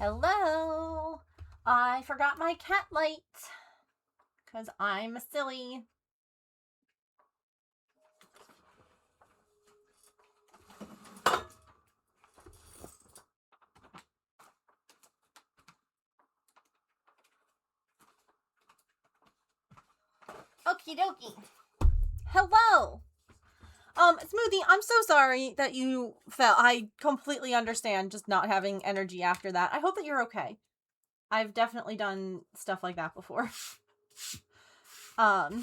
Hello. I forgot my cat light because I'm silly. Okie dokie. Hello. Smoothie, I'm so sorry that you fell. I completely understand just not having energy after that. I hope that you're okay. I've definitely done stuff like that before. But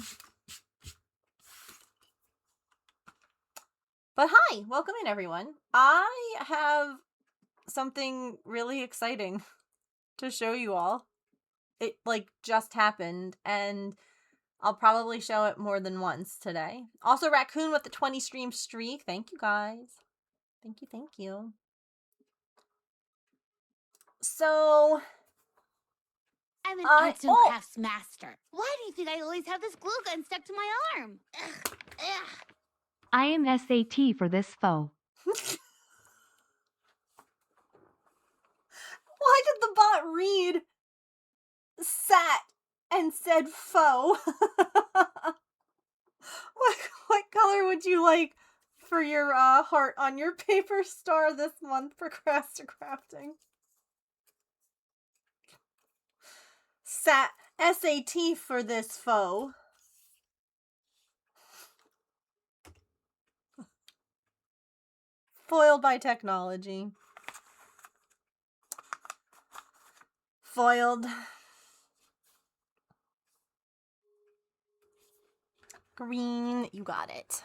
hi, welcome in everyone. I have something really exciting to show you all. It just happened and I'll probably show it more than once today. Also, Raccoon with the 20 stream streak. Thank you, guys. Thank you, thank you. So, I'm an arts and crafts master. Why do you think I always have this glue gun stuck to my arm? Ugh, ugh. I am SAT for this foe. Why did the bot read sat and said foe? What color would you like for your heart on your paper star this month, Procrasticrafting? SAT for this foe. Foiled by technology. Foiled. Green, you got it.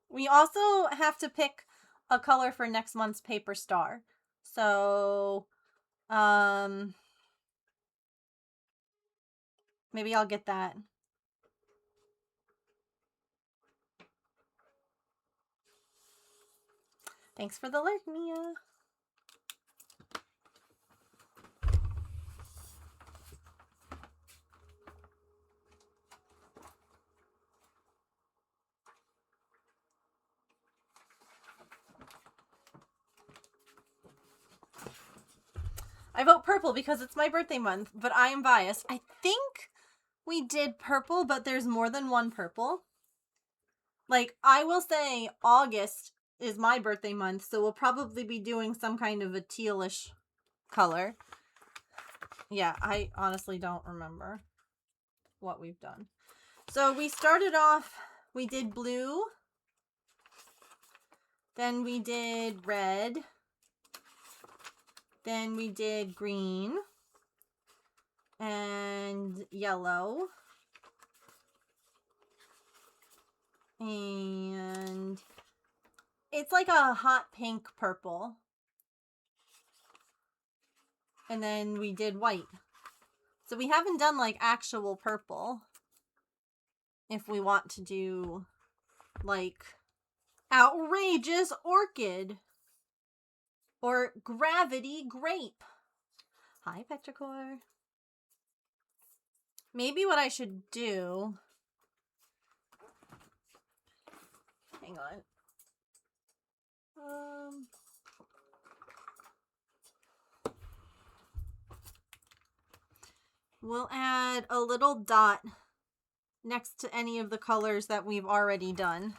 We also have to pick a color for next month's paper star. So, maybe I'll get that. Thanks for the alert, Mia. I vote purple because it's my birthday month, but I am biased. I think we did purple, but there's more than one purple. Like, I will say August is my birthday month, so we'll probably be doing some kind of a tealish color. Yeah, I honestly don't remember what we've done. So we started off, we did blue, then we did red, then we did green and yellow, and it's like a hot pink purple, and then we did white. So we haven't done like actual purple. If we want to do like outrageous orchid or gravity grape. Hi, Petrichor. Maybe what I should do, hang on. We'll add a little dot next to any of the colors that we've already done.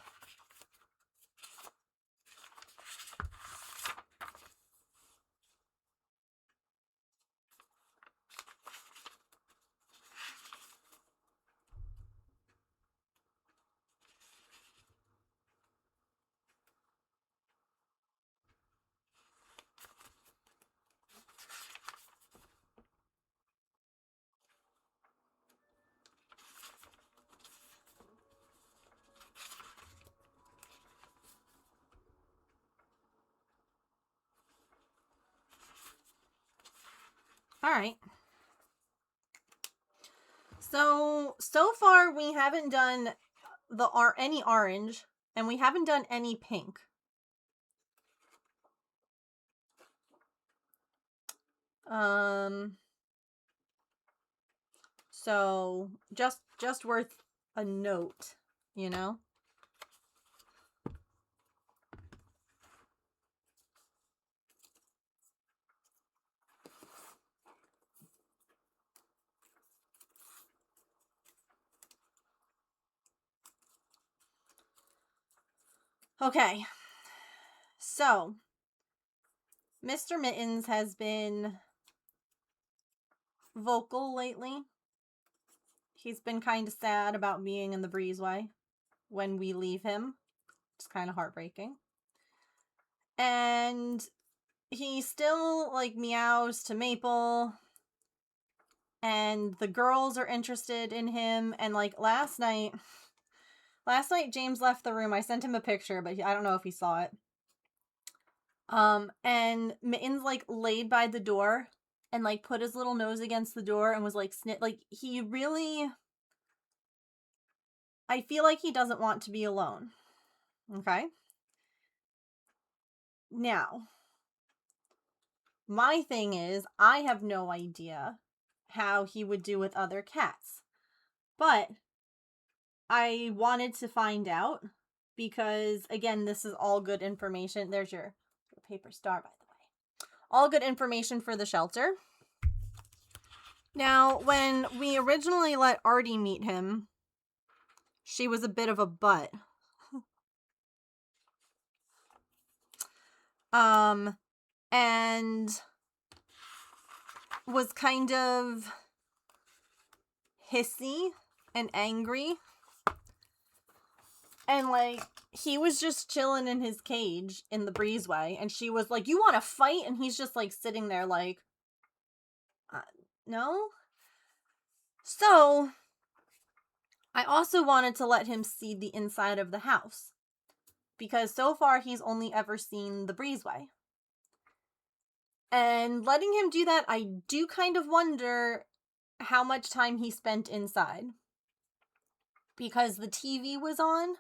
All right. So far we haven't done any orange, and we haven't done any pink. So just worth a note, you know? Okay. So, Mr. Mittens has been vocal lately. He's been kind of sad about being in the breezeway when we leave him. It's kind of heartbreaking. And he still, like, meows to Maple. And the girls are interested in him. And, like, last night, James left the room. I sent him a picture, but I don't know if he saw it. And Mittens, like, laid by the door and, like, put his little nose against the door and was, like, like, he really... I feel like he doesn't want to be alone. Okay? Now, my thing is, I have no idea how he would do with other cats. But I wanted to find out because, again, this is all good information. There's your paper star, by the way. All good information for the shelter. Now, when we originally let Artie meet him, she was a bit of a butt. And was kind of hissy and angry. And, like, he was just chilling in his cage in the breezeway. And she was like, you want to fight? And he's just, like, sitting there like, no? So, I also wanted to let him see the inside of the house. Because so far, he's only ever seen the breezeway. And letting him do that, I do kind of wonder how much time he spent inside. Because the TV was on.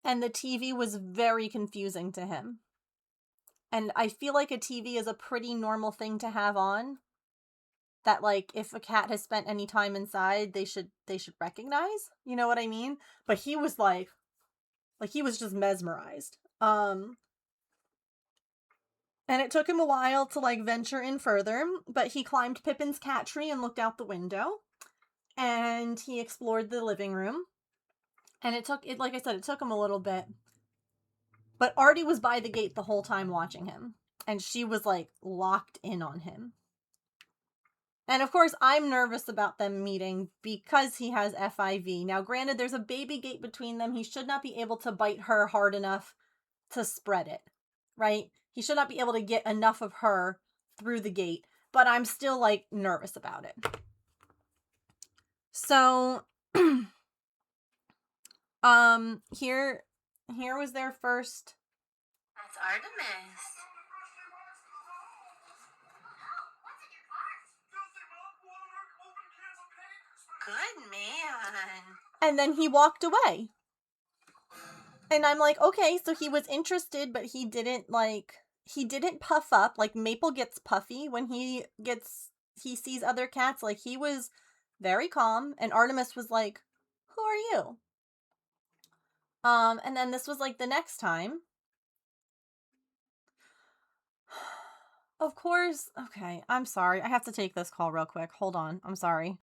And the TV was very confusing to him. And I feel like a TV is a pretty normal thing to have on. That, like, if a cat has spent any time inside, they should recognize. You know what I mean? But he was like he was just mesmerized. And it took him a while to, like, venture in further, but he climbed Pippin's cat tree and looked out the window. And he explored the living room. And like I said, it took him a little bit. But Artie was by the gate the whole time watching him. And she was, like, locked in on him. And of course, I'm nervous about them meeting because he has FIV. Now, granted, there's a baby gate between them. He should not be able to bite her hard enough to spread it, right? He should not be able to get enough of her through the gate. But I'm still, like, nervous about it. So, here was their first... That's Artemis. Good man. And then he walked away. And I'm like, okay, so he was interested, but he didn't puff up. Like, Maple gets puffy when he sees other cats. Like, he was very calm. And Artemis was like, who are you? And then this was, like, the next time. Of course. Okay, I'm sorry. I have to take this call real quick. Hold on. I'm sorry.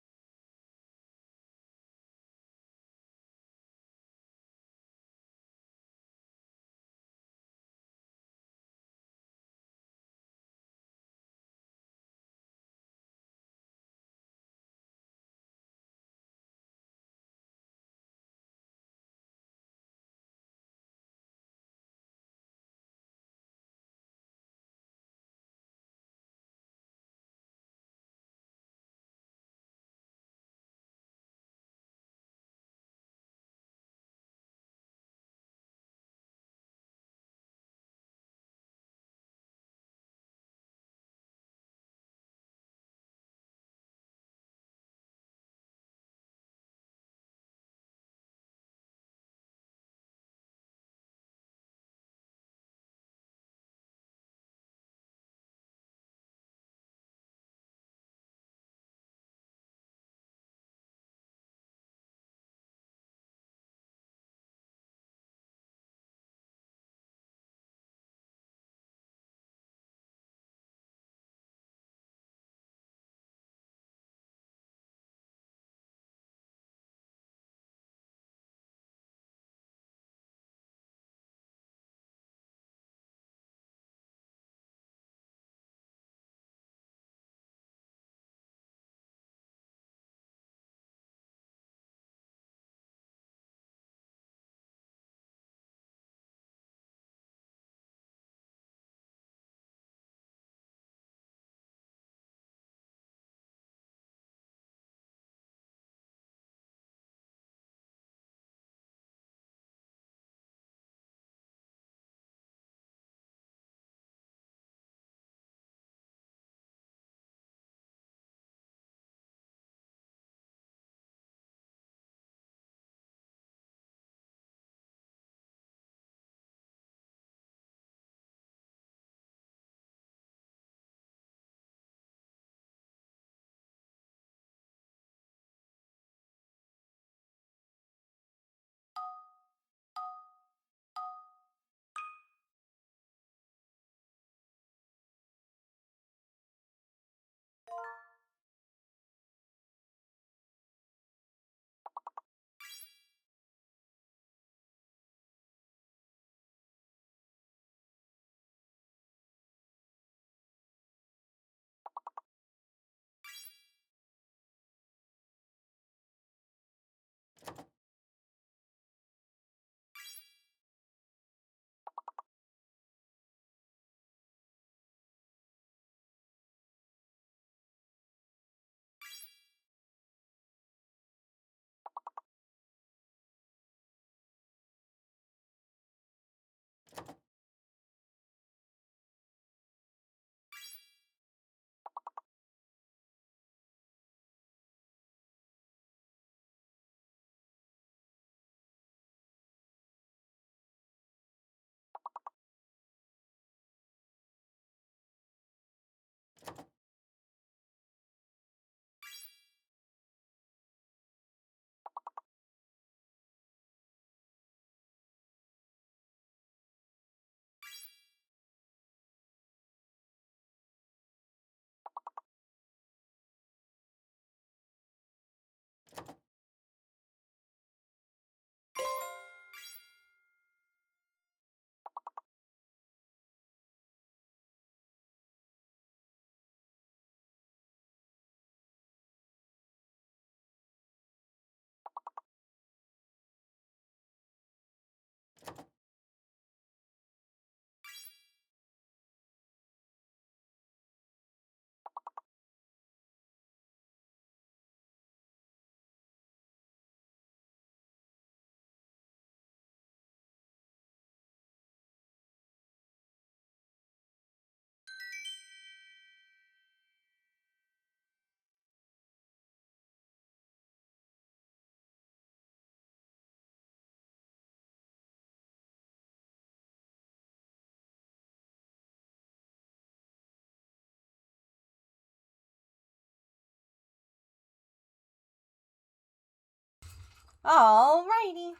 Alrighty.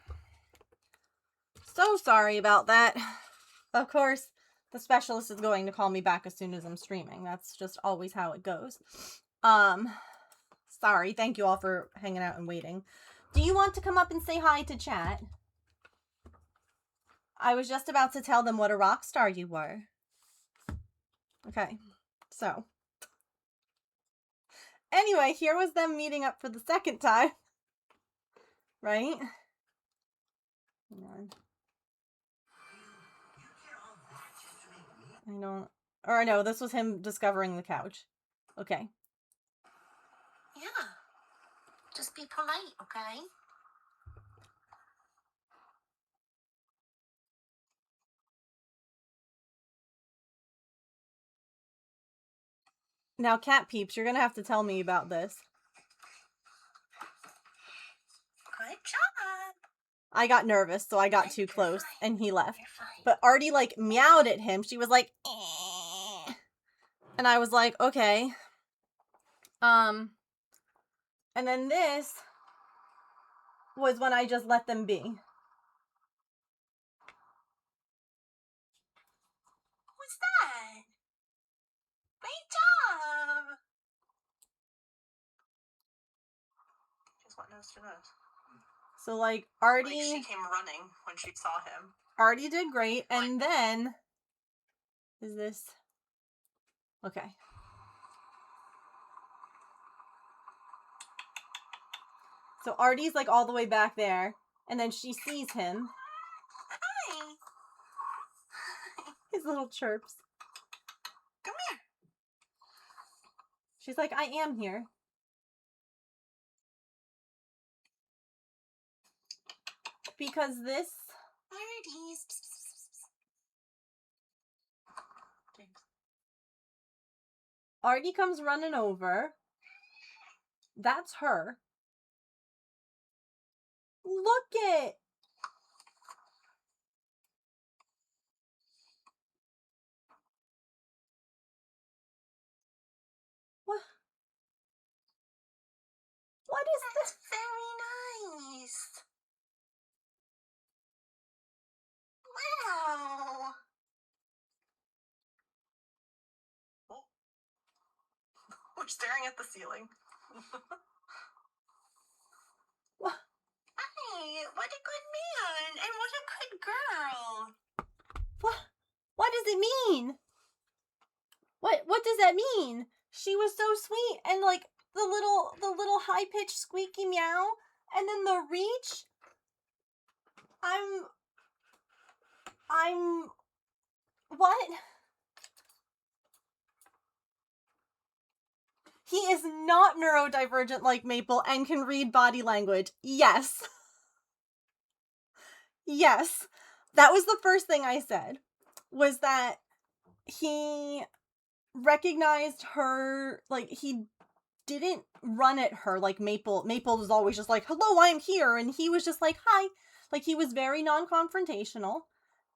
So sorry about that. Of course, the specialist is going to call me back as soon as I'm streaming. That's just always how it goes. Sorry. Thank you all for hanging out and waiting. Do you want to come up and say hi to chat? I was just about to tell them what a rock star you were. Okay. So. Anyway, here was them meeting up for the second time. Right? Hang on. I don't... Or no, this was him discovering the couch. Okay. Yeah. Just be polite, okay? Now, cat peeps, you're gonna have to tell me about this. Good job. I got nervous, so I got too close, and he left. You're fine. But Artie, like, meowed at him. She was like, eh. And I was like, okay. And then this was when I just let them be. Who's that? Great job. Just what nose to nose. So, like, Like Artie... she came running when she saw him. Artie did great, and then... Is this... Okay. So Artie's, like, all the way back there, and then she sees him. Hi. His little chirps. Come here. She's like, I am here. Because this... Birdies. Artie comes running over. That's her. Look it! What? What is That's this? very nice. Wow. Oh. We're staring at the ceiling. What? Hi, what a good man, and what a good girl. What does it mean? What does that mean? She was so sweet, and like the little high pitched squeaky meow, and then the reach. I'm what? He is not neurodivergent like Maple and can read body language. Yes. Yes. That was the first thing I said, was that he recognized her, like, he didn't run at her like Maple. Maple was always just like, hello, I'm here, and he was just like, hi. Like, he was very non-confrontational,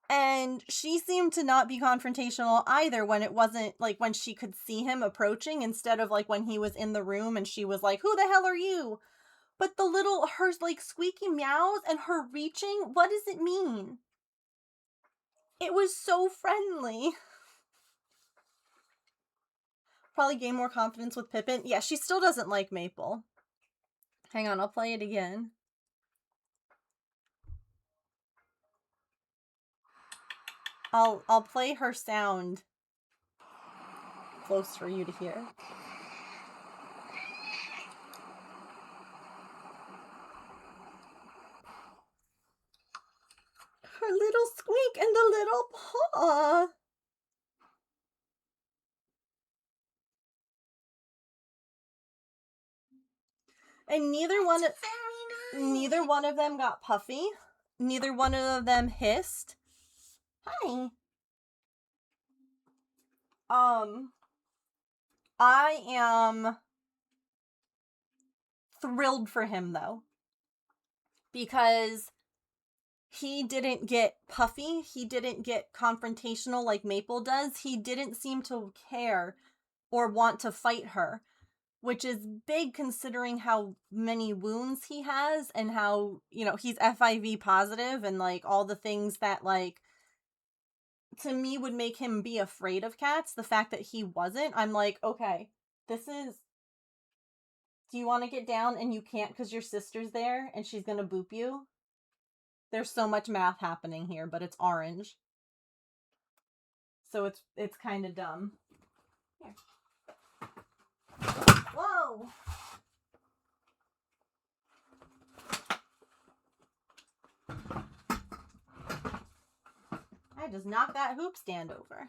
and she seemed to not be confrontational either when it wasn't, like, when she could see him approaching, instead of, like, when he was in the room and she was like, who the hell are you? But her, like, squeaky meows and her reaching, what does it mean? It was so friendly. Probably gain more confidence with Pippin. Yeah, she still doesn't like Maple. Hang on, I'll play it again. I'll play her sound close for you to hear. Her little squeak and the little paw. And neither one of them got puffy. Neither one of them hissed. Hi. I am thrilled for him, though, because he didn't get puffy. He didn't get confrontational like Maple does. He didn't seem to care or want to fight her. which is big considering how many wounds he has and how, you know, he's FIV positive and, like, all the things that, like, to me would make him be afraid of cats. The fact that he wasn't, I'm like, okay, this is... Do you want to get down and you can't because your sister's there and she's going to boop you? There's so much math happening here, but it's orange. So it's kind of dumb. Here. Whoa! I just knocked that hoop stand over.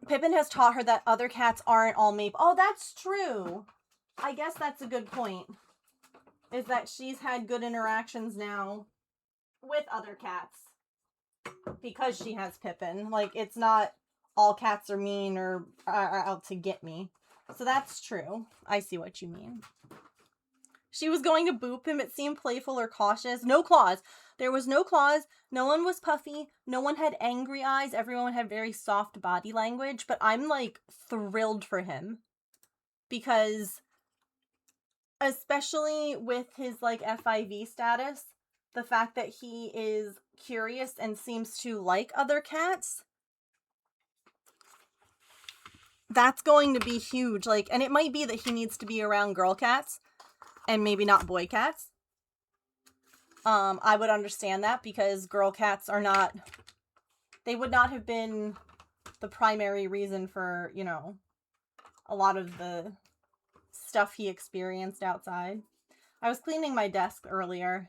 Pippin has taught her that other cats aren't all maple. Oh, that's true. I guess that's a good point. Is that she's had good interactions now with other cats because she has Pippin. Like, it's not all cats are mean or are out to get me. So that's true. I see what you mean. She was going to boop him. It seemed playful or cautious. No claws. There was no claws. No one was puffy. No one had angry eyes. Everyone had very soft body language. But I'm, like, thrilled for him. Because, especially with his, like, FIV status, the fact that he is curious and seems to like other cats, that's going to be huge. Like, and it might be that he needs to be around girl cats and maybe not boy cats. I would understand that because girl cats are not, they would not have been the primary reason for, you know, a lot of the stuff he experienced outside. I was cleaning my desk earlier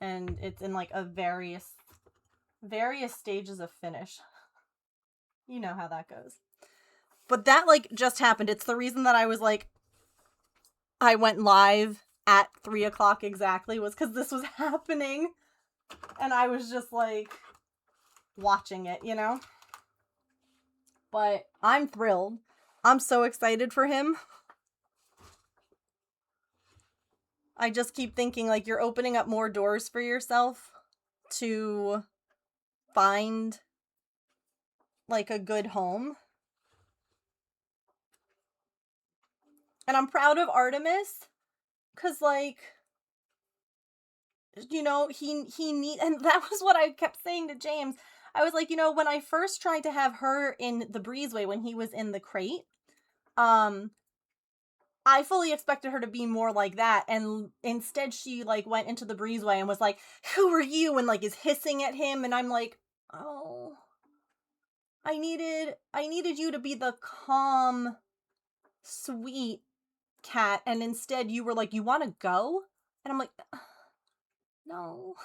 and it's in like a various stages of finish. You know how that goes. But that, like, just happened. It's the reason that I was like, I went live at 3 o'clock exactly was because this was happening. And I was just, like, watching it, you know? But I'm thrilled. I'm so excited for him. I just keep thinking, like, you're opening up more doors for yourself to find, like, a good home. And I'm proud of Artemis, because, like, you know, he need, and that was what I kept saying to James. I was like, you know, when I first tried to have her in the breezeway when he was in the crate, I fully expected her to be more like that, and instead she, like, went into the breezeway and was like, who are you? And, like, is hissing at him, and I'm like, oh, I needed you to be the calm, sweet cat, and instead you were like, you want to go? And I'm like, no.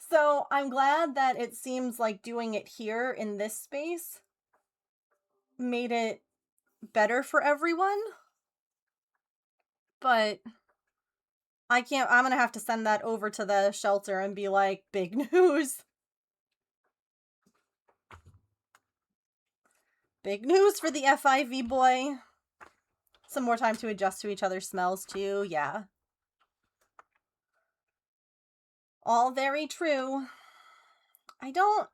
So I'm glad that it seems like doing it here in this space made it better for everyone. But I'm gonna have to send that over to the shelter and be like, big news. Big news for the FIV boy. Some more time to adjust to each other's smells too, yeah. All very true. I don't...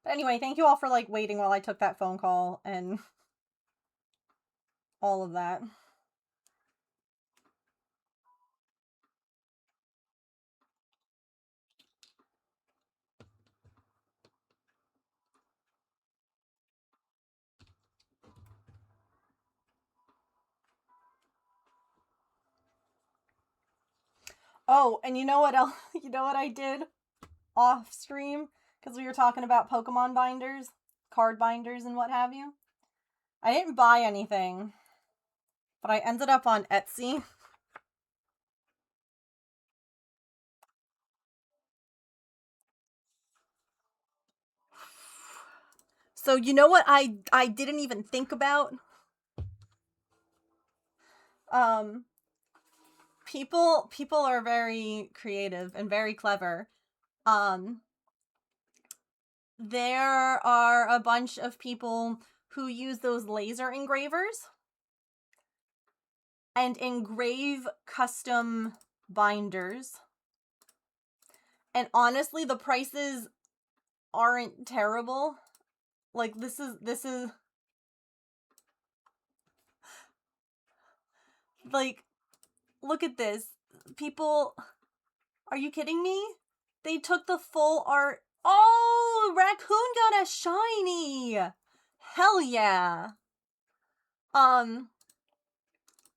But anyway, thank you all for, like, waiting while I took that phone call and all of that. Oh, and you know what else? You know what I did off stream? Because we were talking about Pokemon binders, card binders, and what have you. I didn't buy anything, but I ended up on Etsy. So you know what I didn't even think about? People are very creative and very clever. There are a bunch of people who use those laser engravers and engrave custom binders. And honestly, the prices aren't terrible. Like, this is like, look at this. People, are you kidding me? They took the full art. Oh, Raccoon got a shiny. Hell yeah.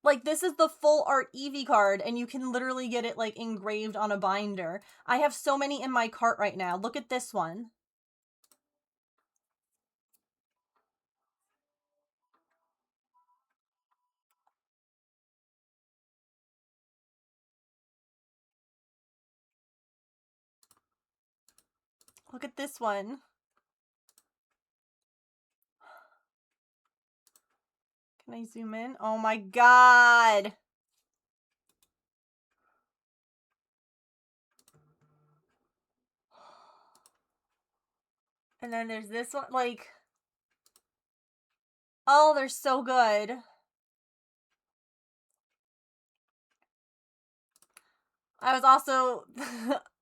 Like, this is the full art Eevee card, and you can literally get it, like, engraved on a binder. I have so many in my cart right now. Look at this one. Look at this one. Can I zoom in? Oh my god! And then there's this one, like... Oh, they're so good. I was also...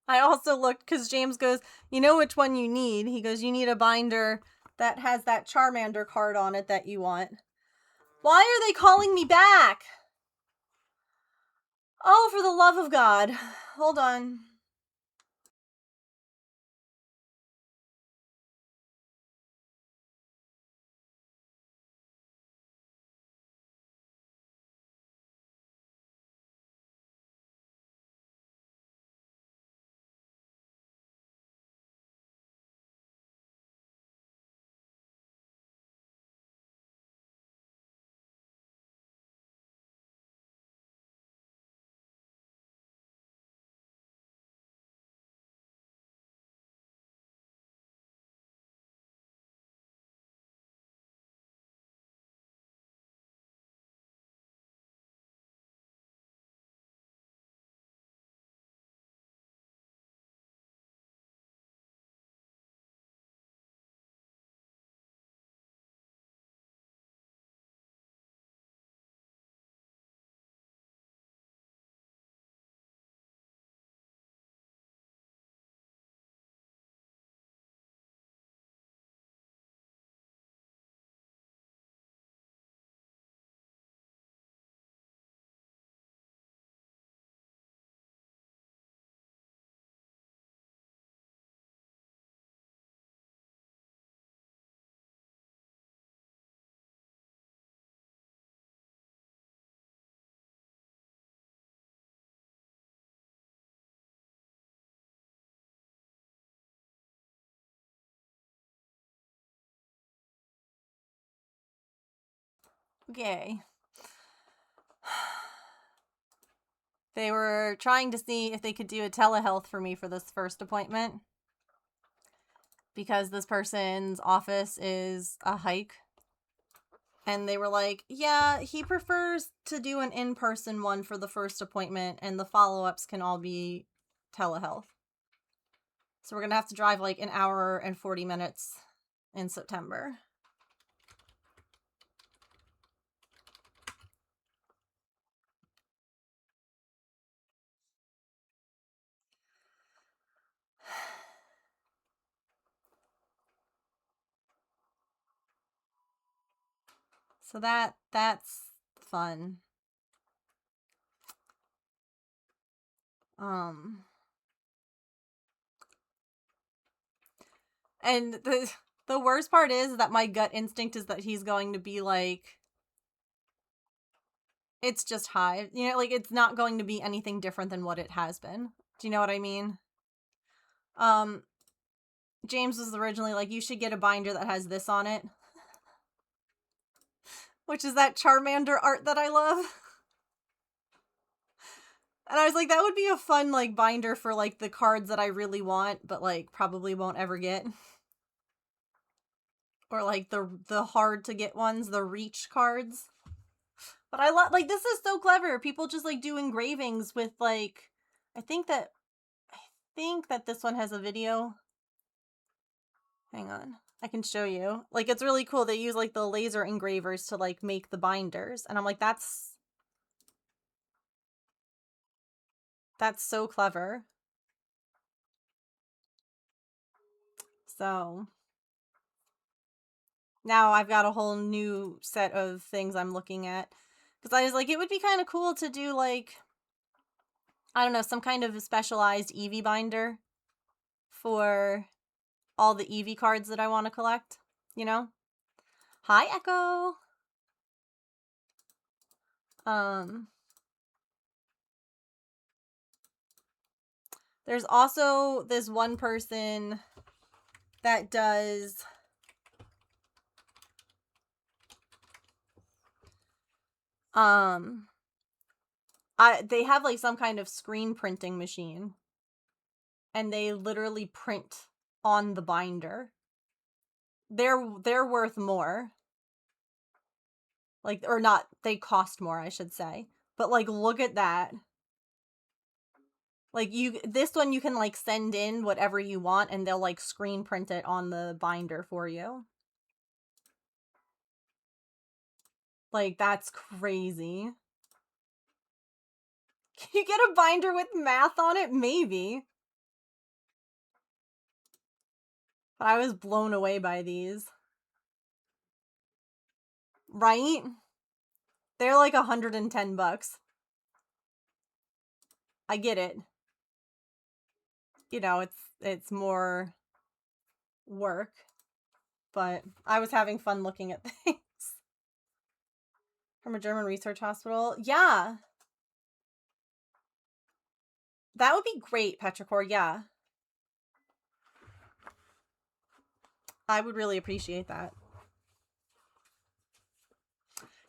I also looked, because James goes, you know which one you need? He goes, you need a binder that has that Charmander card on it that you want. Why are they calling me back? Oh, for the love of God. Hold on. Okay. They were trying to see if they could do a telehealth for me for this first appointment. Because this person's office is a hike. And they were like, yeah, he prefers to do an in-person one for the first appointment, and the follow-ups can all be telehealth. So we're going to have to drive like an hour and 40 minutes in September. So that's fun. And the worst part is that my gut instinct is that he's going to be like, it's just Hive. You know, like, it's not going to be anything different than what it has been. Do you know what I mean? James was originally like, you should get a binder that has this on it. Which is that Charmander art that I love. And I was like, that would be a fun, like, binder for, like, the cards that I really want, but, like, probably won't ever get. Or, like, the hard-to-get ones, the reach cards. But I love, like, this is so clever. People just, like, do engravings with, like, I think that this one has a video. Hang on. I can show you. Like, it's really cool. They use, like, the laser engravers to, like, make the binders. And I'm like, that's so clever. So now I've got a whole new set of things I'm looking at. Because I was like, it would be kind of cool to do, like, I don't know, some kind of a specialized Eevee binder for all the Eevee cards that I want to collect, you know? Hi, Echo! There's also this one person that does they have like some kind of screen printing machine and they literally print on the binder. They're worth more. Like, or not, they cost more, I should say. But like, look at that. Like, this one you can like send in whatever you want and they'll like screen print it on the binder for you. Like, that's crazy. Can you get a binder with math on it? Maybe. But I was blown away by these. Right? They're like $110. I get it. You know, it's more work. But I was having fun looking at things. From a German research hospital. Yeah. That would be great, Petrichor, yeah. I would really appreciate that.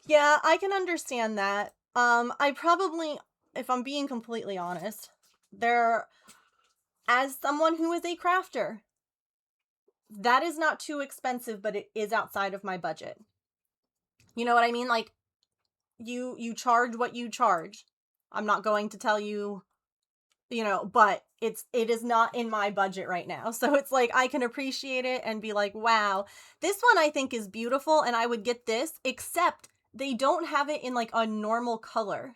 Yeah, I can understand that. I probably, if I'm being completely honest, as someone who is a crafter, that is not too expensive, but it is outside of my budget. You know what I mean? Like, you charge what you charge. I'm not going to tell you, you know, but it is not in my budget right now. So it's like, I can appreciate it and be like, wow, this one I think is beautiful and I would get this, except they don't have it in like a normal color.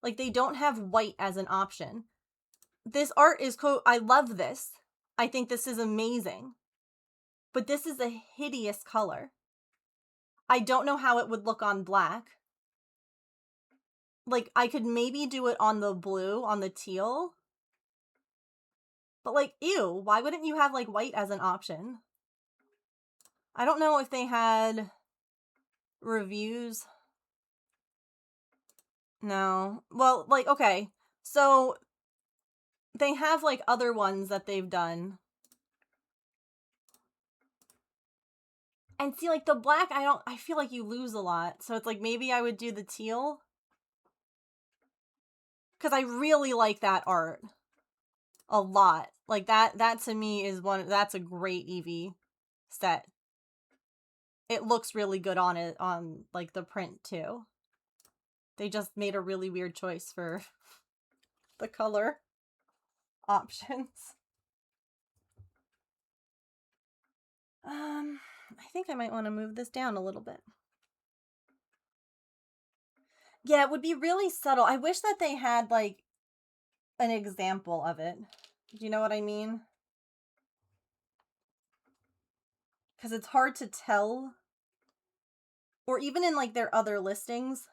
Like, they don't have white as an option. This art is I love this. I think this is amazing. But this is a hideous color. I don't know how it would look on black. Like, I could maybe do it on the blue, on the teal. But like, ew, why wouldn't you have like white as an option? I don't know if they had reviews. No. Well, like, okay. So they have like other ones that they've done. And see, like, the black, I feel like you lose a lot. So it's like, maybe I would do the teal. Because I really like that art. A lot. Like, that to me is that's a great Eevee set. It looks really good on it, on, like, the print, too. They just made a really weird choice for the color options. I think I might want to move this down a little bit. Yeah, it would be really subtle. I wish that they had, like, an example of it. Do you know what I mean? Because it's hard to tell. Or even in, like, their other listings.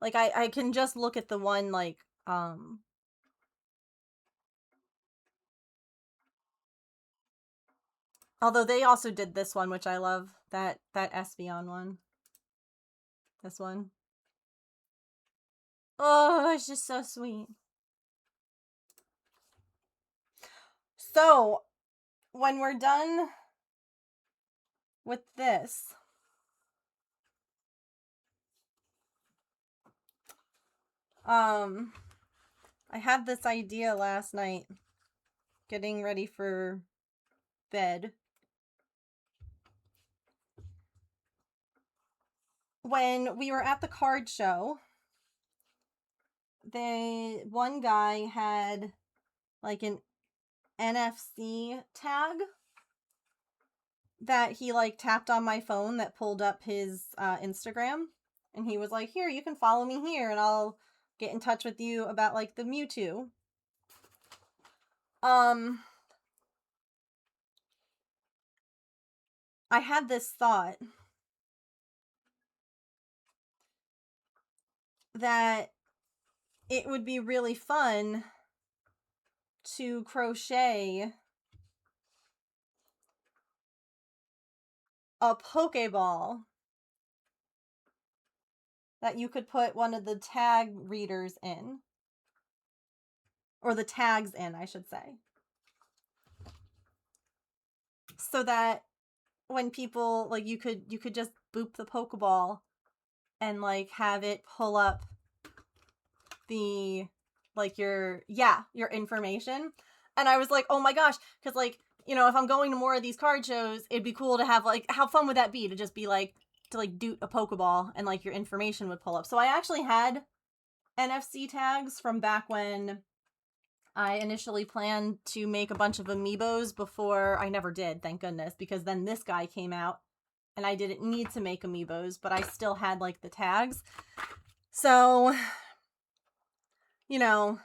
Like, I can just look at the one, like, although they also did this one, which I love. That Espeon one. This one. Oh, it's just so sweet. So, when we're done with this, I had this idea last night, getting ready for bed. when we were at the card show, one guy had like an NFC tag that he like tapped on my phone that pulled up his Instagram, and he was like, here, you can follow me here and I'll get in touch with you about like the Mewtwo. I had this thought that it would be really fun to crochet a Pokeball that you could put one of the tag readers in. Or the tags in, I should say. So that when people, like, you could just boop the Pokeball and, like, have it pull up the, like, your information. And I was like, oh my gosh, because, like, you know, if I'm going to more of these card shows, it'd be cool to have, like, how fun would that be to just be, like, to, like, doot a Pokeball and, like, your information would pull up. So I actually had NFC tags from back when I initially planned to make a bunch of amiibos before. I never did, thank goodness, because then this guy came out and I didn't need to make amiibos, but I still had, like, the tags. So, you know,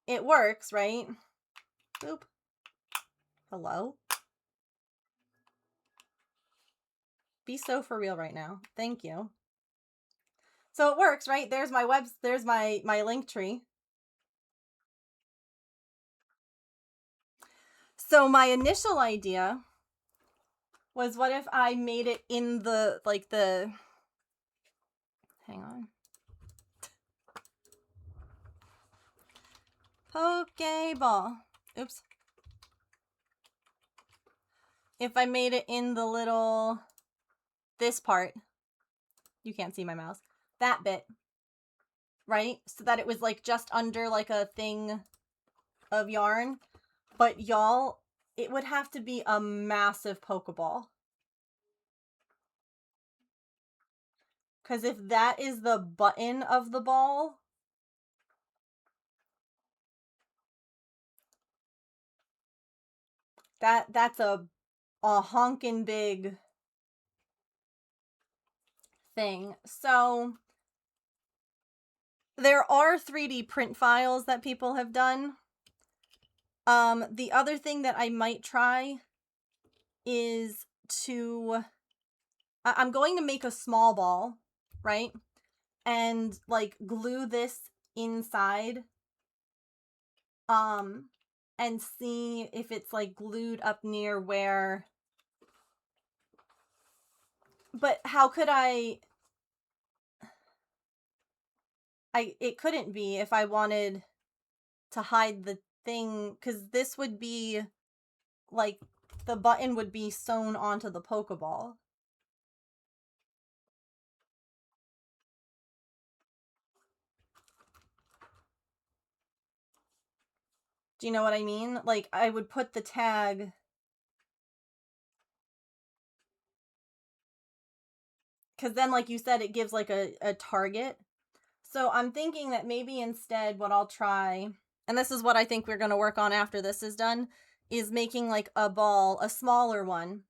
it works, right? Boop. Hello? Be so for real right now. Thank you. So it works, right? There's my link tree. So my initial idea was, what if I made it in the, like, the, hang on. Pokeball. Oops. If I made it in the little, this part, you can't see my mouse, that bit, right? So that it was, like, just under, like, a thing of yarn. But y'all, it would have to be a massive Pokeball. Because if that is the button of the ball, that's a honkin' big thing. So there are 3D print files that people have done. The other thing that I might try is to, I'm going to make a small ball, right? And, like, glue this inside, and see if it's, like, glued up near where, but how could it couldn't be if I wanted to hide the thing, because this would be, like, the button would be sewn onto the Pokeball. Do you know what I mean? Like, I would put the tag, because then, like you said, it gives, like, a target. So I'm thinking that maybe instead what I'll try, and this is what I think we're going to work on after this is done, is making, like, a ball, a smaller one,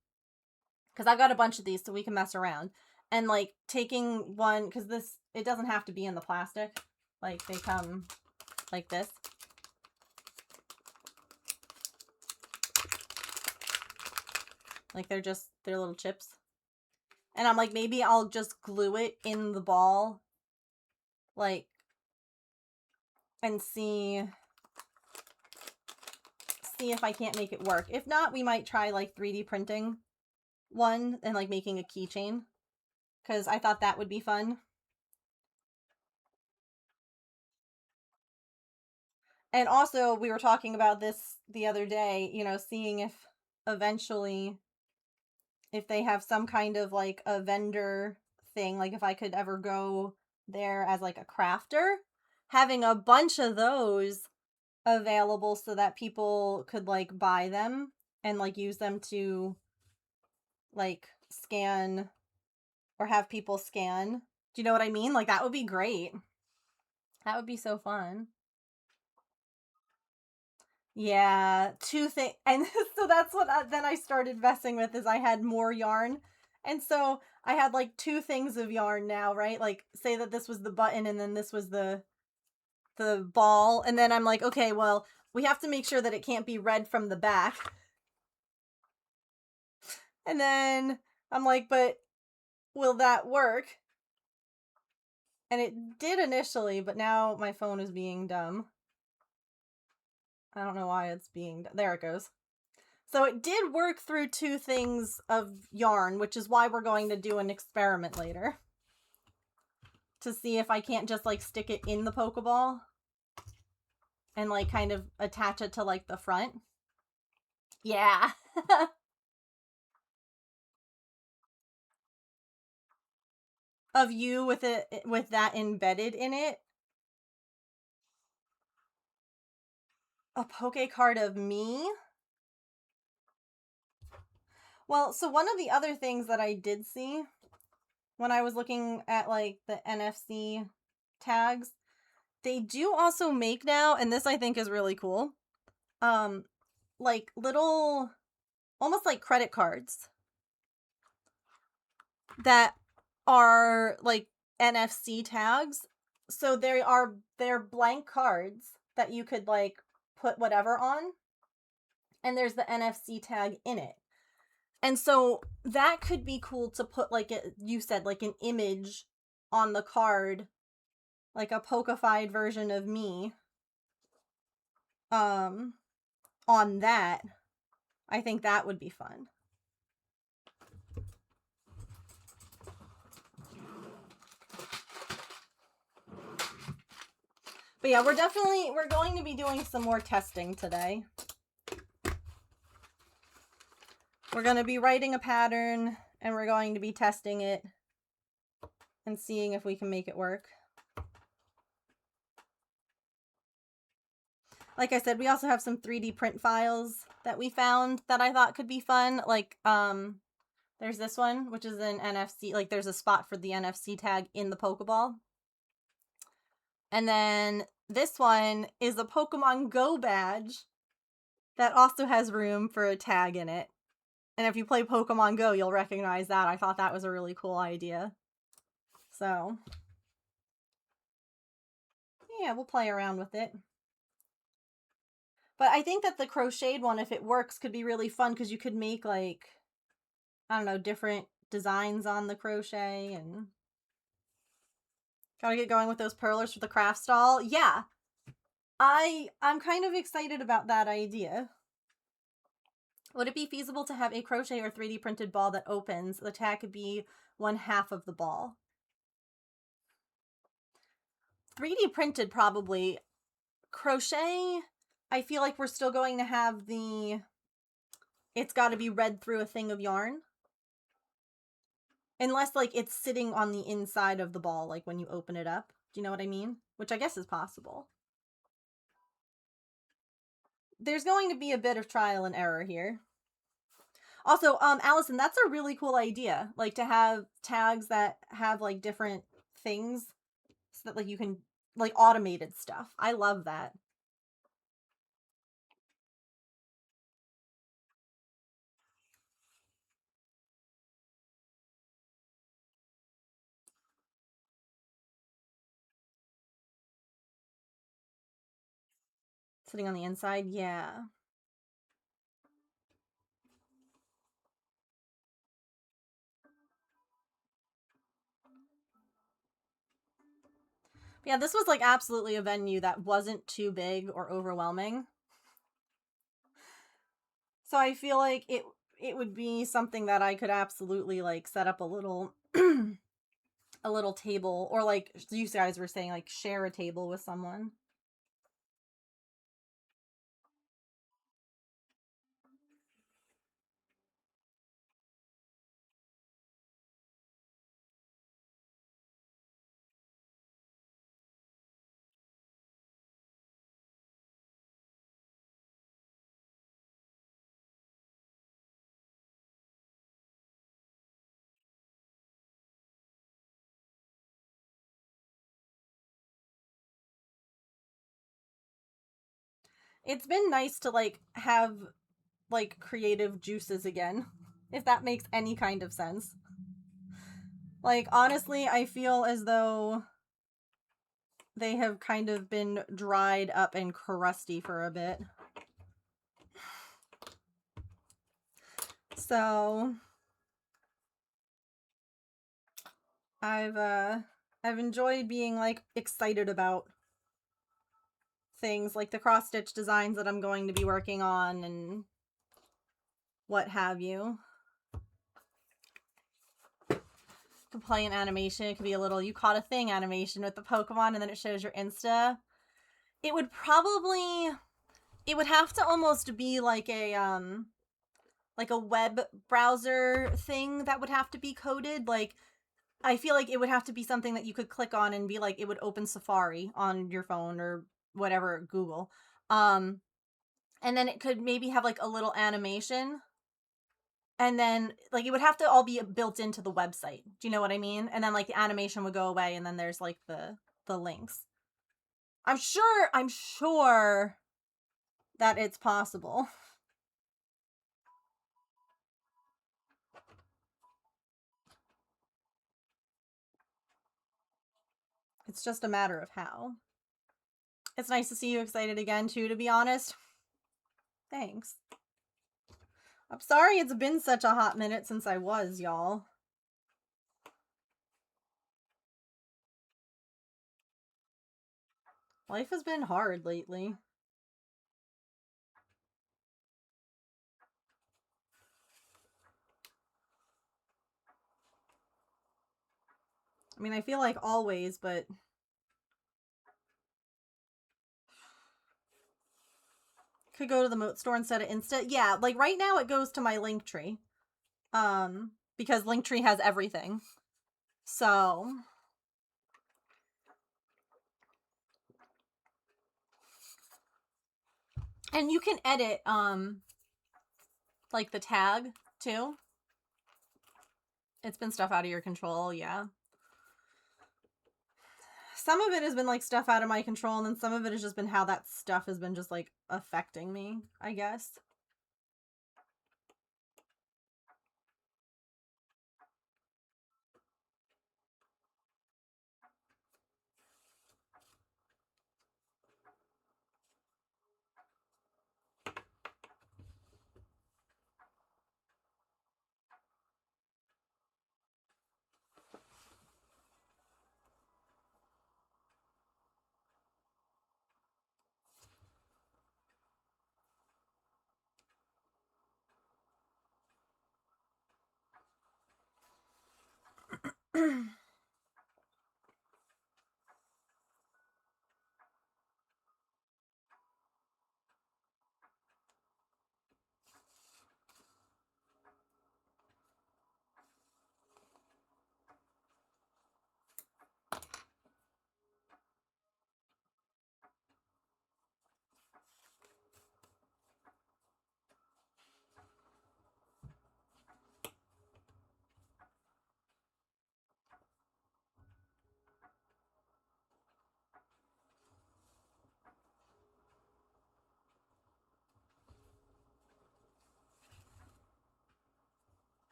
because I've got a bunch of these so we can mess around, and, like, taking one, because this, it doesn't have to be in the plastic, like, they come like this. Like, they're little chips. And I'm like, maybe I'll just glue it in the ball, like, and see if I can't make it work. If not, we might try, like, 3D printing one and, like, making a keychain, because I thought that would be fun. And also, we were talking about this the other day, you know, seeing if eventually, if they have some kind of, like, a vendor thing, like, if I could ever go there as, like, a crafter, having a bunch of those available so that people could, like, buy them and, like, use them to, like, scan or have people scan. Do you know what I mean? Like, that would be great. That would be so fun. Yeah, two things. And so that's what then I started messing with is I had more yarn. And so I had like two things of yarn now, right? Like say that this was the button and then this was the ball. And then I'm like, okay, well, we have to make sure that it can't be red from the back. And then I'm like, but will that work? And it did initially, but now my phone is being dumb. I don't know why it's being... There it goes. So it did work through two things of yarn, which is why we're going to do an experiment later. To see if I can't just, like, stick it in the Pokeball. And, like, kind of attach it to, like, the front. Yeah. Of you with it, with that embedded in it. A Poke card of me? Well, so one of the other things that I did see when I was looking at, like, the NFC tags, they do also make now, and this I think is really cool, like, little, almost like credit cards that are, like, NFC tags. So they're blank cards that you could, like, put whatever on, and there's the NFC tag in it. And so that could be cool to put, like, you said, like, an image on the card, like a Pokefied version of me, on that. I think that would be fun. But yeah, we're going to be doing some more testing today. We're going to be writing a pattern, and we're going to be testing it and seeing if we can make it work. Like I said, we also have some 3D print files that we found that I thought could be fun. Like, there's this one, which is an NFC, like there's a spot for the NFC tag in the Pokeball. And then this one is a Pokemon Go badge that also has room for a tag in it. And if you play Pokemon Go, you'll recognize that. I thought that was a really cool idea. So, yeah, we'll play around with it. But I think that the crocheted one, if it works, could be really fun because you could make, like, I don't know, different designs on the crochet and... Gotta get going with those purlers for the craft stall. Yeah. I'm kind of excited about that idea. Would it be feasible to have a crochet or 3D printed ball that opens? The tag could be 1/2 of the ball. 3D printed, probably. Crochet, I feel like we're still going to have the... It's got to be read through a thing of yarn. Unless, like, it's sitting on the inside of the ball, like, when you open it up. Do you know what I mean? Which I guess is possible. There's going to be a bit of trial and error here. Also, Allison, that's a really cool idea. Like, to have tags that have, like, different things so that, like, you can, like, automated stuff. I love that. Sitting on the inside, yeah. Yeah, this was, like, absolutely a venue that wasn't too big or overwhelming. So I feel like it would be something that I could absolutely, like, set up a little a little table, or, like you guys were saying, like, share a table with someone. It's been nice to, like, have, like, creative juices again, if that makes any kind of sense. Like, honestly, I feel as though they have kind of been dried up and crusty for a bit. So I've enjoyed being, like, excited about things like the cross stitch designs that I'm going to be working on and what have you. Could play an animation. It could be a little you caught a thing animation with the Pokemon, and then it shows your Insta. It would have to almost be like a web browser thing that would have to be coded. Like, I feel like it would have to be something that you could click on and be like, it would open Safari on your phone or whatever, Google. And then it could maybe have like a little animation. And then, like, it would have to all be built into the website. Do you know what I mean? And then, like, the animation would go away, and then there's, like, the links. I'm sure that it's possible. It's just a matter of how. It's nice to see you excited again, too, to be honest. Thanks. I'm sorry it's been such a hot minute since I was, y'all. Life has been hard lately. I mean, I feel like always, but... Could go to the Moat store instead of Insta. Yeah, like, right now it goes to my Linktree. Because Linktree has everything. So... And you can edit, like, the tag, too. It's been stuff out of your control, yeah. Some of it has been, like, stuff out of my control, and then some of it has just been how that stuff has been just, like, affecting me, I guess.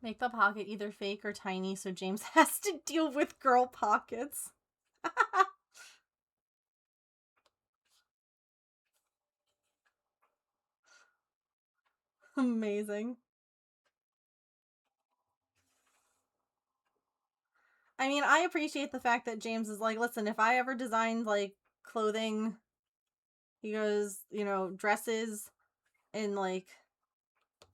Make the pocket either fake or tiny so James has to deal with girl pockets. Amazing. I mean, I appreciate the fact that James is like, listen, if I ever designed, like, clothing, he goes, you know, dresses and, like,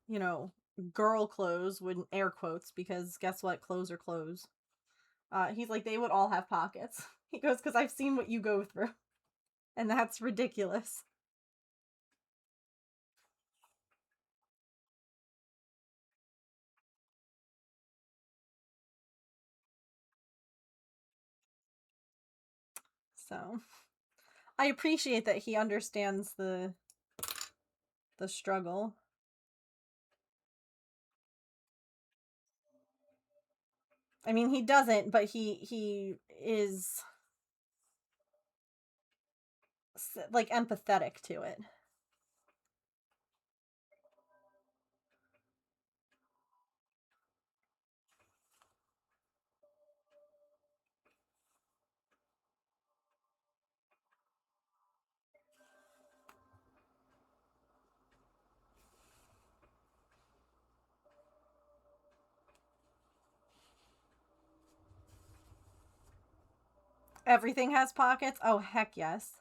you know, girl clothes, with air quotes, because guess what? Clothes are clothes. He's like, they would all have pockets. He goes, because I've seen what you go through. And that's ridiculous. So I appreciate that he understands the struggle. I mean, he doesn't, but he is like empathetic to it. Everything has pockets? Oh, heck yes.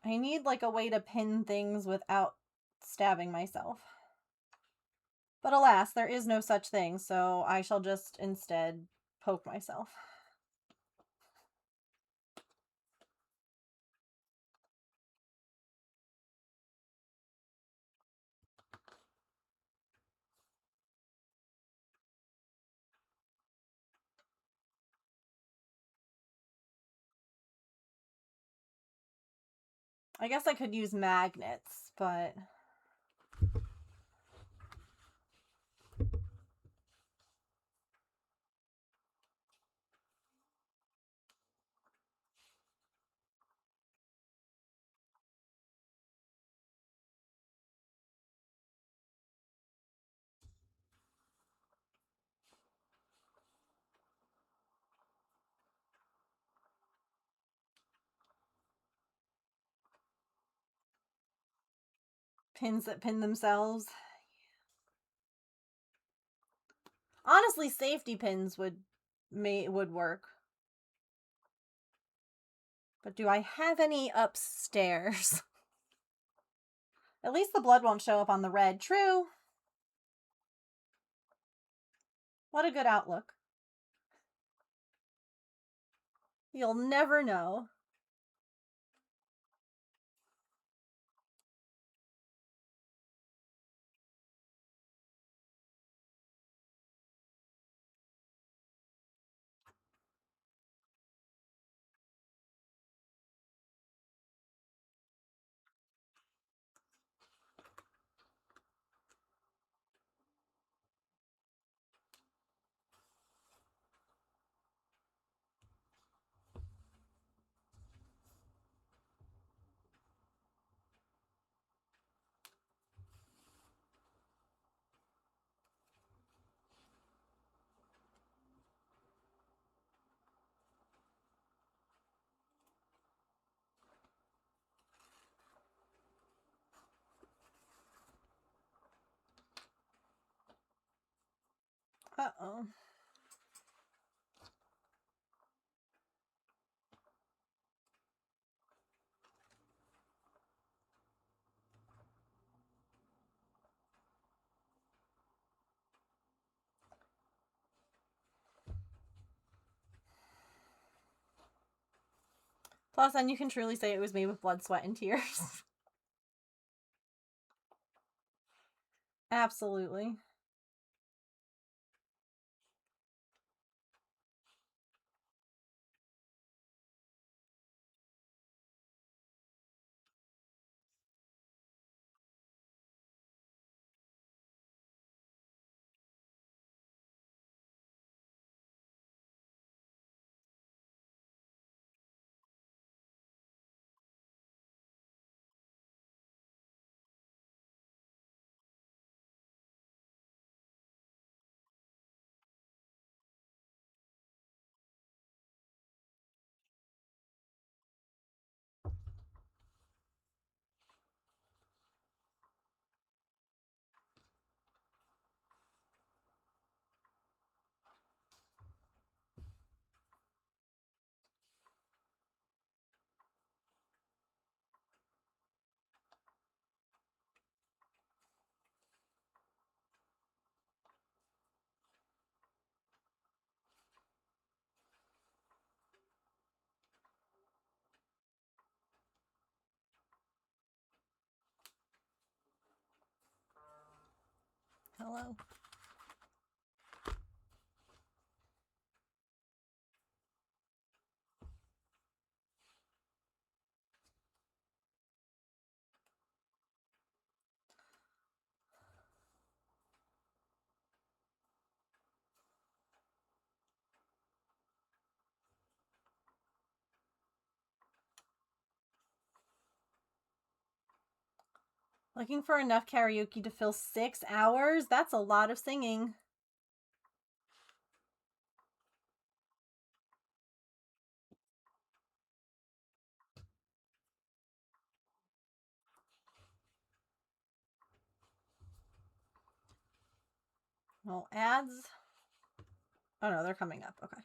I need like a way to pin things without stabbing myself. But alas, there is no such thing, so I shall just instead poke myself. I guess I could use magnets, but... pins that pin themselves. Honestly, safety pins would work. But do I have any upstairs? At least the blood won't show up on the red. True. What a good outlook. You'll never know. Uh-oh. Plus, then you can truly say it was made with blood, sweat, and tears. Absolutely. Hello. Looking for enough karaoke to fill 6 hours? That's a lot of singing. Well, ads. Oh no, they're coming up. Okay.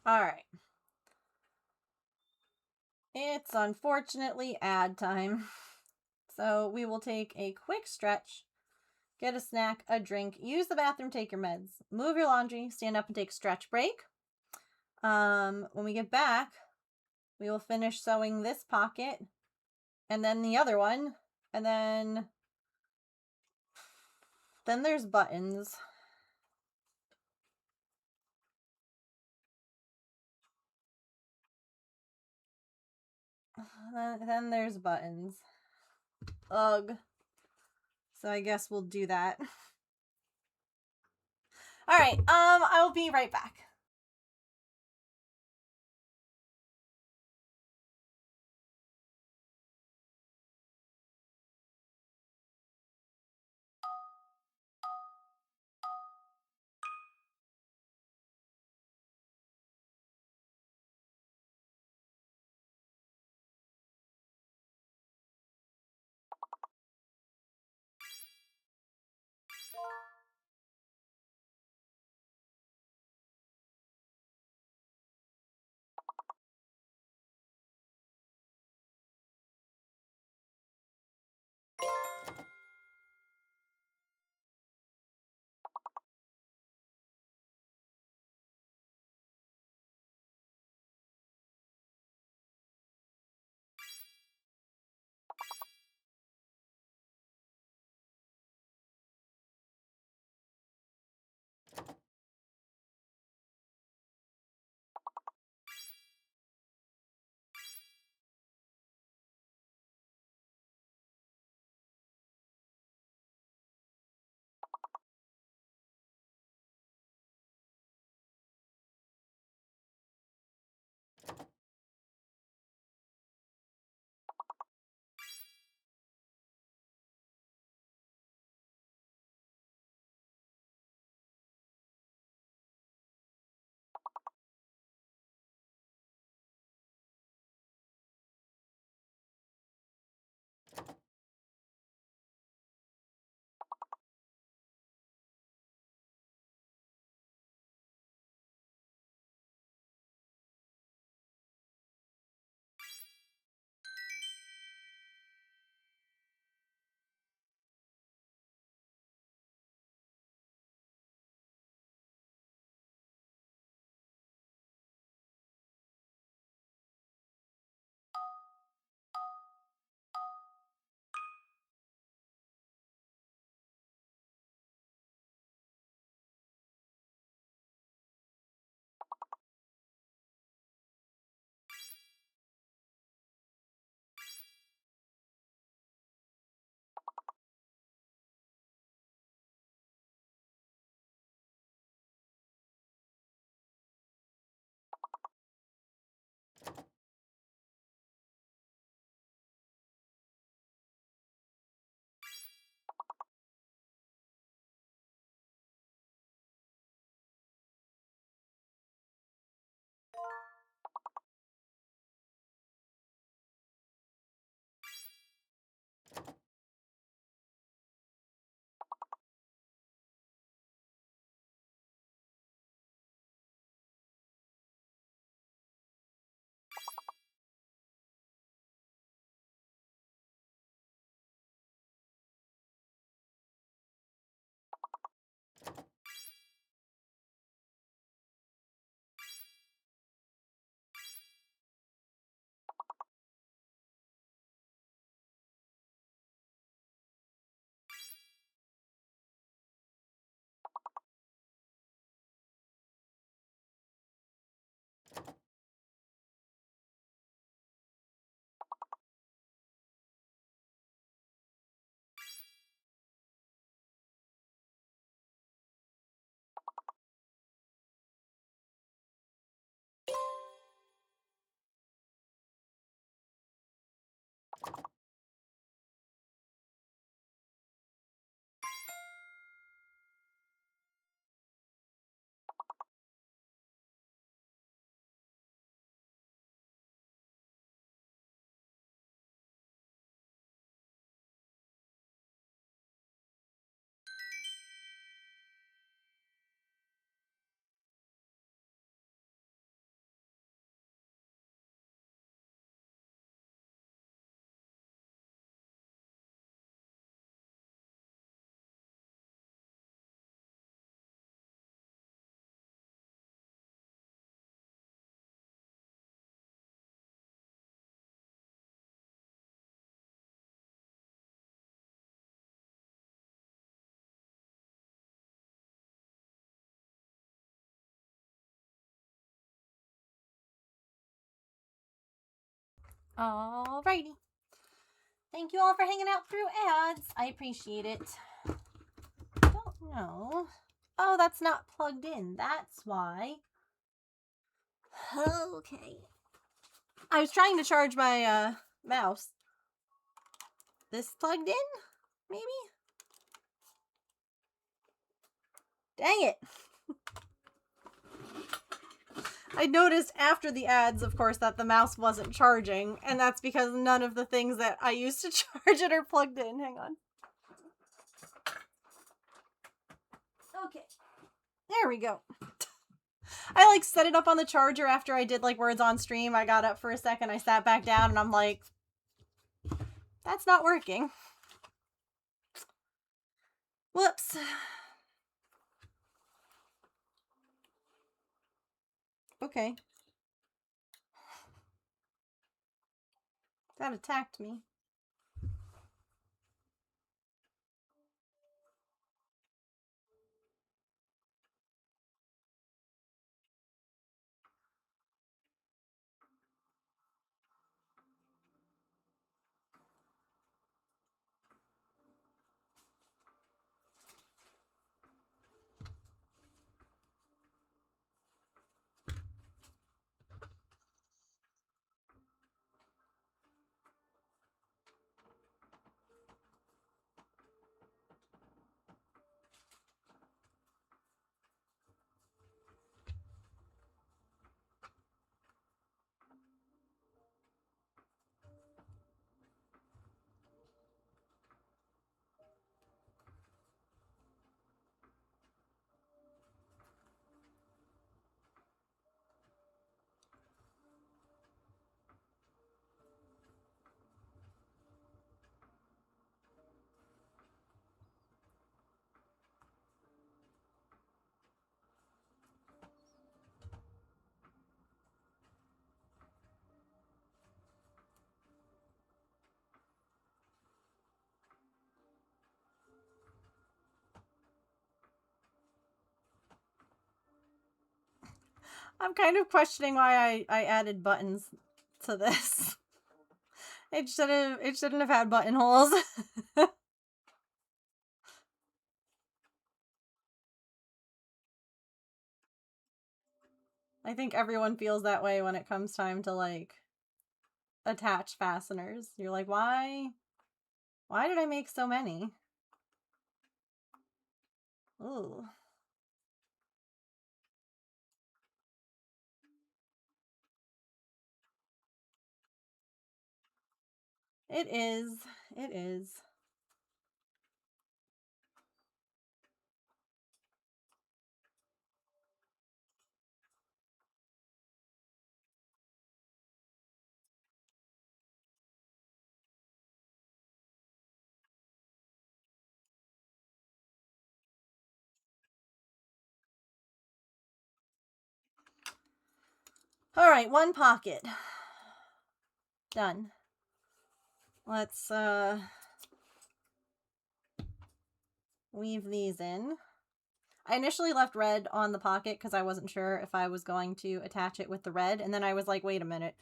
All right. It's unfortunately ad time. So we will take a quick stretch, get a snack, a drink, use the bathroom, take your meds, move your laundry, stand up and take a stretch break. When we get back, we will finish sewing this pocket and then the other one, and then there's buttons. Then there's buttons. Ugh. So I guess we'll do that. All right. I will be right back. Alrighty. Thank you all for hanging out through ads. I appreciate it. Don't know. Oh, that's not plugged in. That's why. Okay. I was trying to charge my mouse. This plugged in? Maybe? Dang it. I noticed after the ads, of course, that the mouse wasn't charging, and that's because none of the things that I used to charge it are plugged in. Hang on. Okay. There we go. I like set it up on the charger after I did like words on stream. I got up for a second, I sat back down, and I'm like, that's not working. Whoops. Okay. That attacked me. I'm kind of questioning why I added buttons to this. It shouldn't have had buttonholes. I think everyone feels that way when it comes time to like attach fasteners. You're like, why did I make so many? Ooh. It is. It is. All right, one pocket. Done. Let's weave these in. I initially left red on the pocket because I wasn't sure if I was going to attach it with the red, and then I was like, wait a minute.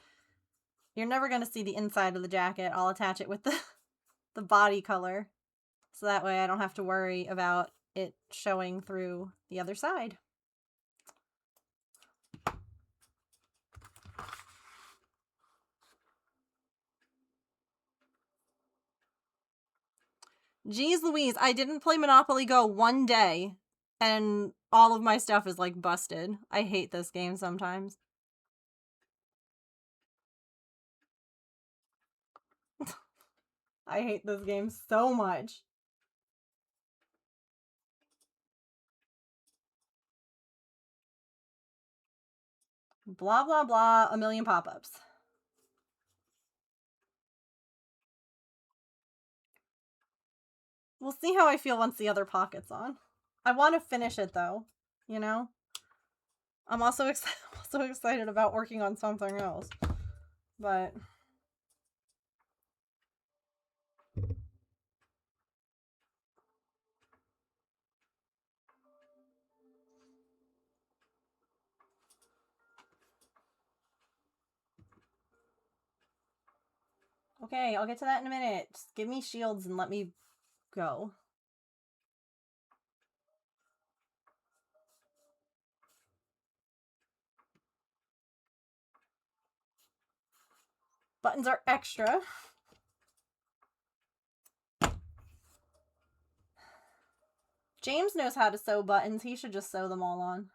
You're never going to see the inside of the jacket. I'll attach it with the body color, so that way I don't have to worry about it showing through the other side. Jeez Louise, I didn't play Monopoly Go one day, and all of my stuff is like busted. I hate this game sometimes. I hate this game so much. Blah, blah, blah, a million pop-ups. We'll see how I feel once the other pocket's on. I want to finish it, though, you know? I'm also excited about working on something else. But... Okay, I'll get to that in a minute. Just give me shields and let me go. Buttons are extra. James knows how to sew buttons. He should just sew them all on.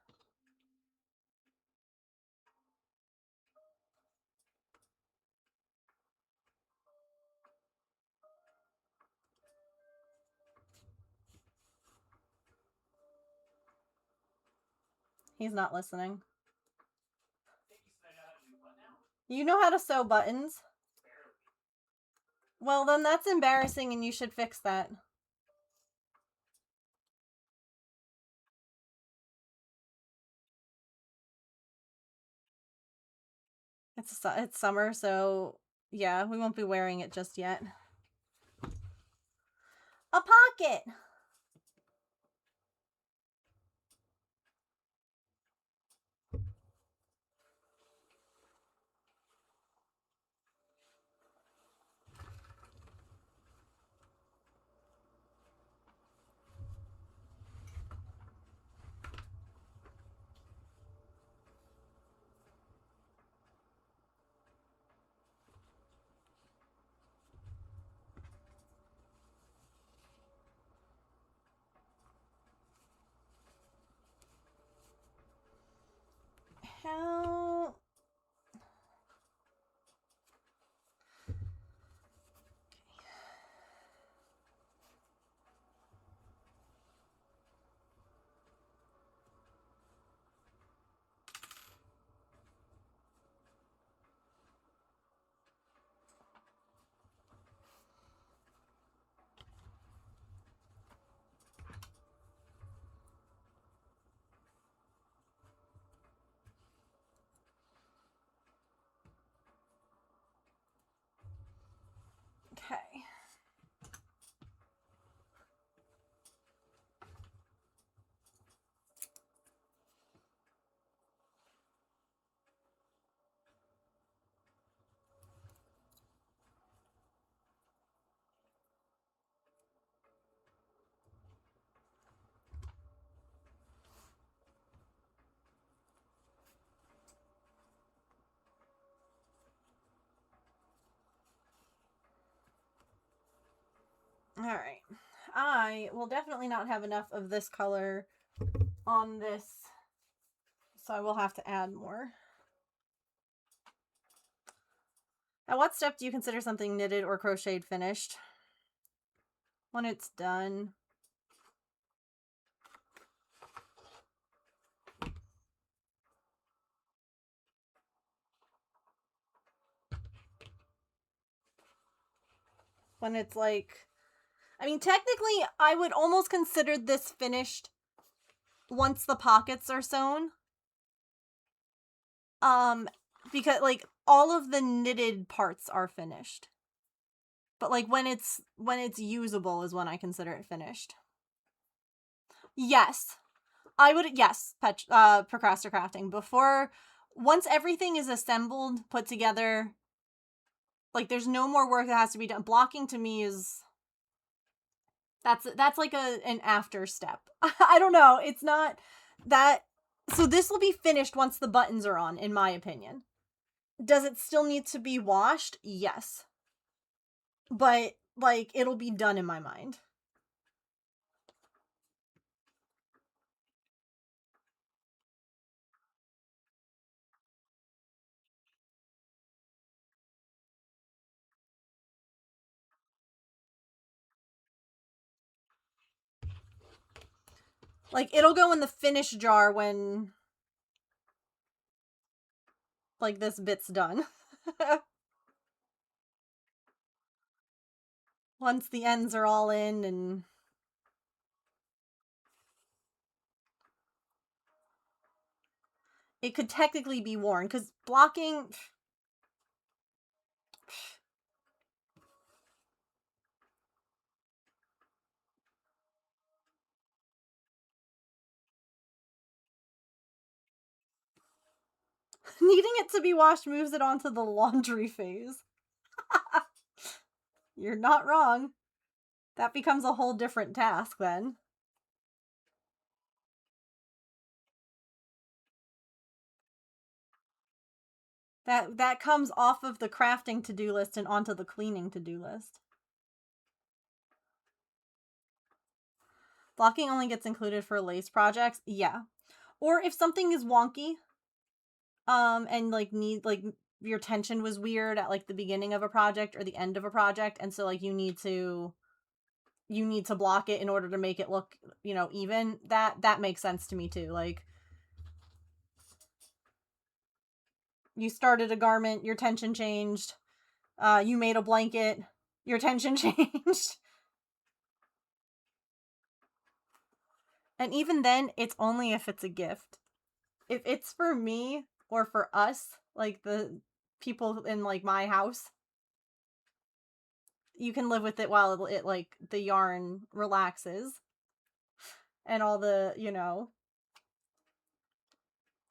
He's not listening. You know how to sew buttons? Well, then that's embarrassing and you should fix that. It's summer, so yeah, we won't be wearing it just yet. A pocket! How... Okay. Alright. I will definitely not have enough of this color on this, so I will have to add more. At what step do you consider something knitted or crocheted finished? When it's done. When it's like... I mean, technically, I would almost consider this finished once the pockets are sewn. Because, like, all of the knitted parts are finished. But, like, when it's usable is when I consider it finished. Yes. I would, yes, procrastinating. Once everything is assembled, put together, like, there's no more work that has to be done. Blocking to me is... That's like an after step. I don't know. It's not that... So this will be finished once the buttons are on, in my opinion. Does it still need to be washed? Yes. But, like, it'll be done in my mind. Like, it'll go in the finish jar when, like, this bit's done. Once the ends are all in and... It could technically be worn, because blocking... Needing it to be washed moves it onto the laundry phase. You're not wrong. That becomes a whole different task then. That comes off of the crafting to-do list and onto the cleaning to-do list. Blocking only gets included for lace projects. Yeah. Or if something is wonky, and like your tension was weird at like the beginning of a project or the end of a project, and so like you need to block it in order to make it look, even. That makes sense to me too. Like, you started a garment, your tension changed. You made a blanket, your tension changed. And even then, it's only if it's a gift. If it's for me or for us, like the people in like my house, you can live with it while it like the yarn relaxes and all the,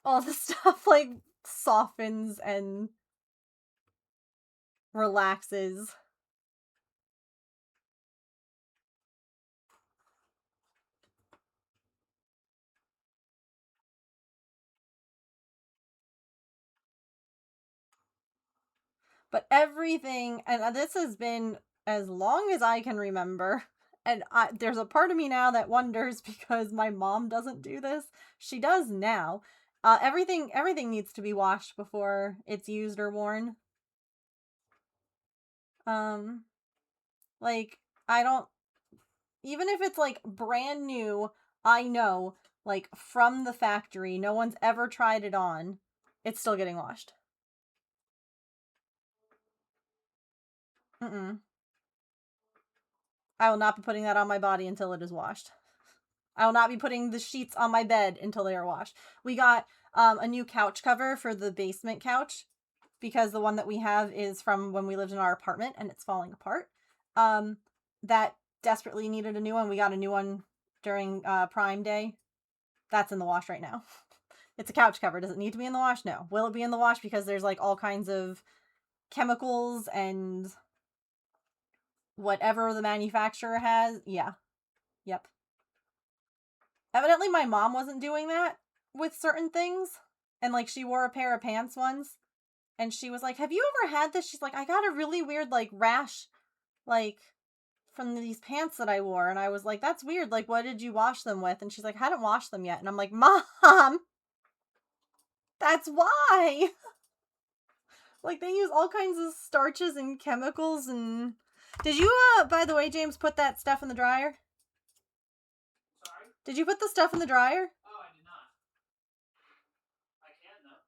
all the stuff like softens and relaxes. But everything, and this has been as long as I can remember, and there's a part of me now that wonders because my mom doesn't do this. She does now. Everything needs to be washed before it's used or worn. Like, I don't, even if it's like brand new, I know, like from the factory, no one's ever tried it on, it's still getting washed. I will not be putting that on my body until it is washed. I will not be putting the sheets on my bed until they are washed. We got a new couch cover for the basement couch because the one that we have is from when we lived in our apartment and it's falling apart. That desperately needed a new one. We got a new one during Prime Day. That's in the wash right now. It's a couch cover. Does it need to be in the wash? No. Will it be in the wash because there's like all kinds of chemicals and whatever the manufacturer has? Yeah. Yep. Evidently my mom wasn't doing that with certain things. And like she wore a pair of pants once and she was like, "Have you ever had this?" She's like, "I got a really weird like rash like from these pants that I wore." And I was like, "That's weird. Like, what did you wash them with?" And she's like, "I hadn't washed them yet." And I'm like, "Mom, that's why." Like, they use all kinds of starches and chemicals and... Did you, by the way, James, put that stuff in the dryer? Sorry? Did you put the stuff in the dryer? Oh, I did not. I can, though.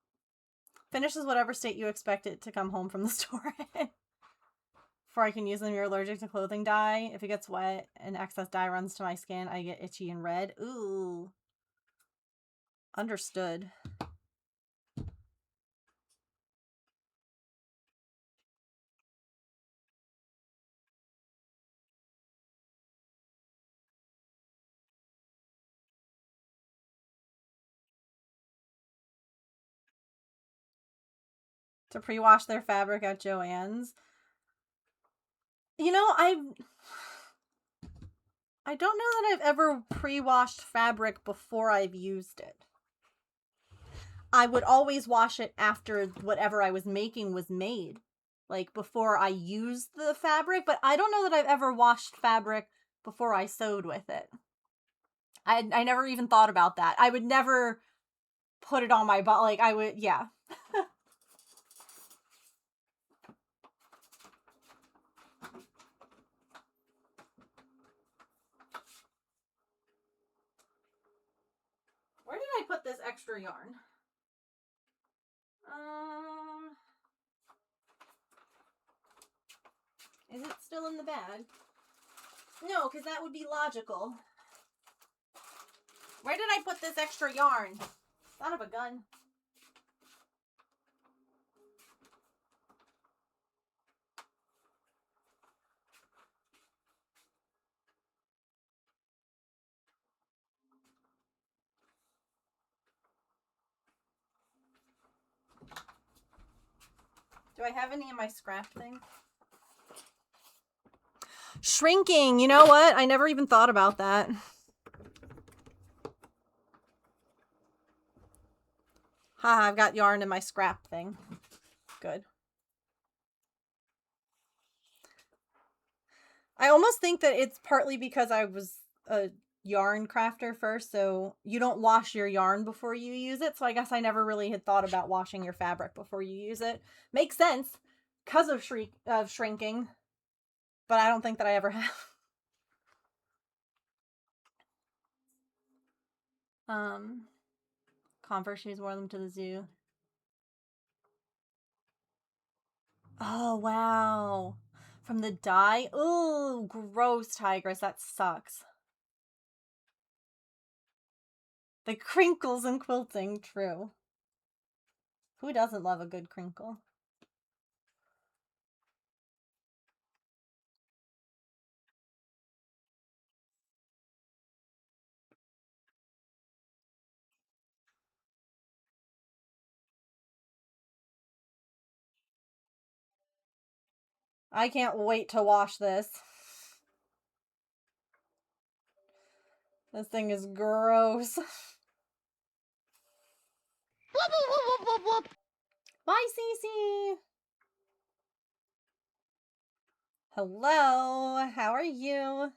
Finishes whatever state you expect it to come home from the store in. Before I can use them, you're allergic to clothing dye. If it gets wet and excess dye runs to my skin, I get itchy and red. Ooh. Understood. To pre-wash their fabric at Joann's. You know, I don't know that I've ever pre-washed fabric before I've used it. I would always wash it after whatever I was making was made. Like, before I used the fabric. But I don't know that I've ever washed fabric before I sewed with it. I never even thought about that. I would never put it on my body. Like, I would, yeah. Where did I put this extra yarn? Is it still in the bag? No, because that would be logical. Where did I put this extra yarn? Son of a gun. Do I have any in my scrap thing? Shrinking. You know what? I never even thought about that. Haha, I've got yarn in my scrap thing. Good. I almost think that it's partly because I was a yarn crafter first, so you don't wash your yarn before you use it, so I guess I never really had thought about washing your fabric before you use it. Makes sense because of shrinking, but I don't think that I ever have. Converse shoes, wore them to the zoo. Oh, wow. From the dye? Ooh, gross, Tigress. That sucks. The crinkles in quilting, true. Who doesn't love a good crinkle? I can't wait to wash this. This thing is gross. Whoop, whoop, whoop, whoop, whoop. Bye, Cece. Hello. How are you?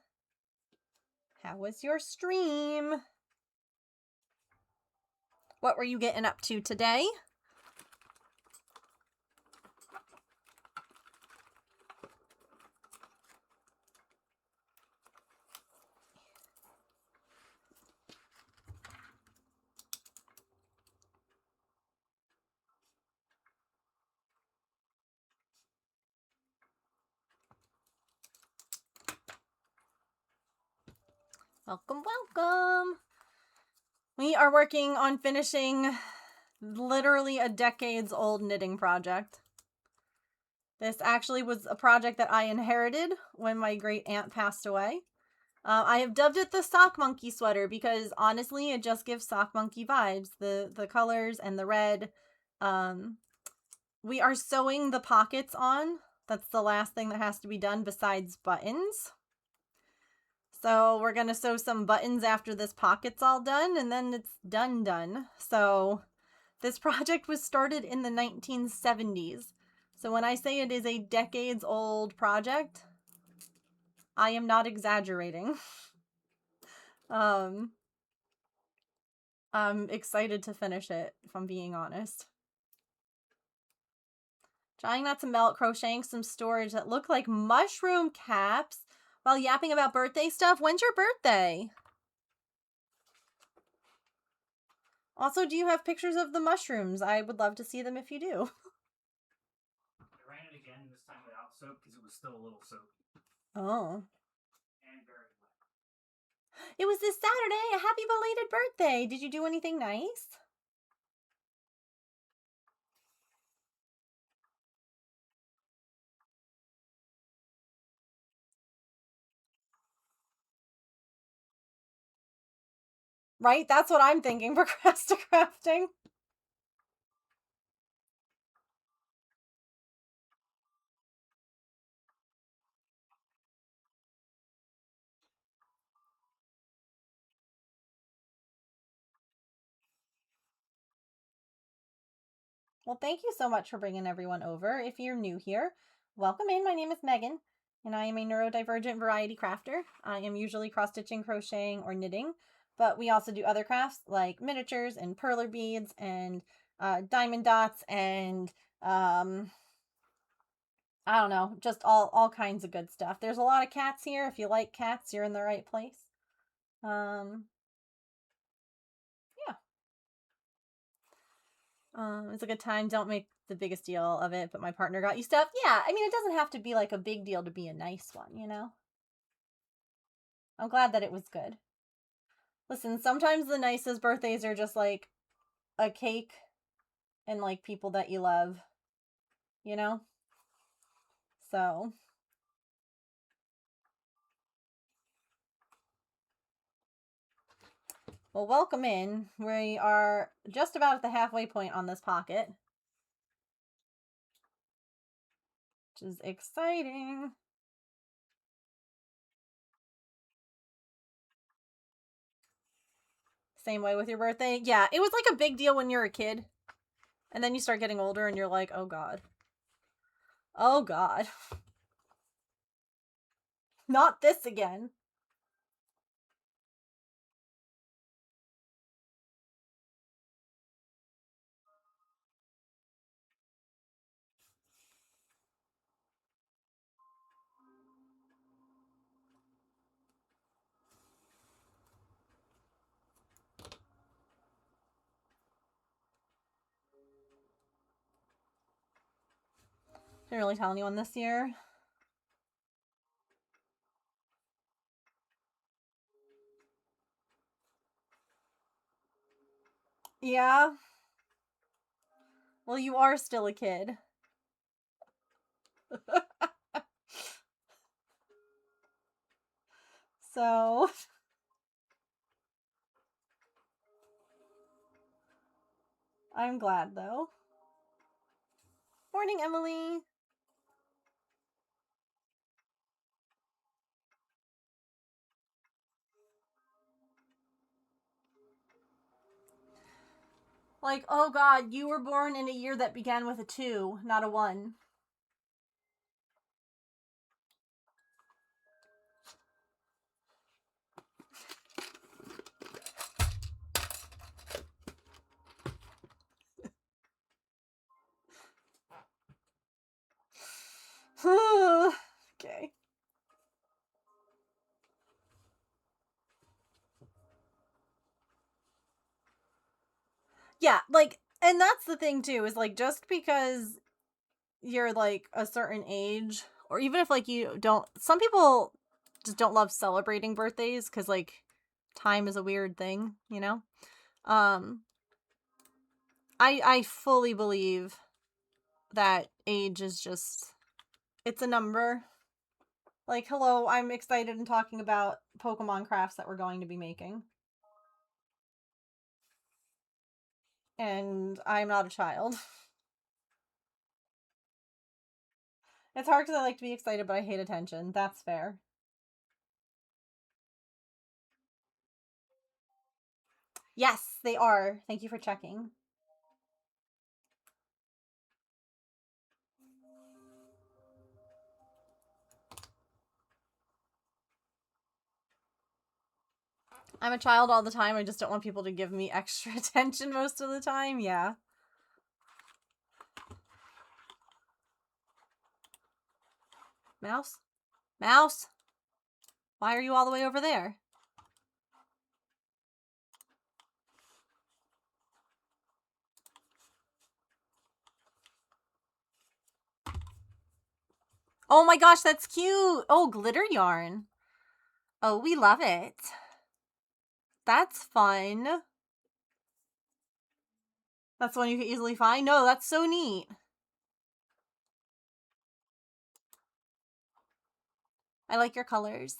How was your stream? What were you getting up to today? Welcome, welcome. We are working on finishing literally a decades old knitting project. This actually was a project that I inherited when my great aunt passed away. I have dubbed it the Sock Monkey sweater because honestly, it just gives Sock Monkey vibes. The colors and the red. We are sewing the pockets on. That's the last thing that has to be done besides buttons. So we're going to sew some buttons after this pocket's all done, and then it's done. So this project was started in the 1970s. So when I say it is a decades old project, I am not exaggerating. I'm excited to finish it, if I'm being honest. Trying not to melt, crocheting some storage that look like mushroom caps while yapping about birthday stuff. When's your birthday? Also, do you have pictures of the mushrooms? I would love to see them if you do. I ran it again this time without soap because it was still a little soapy. Oh. And very wet. It was this Saturday. A happy belated birthday. Did you do anything nice? Right? That's what I'm thinking. Procrastinating. Well, thank you so much for bringing everyone over. If you're new here, welcome in. My name is Megan, and I am a neurodivergent variety crafter. I am usually cross-stitching, crocheting, or knitting, but we also do other crafts like miniatures and perler beads and diamond dots and I don't know, just all kinds of good stuff. There's a lot of cats here. If you like cats, you're in the right place. Yeah. It's a good time. Don't make the biggest deal of it, but my partner got you stuff. Yeah, I mean, it doesn't have to be like a big deal to be a nice one, you know? I'm glad that it was good. Listen, sometimes the nicest birthdays are just like a cake and like people that you love, you know? So, well, welcome in. We are just about at the halfway point on this pocket, which is exciting. Same way with your birthday? Yeah, it was like a big deal when you're a kid. And then you start getting older and you're like, oh god. Oh god. Not this again. Didn't really tell anyone this year. Yeah. Well, you are still a kid. So... I'm glad, though. Morning, Emily. Like, oh god, you were born in a year that began with a 2, not a 1. Okay. Yeah, like, and that's the thing too, is like, just because you're like a certain age, or even if like you don't, some people just don't love celebrating birthdays because like time is a weird thing, you know? Um, I fully believe that age is just, it's a number. Like, hello, I'm excited and talking about Pokemon crafts that we're going to be making. And I'm not a child. It's hard because I like to be excited, but I hate attention. That's fair. Yes, they are. Thank you for checking. I'm a child all the time. I just don't want people to give me extra attention most of the time. Yeah. Mouse? Mouse? Why are you all the way over there? Oh my gosh, that's cute. Oh, glitter yarn. Oh, we love it. That's fun. That's one you can easily find? No, that's so neat. I like your colors.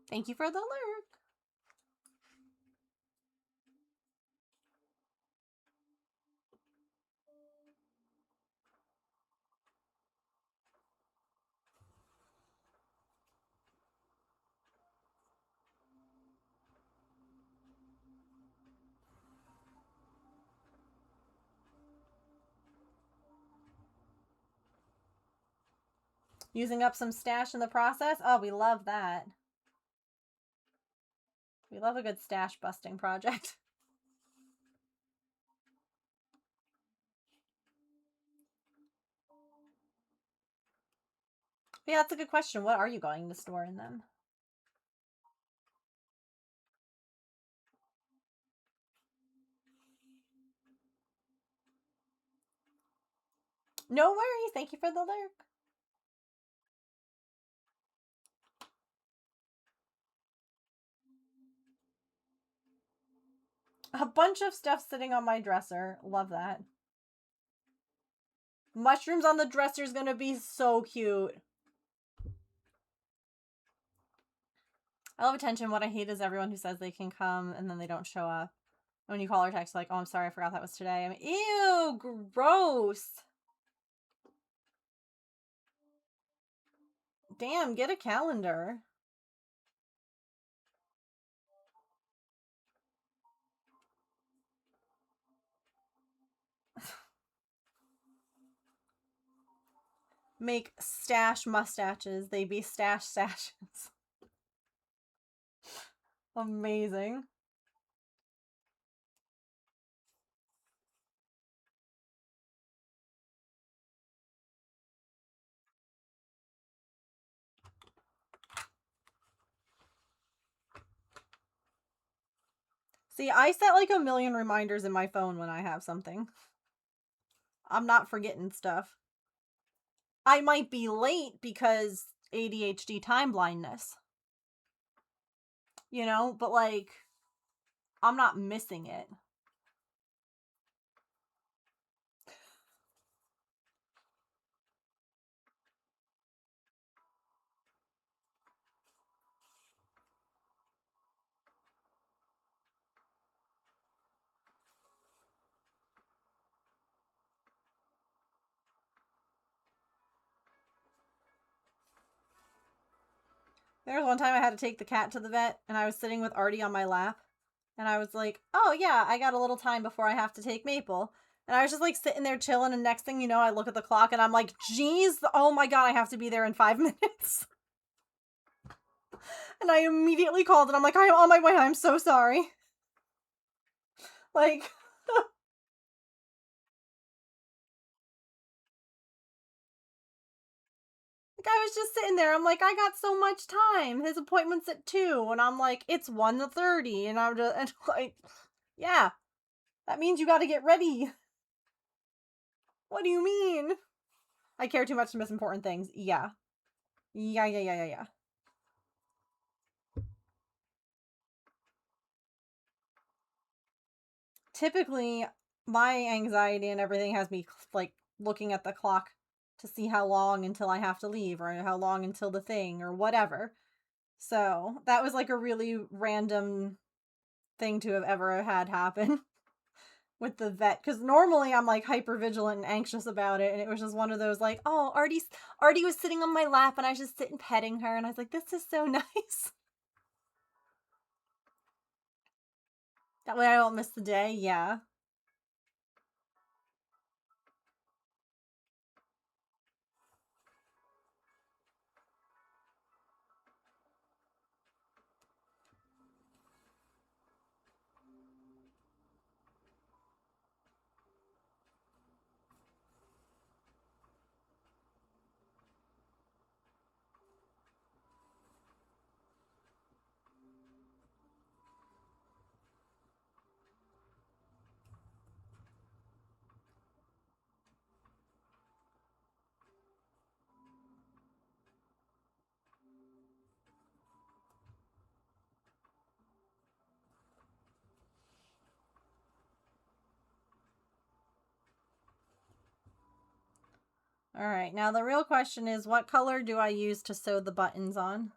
Thank you for the lurk. Using up some stash in the process? Oh, we love that. We love a good stash busting project. Yeah, that's a good question. What are you going to store in them? No worries. Thank you for the lurk. A bunch of stuff sitting on my dresser. Love that. Mushrooms on the dresser is gonna be so cute. I love attention. What I hate is everyone who says they can come and then they don't show up. When you call or text, like, oh, I'm sorry, I forgot that was today. I'm ew, gross. Damn, get a calendar. make stash mustaches. They be stash stashes. Amazing. See, I set like a million reminders in my phone when I have something. I'm not forgetting stuff. I might be late because ADHD time blindness. You know, but like, I'm not missing it. There was one time I had to take the cat to the vet, and I was sitting with Artie on my lap, and I was like, oh yeah, I got a little time before I have to take Maple. And I was just like sitting there chilling, and next thing you know, I look at the clock and I'm like, geez, oh my god, I have to be there in 5 minutes. And I immediately called and I'm like, I'm on my way, I'm so sorry. Like, I was just sitting there. I'm like, I got so much time. His appointment's at 2. And I'm like, it's 1:30. And I'm just and like, yeah, that means you got to get ready. What do you mean? I care too much to miss important things. Yeah. Yeah. Typically, my anxiety and everything has me like looking at the clock to see how long until I have to leave or how long until the thing or whatever. So that was like a really random thing to have ever had happen with the vet. Because normally I'm like hyper vigilant and anxious about it. And it was just one of those like, oh, Artie was sitting on my lap and I was just sitting petting her. And I was like, this is so nice. That way I don't miss the day. Yeah. All right, now the real question is, what color do I use to sew the buttons on?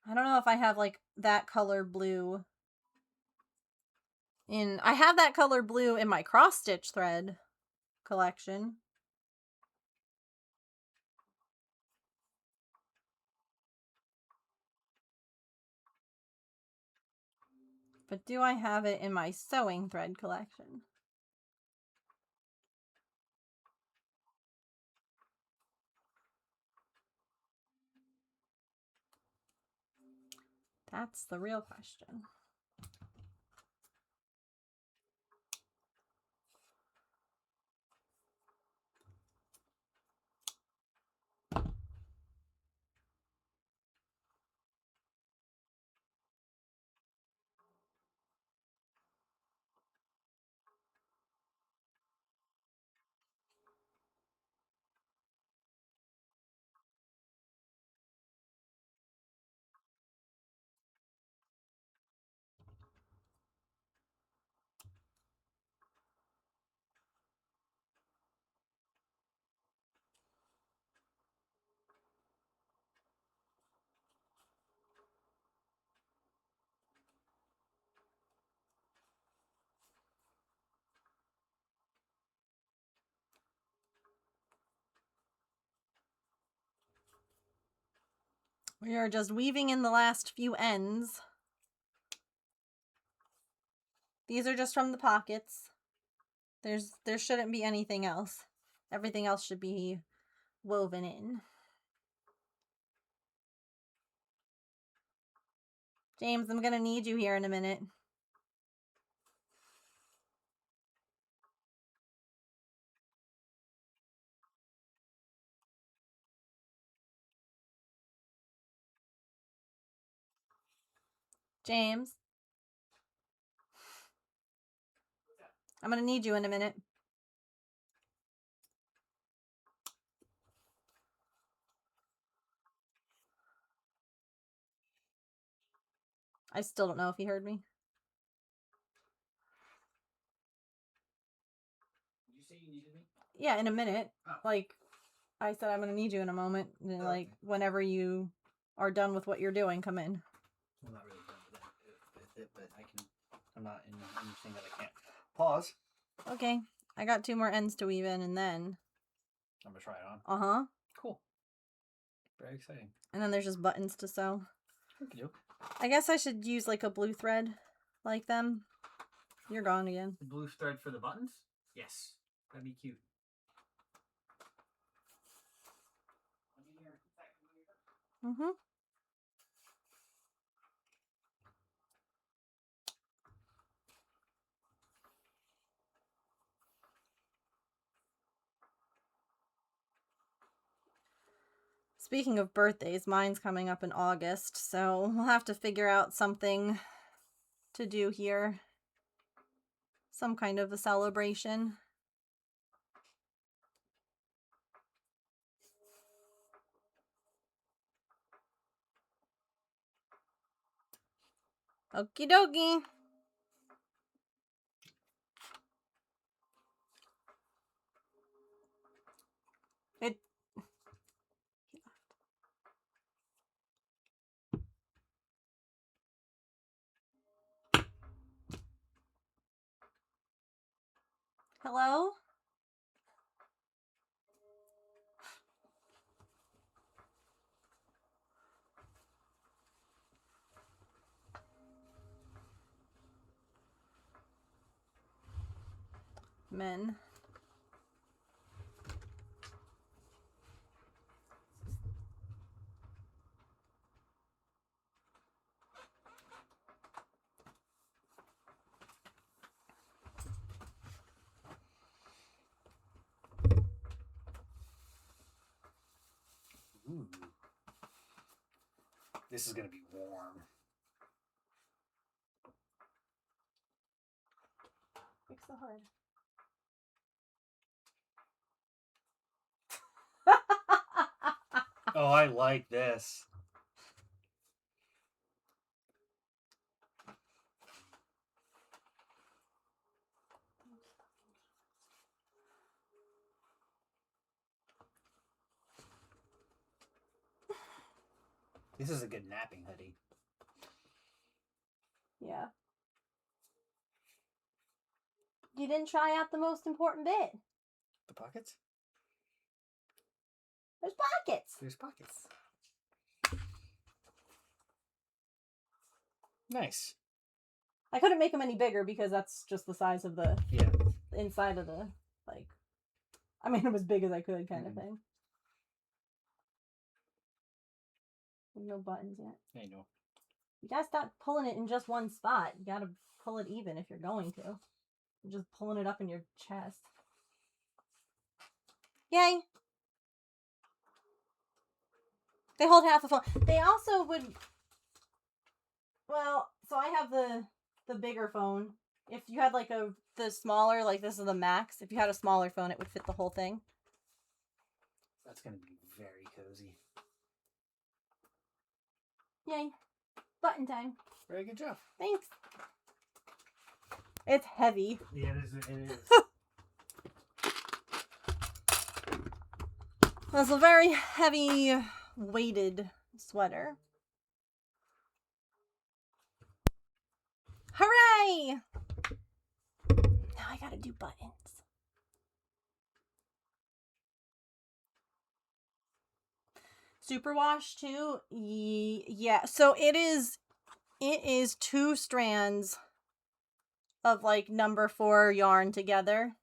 I don't know if I have like that color blue I have that color blue in my cross stitch thread collection. But do I have it in my sewing thread collection? That's the real question. We are just weaving in the last few ends. These are just from the pockets. There shouldn't be anything else. Everything else should be woven in. James, I'm gonna need you here in a minute. James. I'm gonna need you in a minute. I still don't know if he heard me. Did you say you needed me? Yeah, in a minute. Oh. Like, I said I'm gonna need you in a moment. And, like, Okay. whenever you are done with what you're doing, come in. I'm not really done with it, but I can. I'm not in anything that I can't pause. Okay. I got 2 more ends to weave in, and then... I'm gonna try it on. Uh-huh. Cool. Very exciting. And then there's just buttons to sew. Okey doke. I guess I should use, like, a blue thread like them. You're gone again. The blue thread for the buttons? Yes. That'd be cute. Mm-hmm. Speaking of birthdays, mine's coming up in August, so we'll have to figure out something to do here. Some kind of a celebration. Okie dokie. It... Hello? Men. Ooh. This is gonna be warm. Fix the hood. Oh, I like this. This is a good napping hoodie. Yeah. You didn't try out the most important bit. The pockets? There's pockets. There's pockets. Nice. I couldn't make them any bigger because that's just the size of the inside of the, like, I made them as big as I could kind of thing. There's no buttons yet. I know. You gotta stop pulling it in just one spot. You gotta pull it even if you're going to. You're just pulling it up in your chest. Yay! They hold half a phone. They also would... Well, so I have the bigger phone. If you had like the smaller, like this is the max. If you had a smaller phone, it would fit the whole thing. That's gonna be very cozy. Yay. Button time. Very good job. Thanks. It's heavy. Yeah, it is. It is. That's a very heavy weighted sweater. Hooray! Now I gotta do buttons. Superwash too? Yeah. So it is 2 strands of like number 4 yarn together.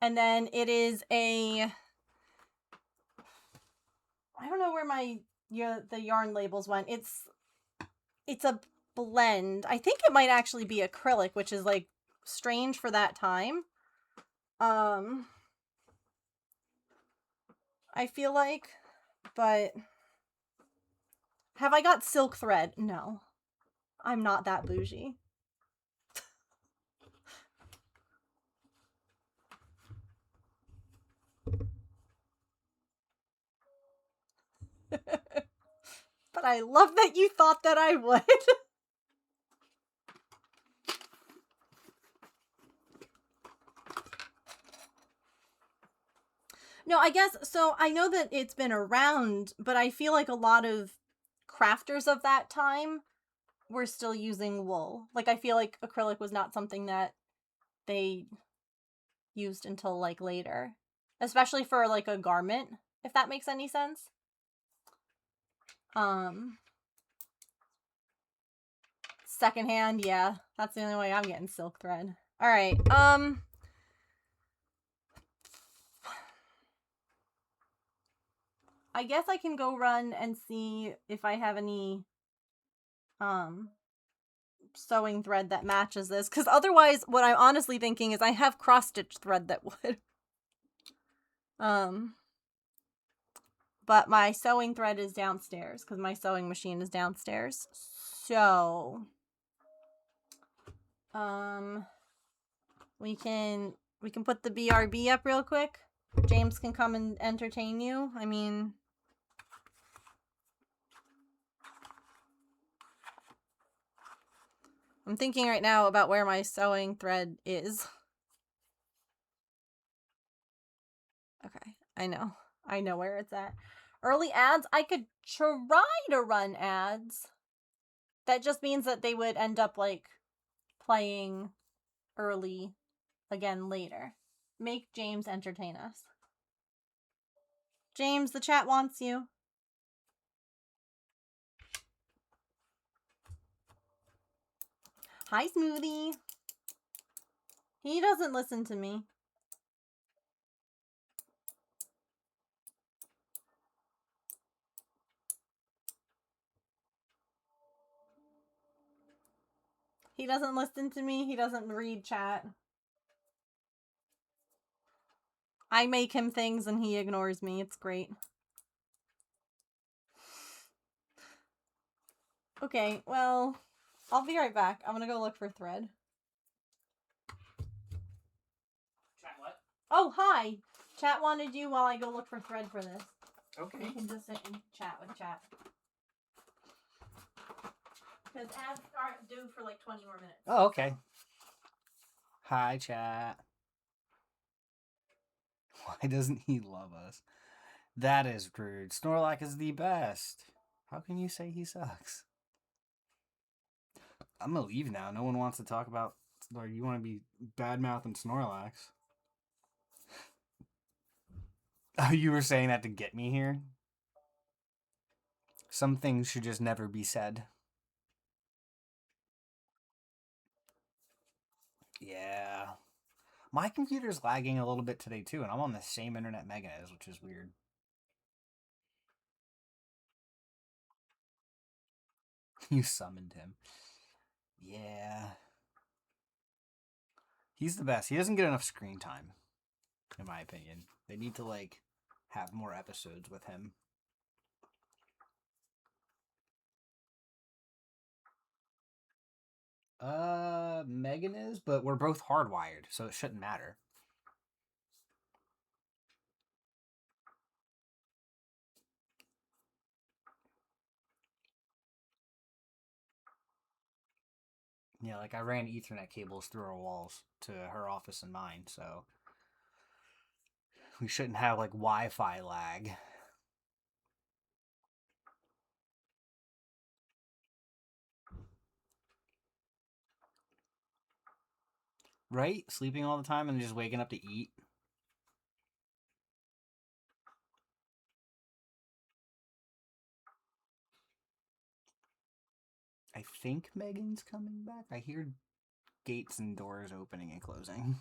And then it is a, I don't know where the yarn labels went. It's a blend. I think it might actually be acrylic, which is like strange for that time. I feel like, but have I got silk thread? No. I'm not that bougie. But I love that you thought that I would. No, I guess, so I know that it's been around, but I feel like a lot of crafters of that time were still using wool. Like, I feel like acrylic was not something that they used until, like, later. Especially for, like, a garment, if that makes any sense. Secondhand, yeah. That's the only way I'm getting silk thread. Alright, I guess I can go run and see if I have any sewing thread that matches this, because otherwise what I'm honestly thinking is I have cross-stitch thread that would. But my sewing thread is downstairs because my sewing machine is downstairs. So we can put the BRB up real quick. James can come and entertain you. I mean, I'm thinking right now about where my sewing thread is. Okay, I know. I know where it's at. Early ads, I could try to run ads. That just means that they would end up, like, playing early again later. Make James entertain us. James, the chat wants you. Hi, Smoothie. He doesn't listen to me. He doesn't listen to me. He doesn't read chat. I make him things and he ignores me. It's great. Okay, well, I'll be right back. I'm gonna go look for thread. Chat what? Oh, hi! Chat wanted you while I go look for thread for this. Okay. You can just sit and chat with chat. Because ads aren't due for like 20 more minutes. Oh, okay. Hi, chat. Why doesn't he love us? That is rude. Snorlax is the best. How can you say he sucks? I'm gonna leave now. No one wants to talk about, or you want to be bad-mouthing Snorlax. Oh, you were saying that to get me here? Some things should just never be said. Yeah. My computer's lagging a little bit today, too, and I'm on the same internet Megan is, which is weird. You summoned him. Yeah. He's the best. He doesn't get enough screen time, in my opinion. They need to, like, have more episodes with him. Megan is, but we're both hardwired, so it shouldn't matter. Yeah, like I ran Ethernet cables through our walls to her office and mine, so we shouldn't have like Wi-Fi lag. Right? Sleeping all the time and just waking up to eat. I think Megan's coming back. I hear gates and doors opening and closing.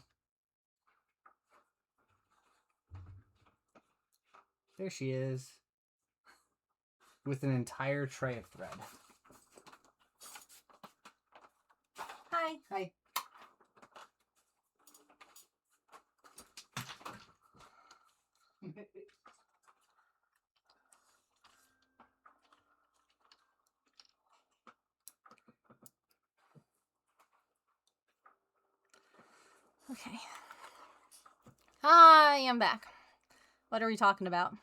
There she is. With an entire tray of thread. Hi. Hi. Okay. Hi, I'm back. What are we talking about?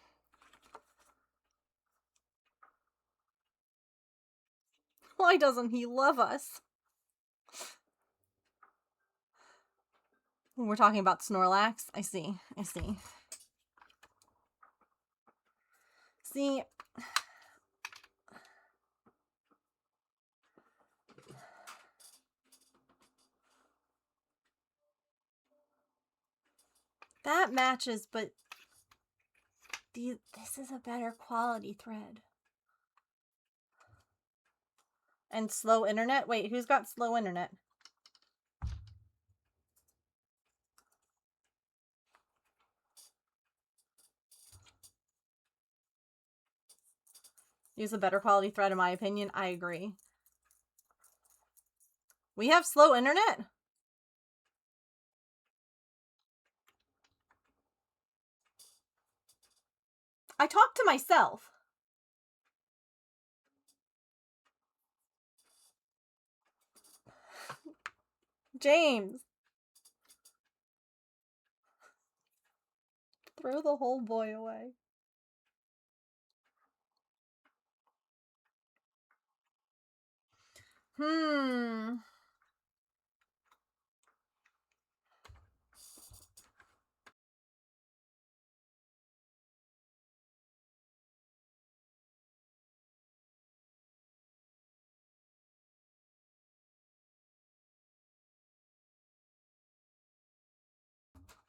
Why doesn't he love us? We're talking about Snorlax. I see. I see. See. That matches, but this is a better quality thread. And slow internet? Wait, who's got slow internet? Use a better quality thread in my opinion. I agree. We have slow internet? I talk to myself. James. Throw the whole boy away.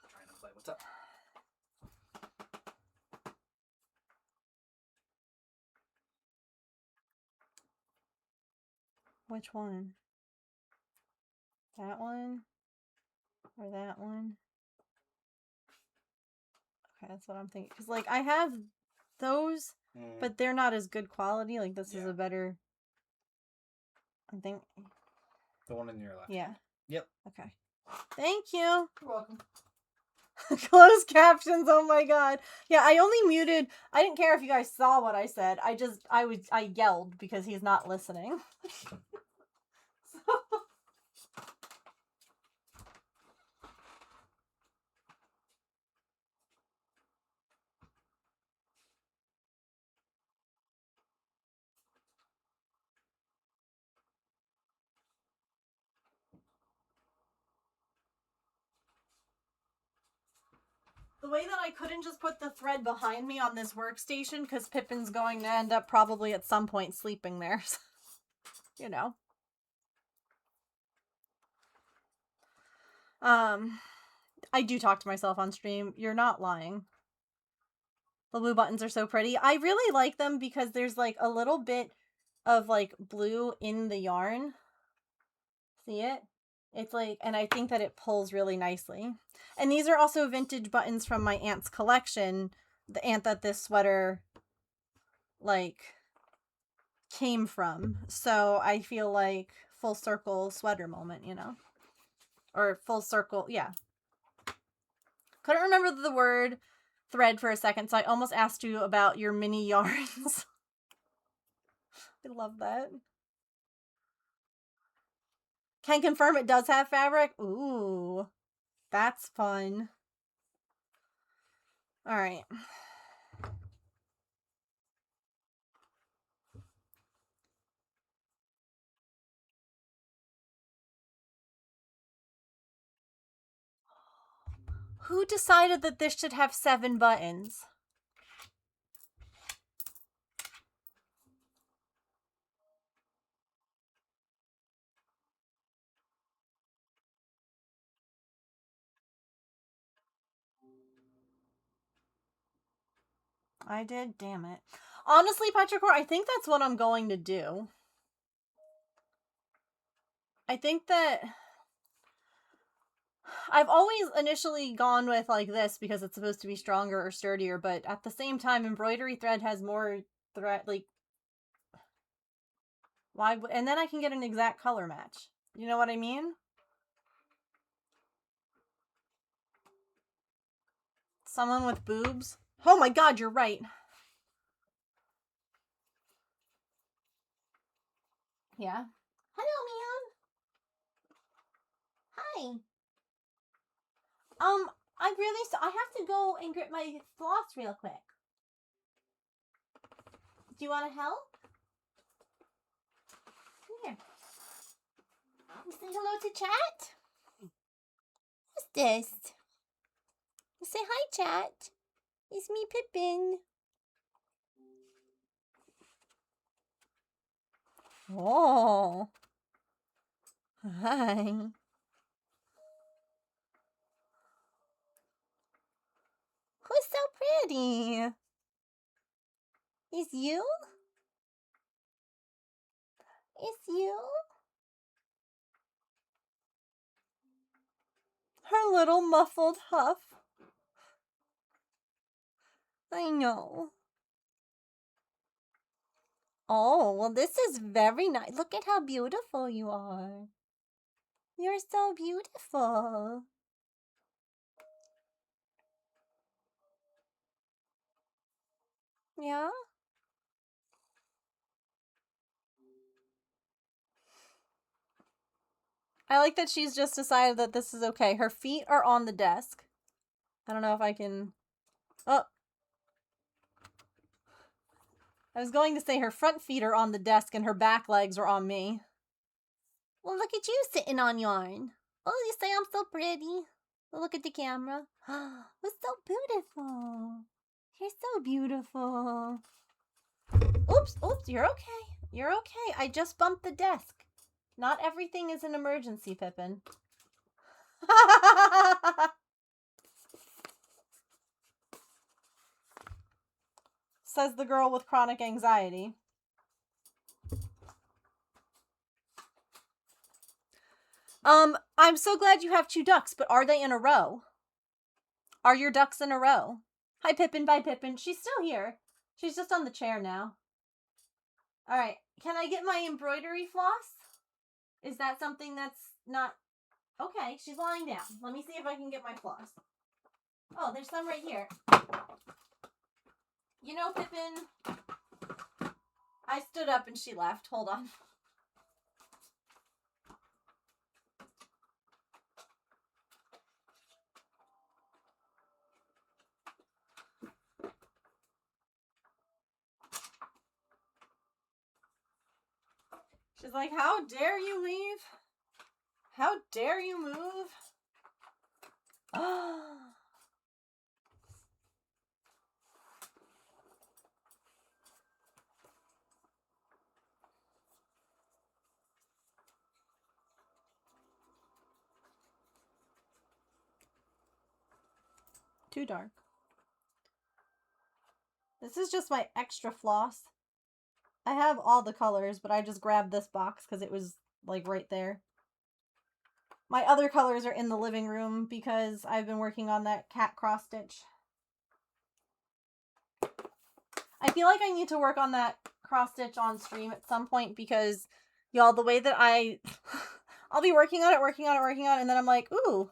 Trying to play. What's up? Which one? That one? Or that one? Okay, that's what I'm thinking. Because, like, I have those, but they're not as good quality. Like, this is a better... I think... The one in your left. Yeah. Yep. Okay. Thank you. You're welcome. Closed captions, oh my god. Yeah, I only muted... I didn't care if you guys saw what I said. I yelled because he's not listening. The way that I couldn't just put the thread behind me on this workstation because Pippin's going to end up probably at some point sleeping there. So, you know. I do talk to myself on stream. You're not lying. The blue buttons are so pretty. I really like them because there's like a little bit of like blue in the yarn. See it? It's like, and I think that it pulls really nicely. And these are also vintage buttons from my aunt's collection. The aunt that this sweater, like, came from. So I feel like full circle sweater moment, you know? Or full circle, yeah. Couldn't remember the word thread for a second, so I almost asked you about your mini yarns. I love that. Can confirm it does have fabric. Ooh, that's fun. All right. Who decided that this should have 7 buttons? I did, damn it. Honestly, Petrichor, I think that's what I'm going to do. I think that I've always initially gone with like this because it's supposed to be stronger or sturdier, but at the same time, embroidery thread has more thread, like, why? And then I can get an exact color match. You know what I mean? Someone with boobs? Oh my god, you're right. Yeah. Hello, man. Hi. I have to go and get my floss real quick. Do you want to help? Come here. Say hello to chat. What's this? Say hi, chat. It's me, Pippin. Oh. Hi. Who's so pretty? Is you? Is you? Her little muffled huff. I know. Oh, well, this is very nice. Look at how beautiful you are. You're so beautiful. Yeah? I like that she's just decided that this is okay. Her feet are on the desk. I don't know if I can... Oh. I was going to say her front feet are on the desk and her back legs are on me. Well, look at you sitting on yarn. Oh, you say I'm so pretty. Well, look at the camera. It's so beautiful. You're so beautiful. Oops, oops, you're okay. You're okay. I just bumped the desk. Not everything is an emergency, Pippin. Says the girl with chronic anxiety. I'm so glad you have 2 ducks, but are they in a row? Are your ducks in a row? Hi, Pippin. Bye, Pippin. She's still here. She's just on the chair now. Alright. Can I get my embroidery floss? Is that something that's not... Okay, she's lying down. Let me see if I can get my floss. Oh, there's some right here. You know, Pippin... I stood up and she left. Hold on. She's like, how dare you leave? How dare you move? Too dark. This is just my extra floss. I have all the colors, but I just grabbed this box because it was, like, right there. My other colors are in the living room because I've been working on that cat cross stitch. I feel like I need to work on that cross stitch on stream at some point because, y'all, the way that I'll be working on it, and then I'm like, ooh,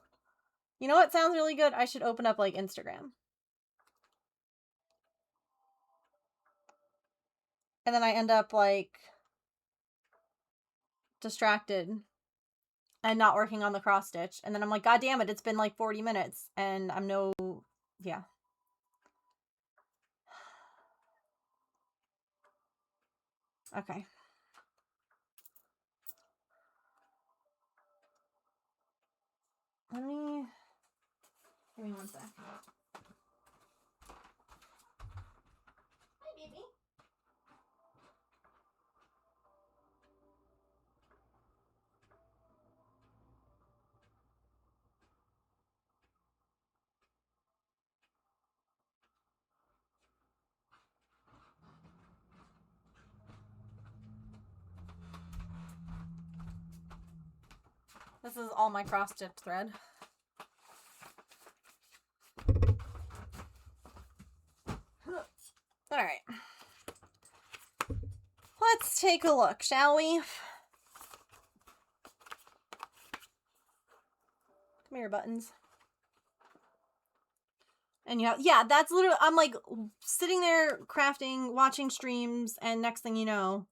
you know what sounds really good? I should open up, like, Instagram. And then I end up, like, distracted and not working on the cross stitch. And then I'm like, God damn it, it's been like 40 minutes and I'm yeah. Okay. Give me one sec. Hi, baby. This is all my cross stitch thread. All right. Let's take a look, shall we? Come here, buttons. And yeah, that's literally, I'm like sitting there crafting, watching streams, and next thing you know,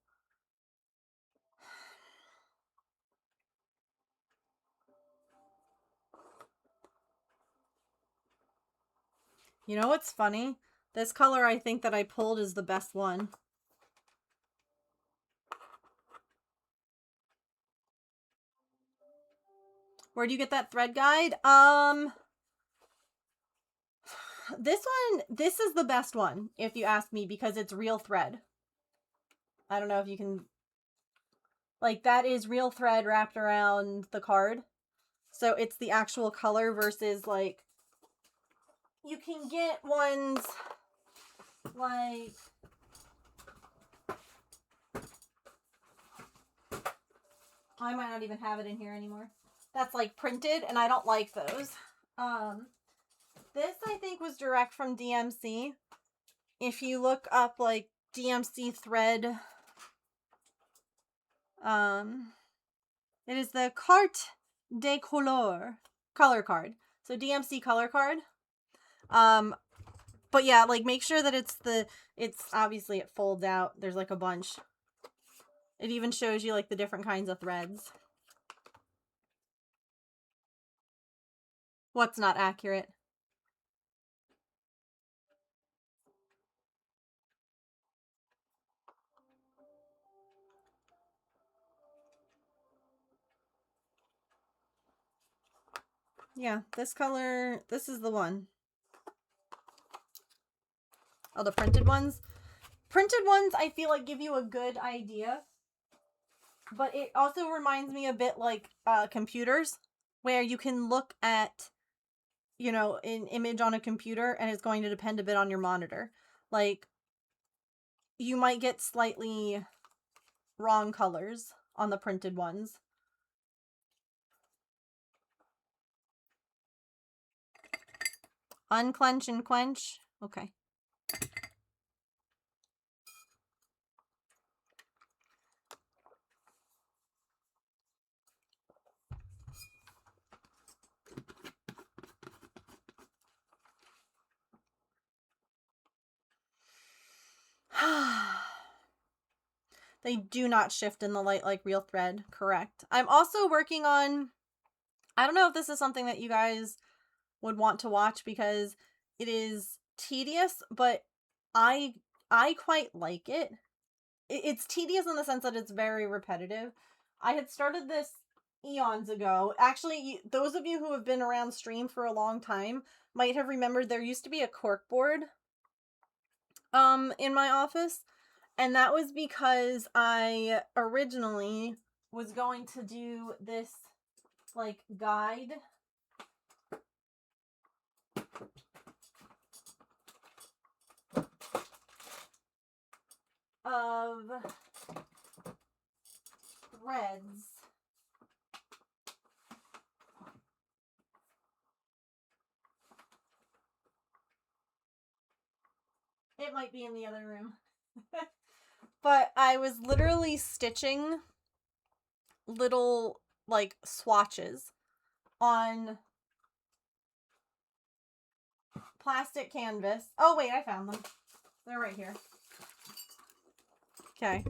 you know what's funny? This color I think that I pulled is the best one. Where do you get that thread guide? This is the best one, if you ask me, because it's real thread. I don't know if you can, like, that is real thread wrapped around the card. So it's the actual color versus, like, you can get ones like, I might not even have it in here anymore. That's like printed, and I don't like those. This I think was direct from DMC. If you look up like DMC thread, it is the Carte des Couleurs color card. So DMC color card. But yeah, like make sure that it's obviously it folds out. There's like a bunch. It even shows you like the different kinds of threads. What's not accurate? Yeah, this color, this is the one. Oh, the printed ones? Printed ones, I feel like give you a good idea. But it also reminds me a bit like computers, where you can look at, you know, an image on a computer and it's going to depend a bit on your monitor. Like, you might get slightly wrong colors on the printed ones. Unclench and quench. Okay. They do not shift in the light like real thread. Correct. I'm also working on, I don't know if this is something that you guys would want to watch because it is tedious, but I quite like it. It's tedious in the sense that it's very repetitive. I had started this eons ago. Actually, those of you who have been around stream for a long time might have remembered there used to be a cork board in my office, and that was because I originally was going to do this like guide of threads. It might be in the other room. But I was literally stitching little like swatches on plastic canvas. Oh wait, I found them. They're right here. Okay.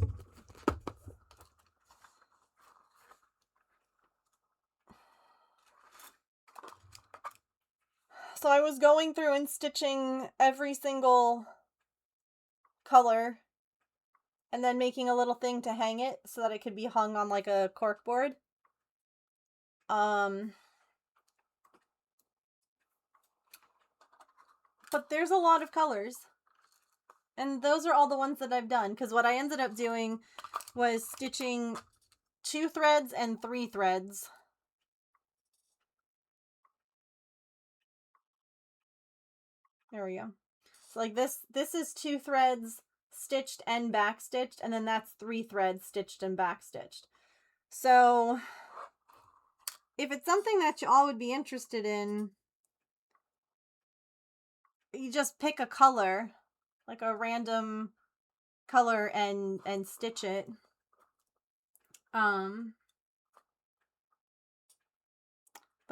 So I was going through and stitching every single color and then making a little thing to hang it so that it could be hung on like a cork board. But there's a lot of colors. And those are all the ones that I've done, because what I ended up doing was stitching 2 threads and 3 threads. There we go. So like this is 2 threads stitched and back stitched, and then that's 3 threads stitched and back stitched. So if it's something that you all would be interested in, you just pick a color like a random color and stitch it. But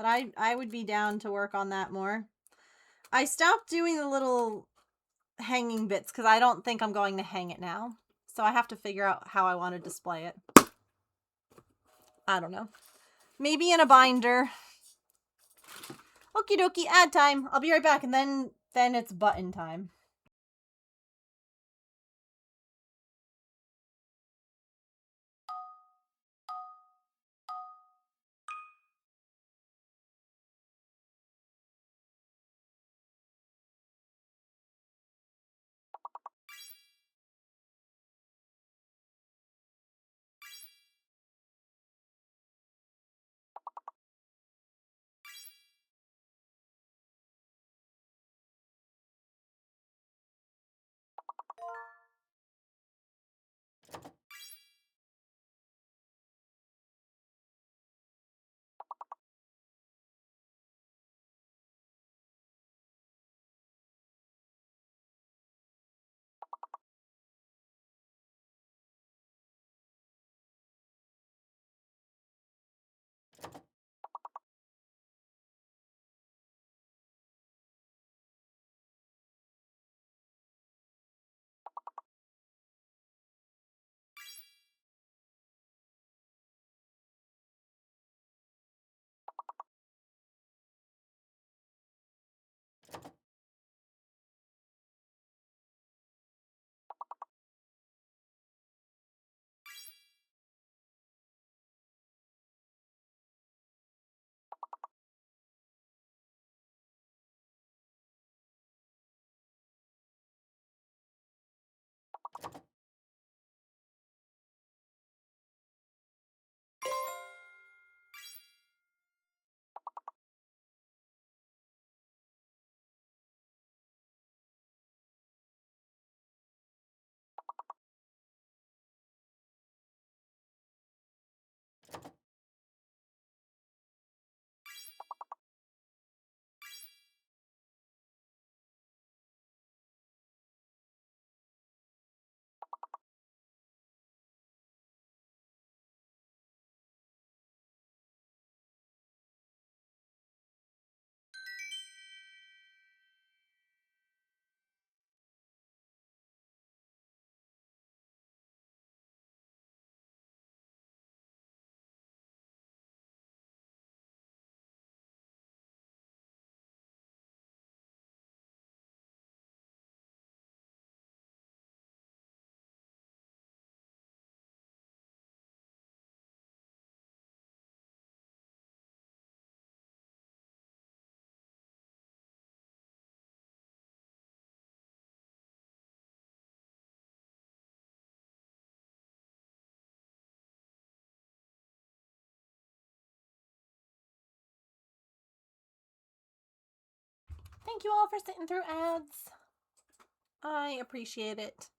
I would be down to work on that more. I stopped doing the little hanging bits because I don't think I'm going to hang it now. So I have to figure out how I want to display it. I don't know. Maybe in a binder. Okie dokie, ad time. I'll be right back, and then it's button time. Thank you all for sitting through ads. I appreciate it.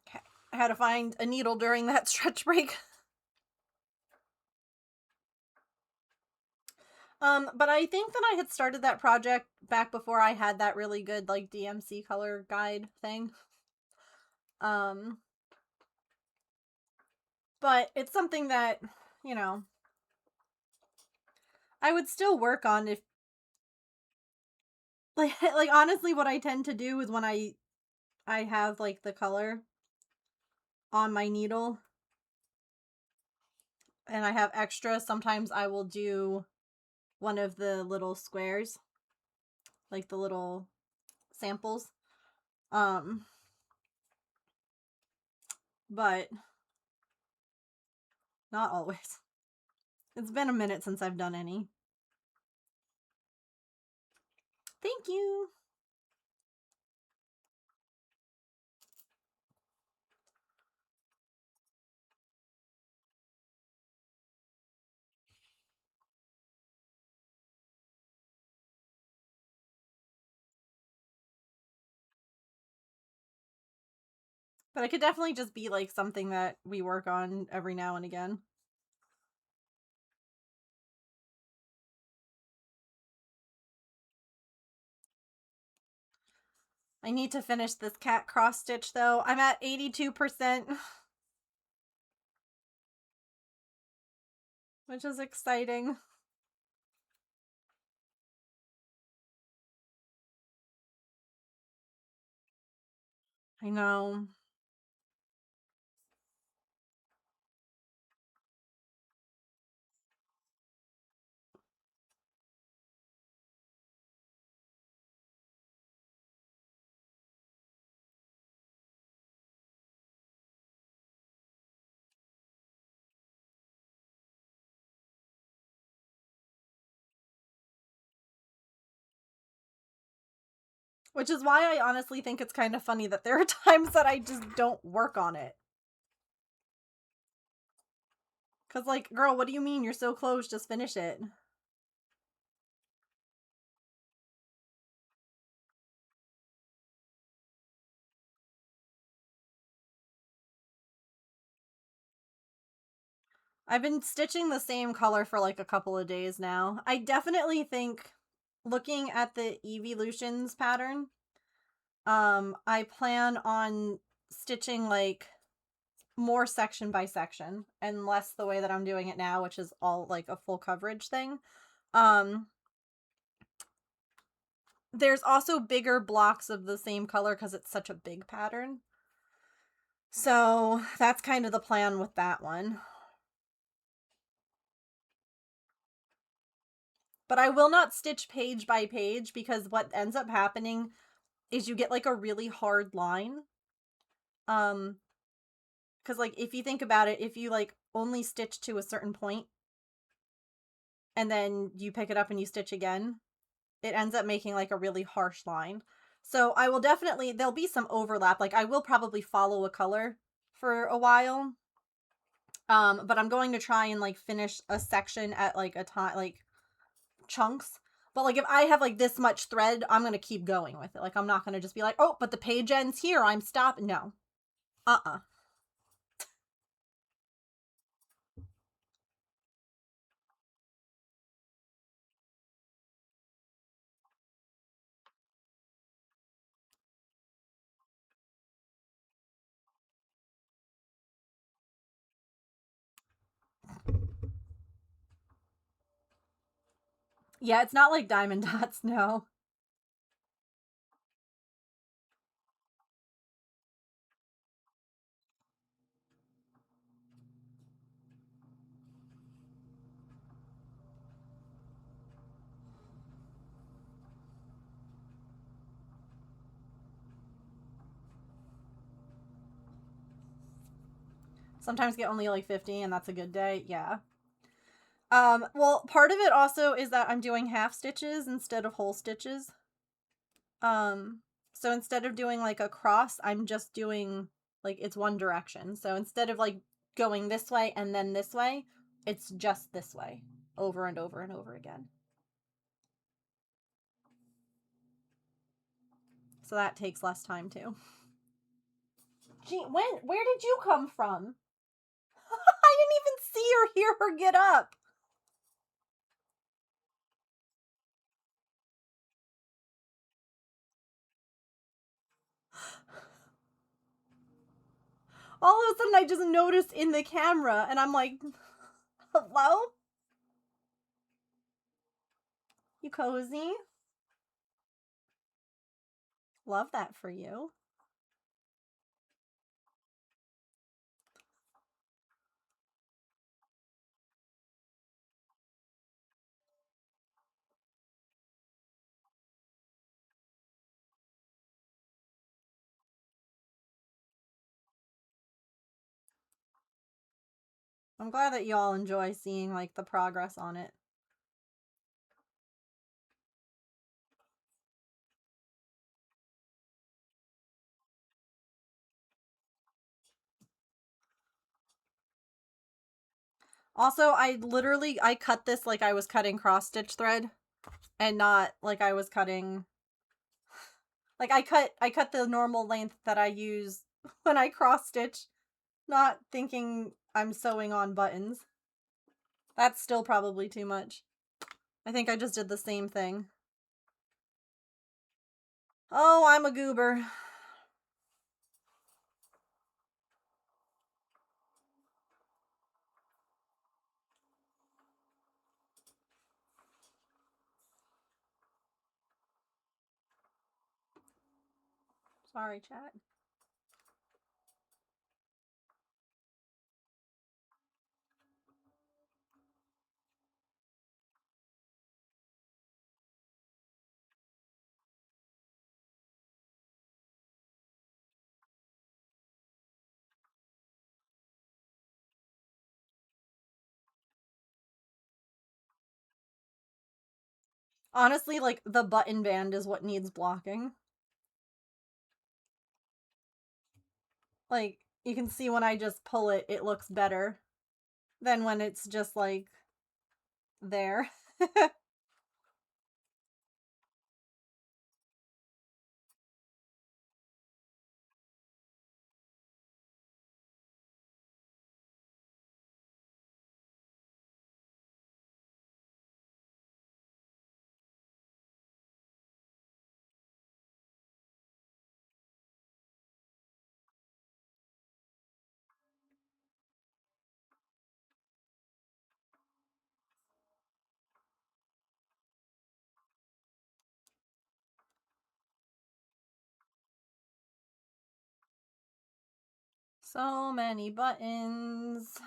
Okay. I had to find a needle during that stretch break. But I think that I had started that project back before I had that really good, like, DMC color guide thing. But it's something that, you know, I would still work on if, like honestly, what I tend to do is when I have, like, the color on my needle and I have extra, sometimes I will do one of the little squares, like the little samples. But not always. It's been a minute since I've done any. Thank you. But it could definitely just be like something that we work on every now and again. I need to finish this cat cross stitch though. I'm at 82%. Which is exciting. I know. Which is why I honestly think it's kind of funny that there are times that I just don't work on it. Because, like, girl, what do you mean? You're so close, just finish it. I've been stitching the same color for like a couple of days now. I definitely think, looking at the Evolutions pattern, I plan on stitching like more section by section and less the way that I'm doing it now, which is all like a full coverage thing. There's also bigger blocks of the same color because it's such a big pattern. So that's kind of the plan with that one. But I will not stitch page by page because what ends up happening is you get like a really hard line. Because like if you think about it, if you like only stitch to a certain point and then you pick it up and you stitch again, it ends up making like a really harsh line. So I will definitely, there'll be some overlap. Like I will probably follow a color for a while. But I'm going to try and like finish a section at like a time, like chunks. But like if I have like this much thread, I'm going to keep going with it. Like I'm not going to just be like, oh, but the page ends here, I'm stopping. No. Yeah, it's not like diamond dots, no. Sometimes get only like 50 and that's a good day. Yeah. Well, part of it also is that I'm doing half stitches instead of whole stitches. So instead of doing like a cross, I'm just doing like it's one direction. So instead of like going this way and then this way, it's just this way over and over and over again. So that takes less time too. Gee, where did you come from? I didn't even see or hear her get up. All of a sudden I just noticed in the camera and I'm like, hello? You cozy? Love that for you. I'm glad that you all enjoy seeing like the progress on it. Also, I cut this like I was cutting cross stitch thread and not like I was cutting like I cut the normal length that I use when I cross stitch, not thinking I'm sewing on buttons. That's still probably too much. I think I just did the same thing. Oh, I'm a goober. Sorry, chat. Honestly, like, the button band is what needs blocking. Like, you can see when I just pull it, it looks better than when it's just, like, there. So many buttons.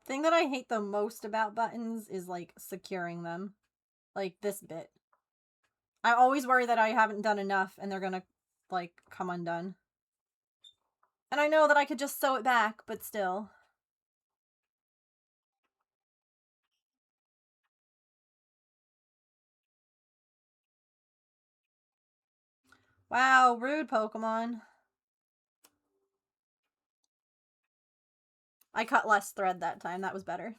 Thing that I hate the most about buttons is, like, securing them. Like, this bit. I always worry that I haven't done enough and they're gonna, like, come undone. And I know that I could just sew it back, but still. Wow, rude Pokemon. I cut less thread that time. That was better.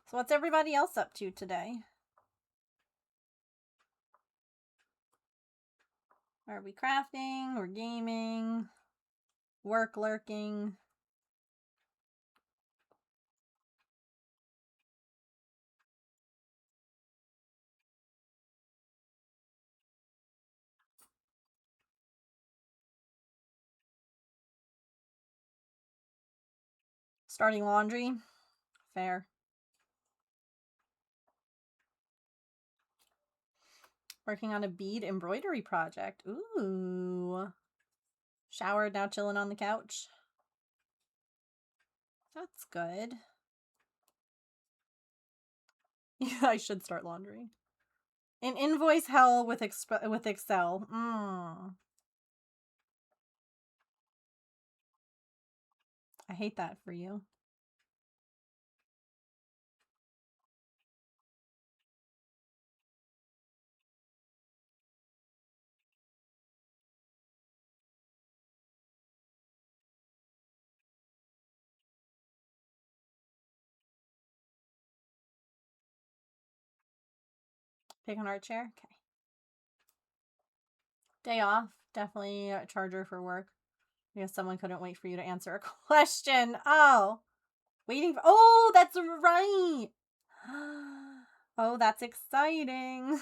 So what's everybody else up to today? Are we crafting? Or gaming? Work lurking? Starting laundry? Fair. Working on a bead embroidery project. Ooh. Showered, now chilling on the couch. That's good. Yeah, I should start laundry. An invoice hell with Excel. I hate that for you. Pick an art chair? Okay. Day off. Definitely a charger for work. Because someone couldn't wait for you to answer a question. Oh. Waiting for... Oh, that's right. Oh, that's exciting.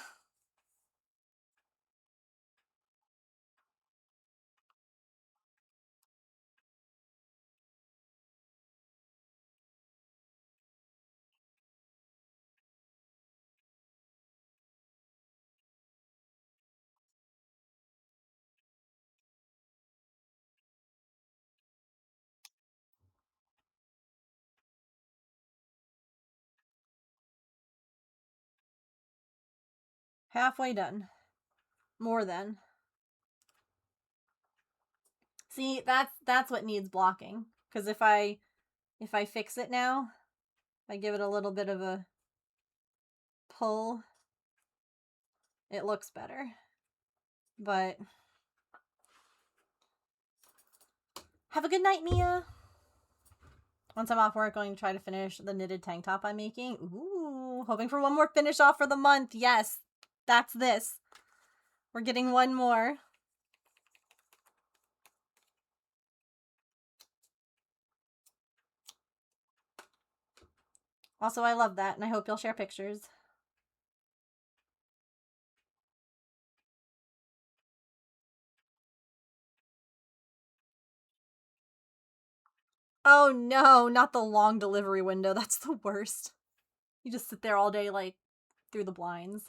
Halfway done. More than. See, that's what needs blocking. Because if I fix it now, I give it a little bit of a pull, it looks better. But have a good night, Mia. Once I'm off work, going to try to finish the knitted tank top I'm making. Ooh, hoping for one more finish off for the month. Yes, that's this. We're getting one more. Also, I love that, and I hope you'll share pictures. Oh no, not the long delivery window. That's the worst. You just sit there all day, like, through the blinds.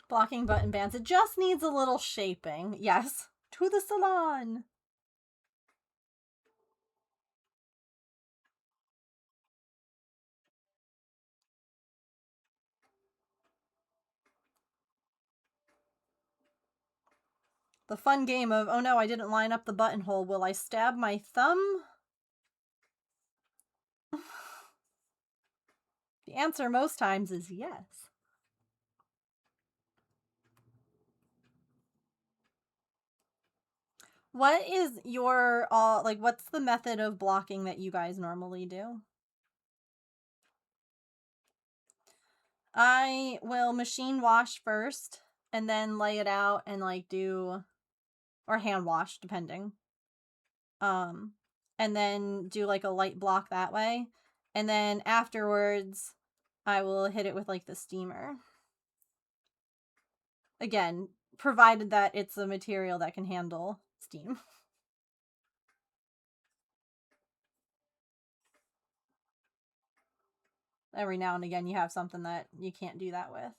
Blocking button bands. It just needs a little shaping. Yes. To the salon. The fun game of, oh no, I didn't line up the buttonhole. Will I stab my thumb? The answer most times is yes. What is your, like, what's the method of blocking that you guys normally do? I will machine wash first and then lay it out and, like, do, or hand wash, depending. And then do, like, a light block that way. And then afterwards, I will hit it with, like, the steamer. Again, provided that it's a material that can handle steam. Every now and again, you have something that you can't do that with.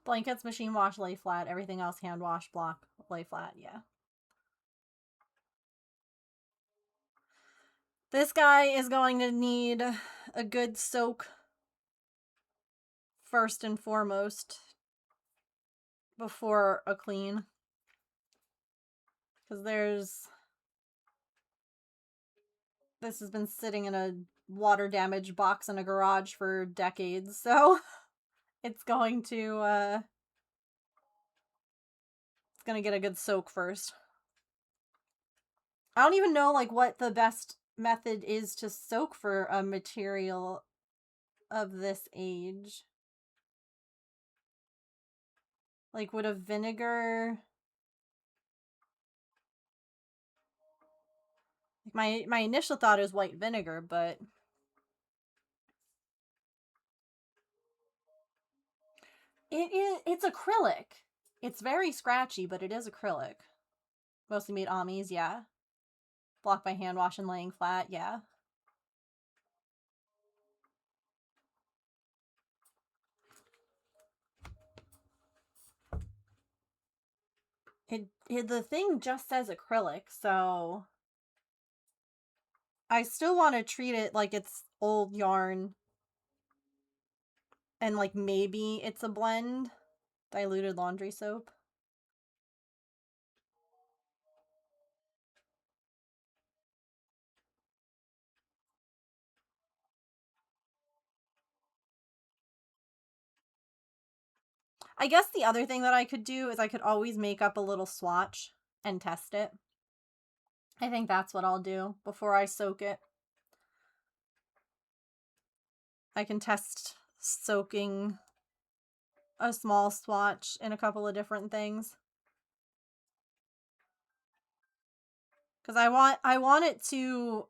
Blankets, machine wash, lay flat. Everything else, hand wash, block, lay flat. Yeah. This guy is going to need a good soak first and foremost before a clean. Because this has been sitting in a water damaged box in a garage for decades, so it's going to get a good soak first. I don't even know, like, what the best method is to soak for a material of this age. Like, would a vinegar... My initial thought is white vinegar, but... It's acrylic. It's very scratchy, but it is acrylic. Mostly made Amis, yeah. Blocked by hand wash and laying flat, yeah. The thing just says acrylic, so I still want to treat it like it's old yarn and like maybe it's a blend. Diluted laundry soap. I guess the other thing that I could do is I could always make up a little swatch and test it. I think that's what I'll do before I soak it. I can test soaking a small swatch in a couple of different things. Because I want it to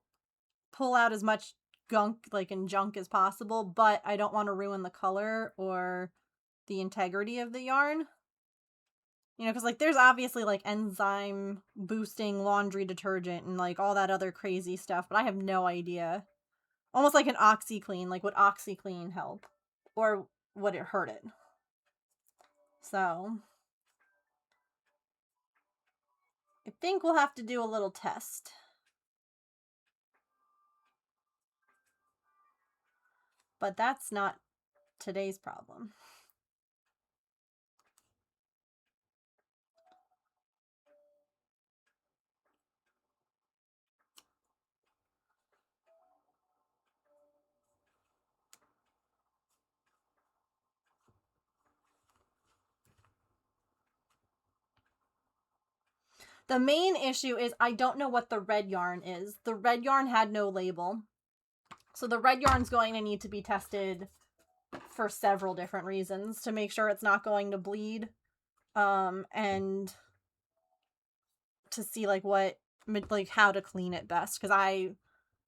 pull out as much gunk, like, and junk as possible, but I don't want to ruin the color or the integrity of the yarn. You know, because, like, there's obviously, like, enzyme boosting laundry detergent and, like, all that other crazy stuff, but I have no idea. Almost like an OxyClean. Like, would OxyClean help? Or would it hurt it? So, I think we'll have to do a little test. But that's not today's problem. The main issue is I don't know what the red yarn is. The red yarn had no label. So the red yarn's going to need to be tested for several different reasons to make sure it's not going to bleed. And to see like what, like how to clean it best. Because I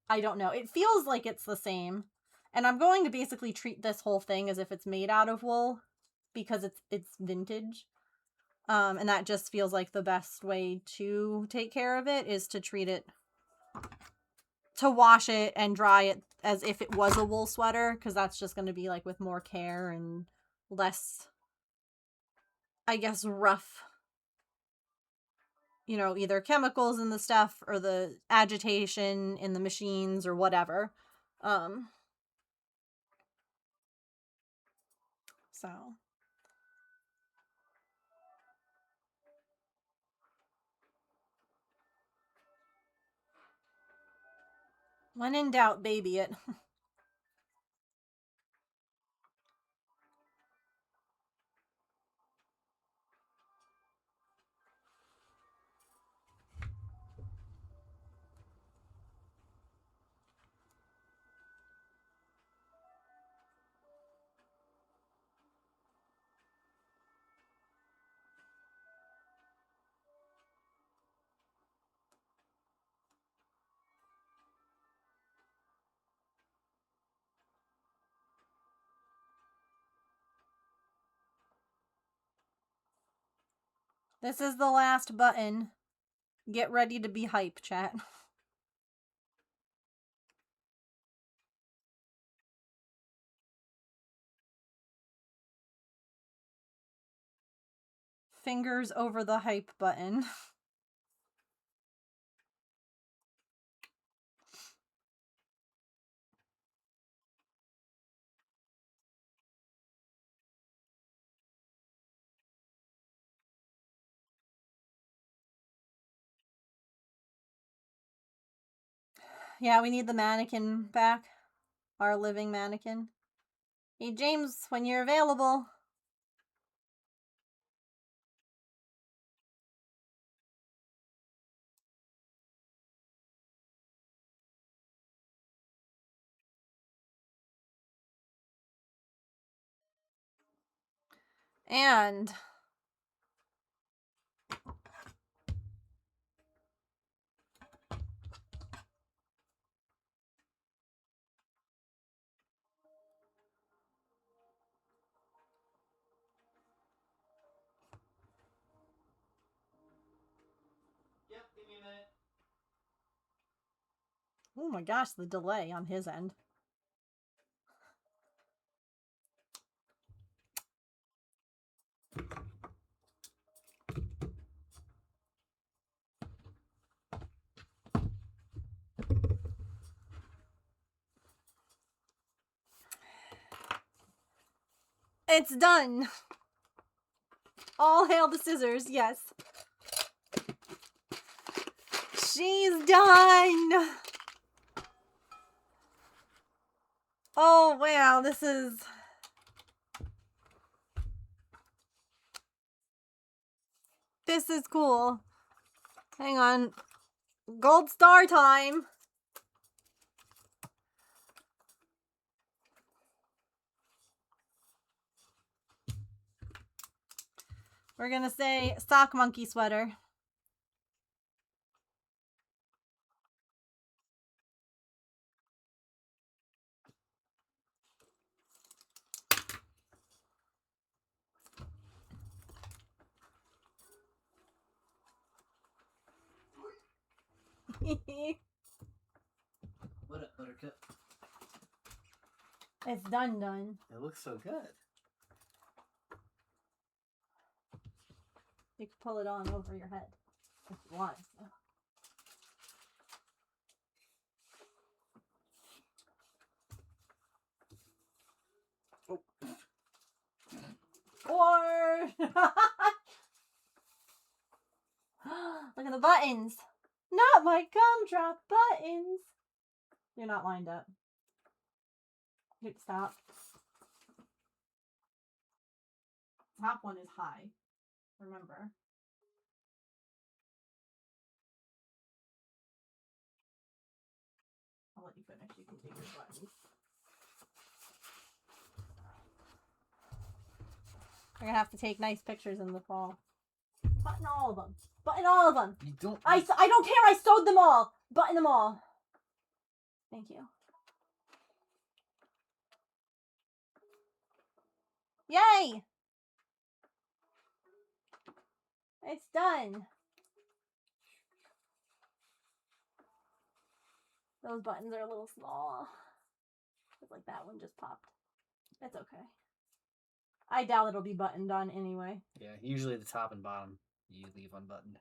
don't know. It feels like it's the same. And I'm going to basically treat this whole thing as if it's made out of wool because it's vintage. And that just feels like the best way to take care of it is to treat it, to wash it and dry it as if it was a wool sweater, because that's just going to be like with more care and less, I guess, rough, you know, either chemicals in the stuff or the agitation in the machines or whatever. So when in doubt, baby it. This is the last button. Get ready to be hype, chat. Fingers over the hype button. Yeah, we need the mannequin back. Our living mannequin. Hey, James, when you're available. And Oh my gosh, the delay on his end. It's done. All hail the scissors, yes. She's done. Oh, wow, this is... This is cool. Hang on. Gold star time. We're gonna say sock monkey sweater. What up, Buttercup? It's done. It looks so good. You can pull it on over your head if you want. So. Or look at the buttons. Not my gumdrop buttons. You're not lined up. You can stop. Top one is high. Remember. I'll let you finish. You can take your buttons. We're gonna have to take nice pictures in the fall. Button all of them. Button all of them. You don't. I don't care. I sewed them all. Button them all. Thank you. Yay! It's done. Those buttons are a little small. It's like that one just popped. It's okay. I doubt it'll be buttoned on anyway. Yeah, usually the top and bottom you leave unbuttoned.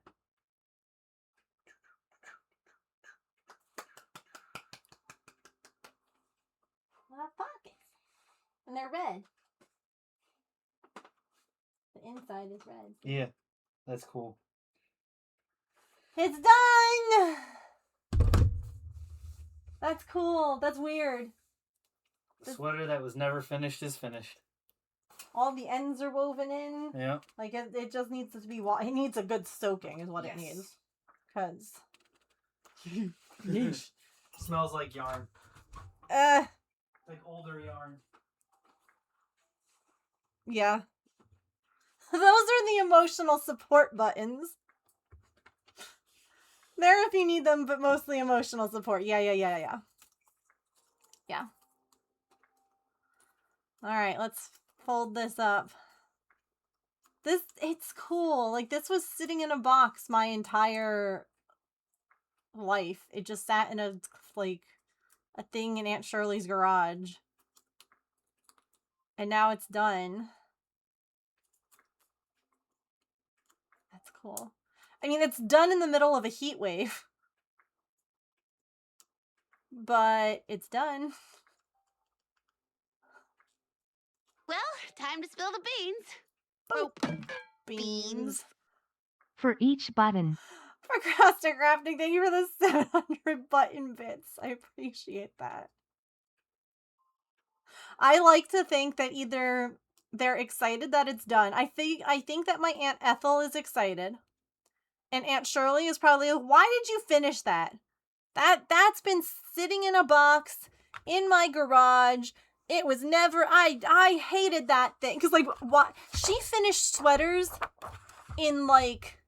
We'll have pockets. And they're red. The inside is red. Yeah, that's cool. It's done! That's cool. That's weird. The sweater that was never finished is finished. All the ends are woven in. Yeah. Like, it just needs to be... It needs a good soaking is what it needs. Because... Yeesh. Smells like yarn. Like older yarn. Yeah. Those are the emotional support buttons. There if you need them, but mostly emotional support. Yeah. Yeah. Alright, let's fold this up. It's cool. Like, this was sitting in a box my entire life. It just sat in a thing in Aunt Shirley's garage. And now it's done. That's cool. I mean, it's done in the middle of a heat wave. But it's done. Well, time to spill the beans. Beans. For each button. Procrastinographic, thank you for the 700 button bits. I appreciate that. I like to think that either they're excited that it's done. I think that my Aunt Ethel is excited. And Aunt Shirley is probably like, why did you finish that? That's been sitting in a box in my garage. It was never... I hated that thing. Because, like, what? She finished sweaters in, like,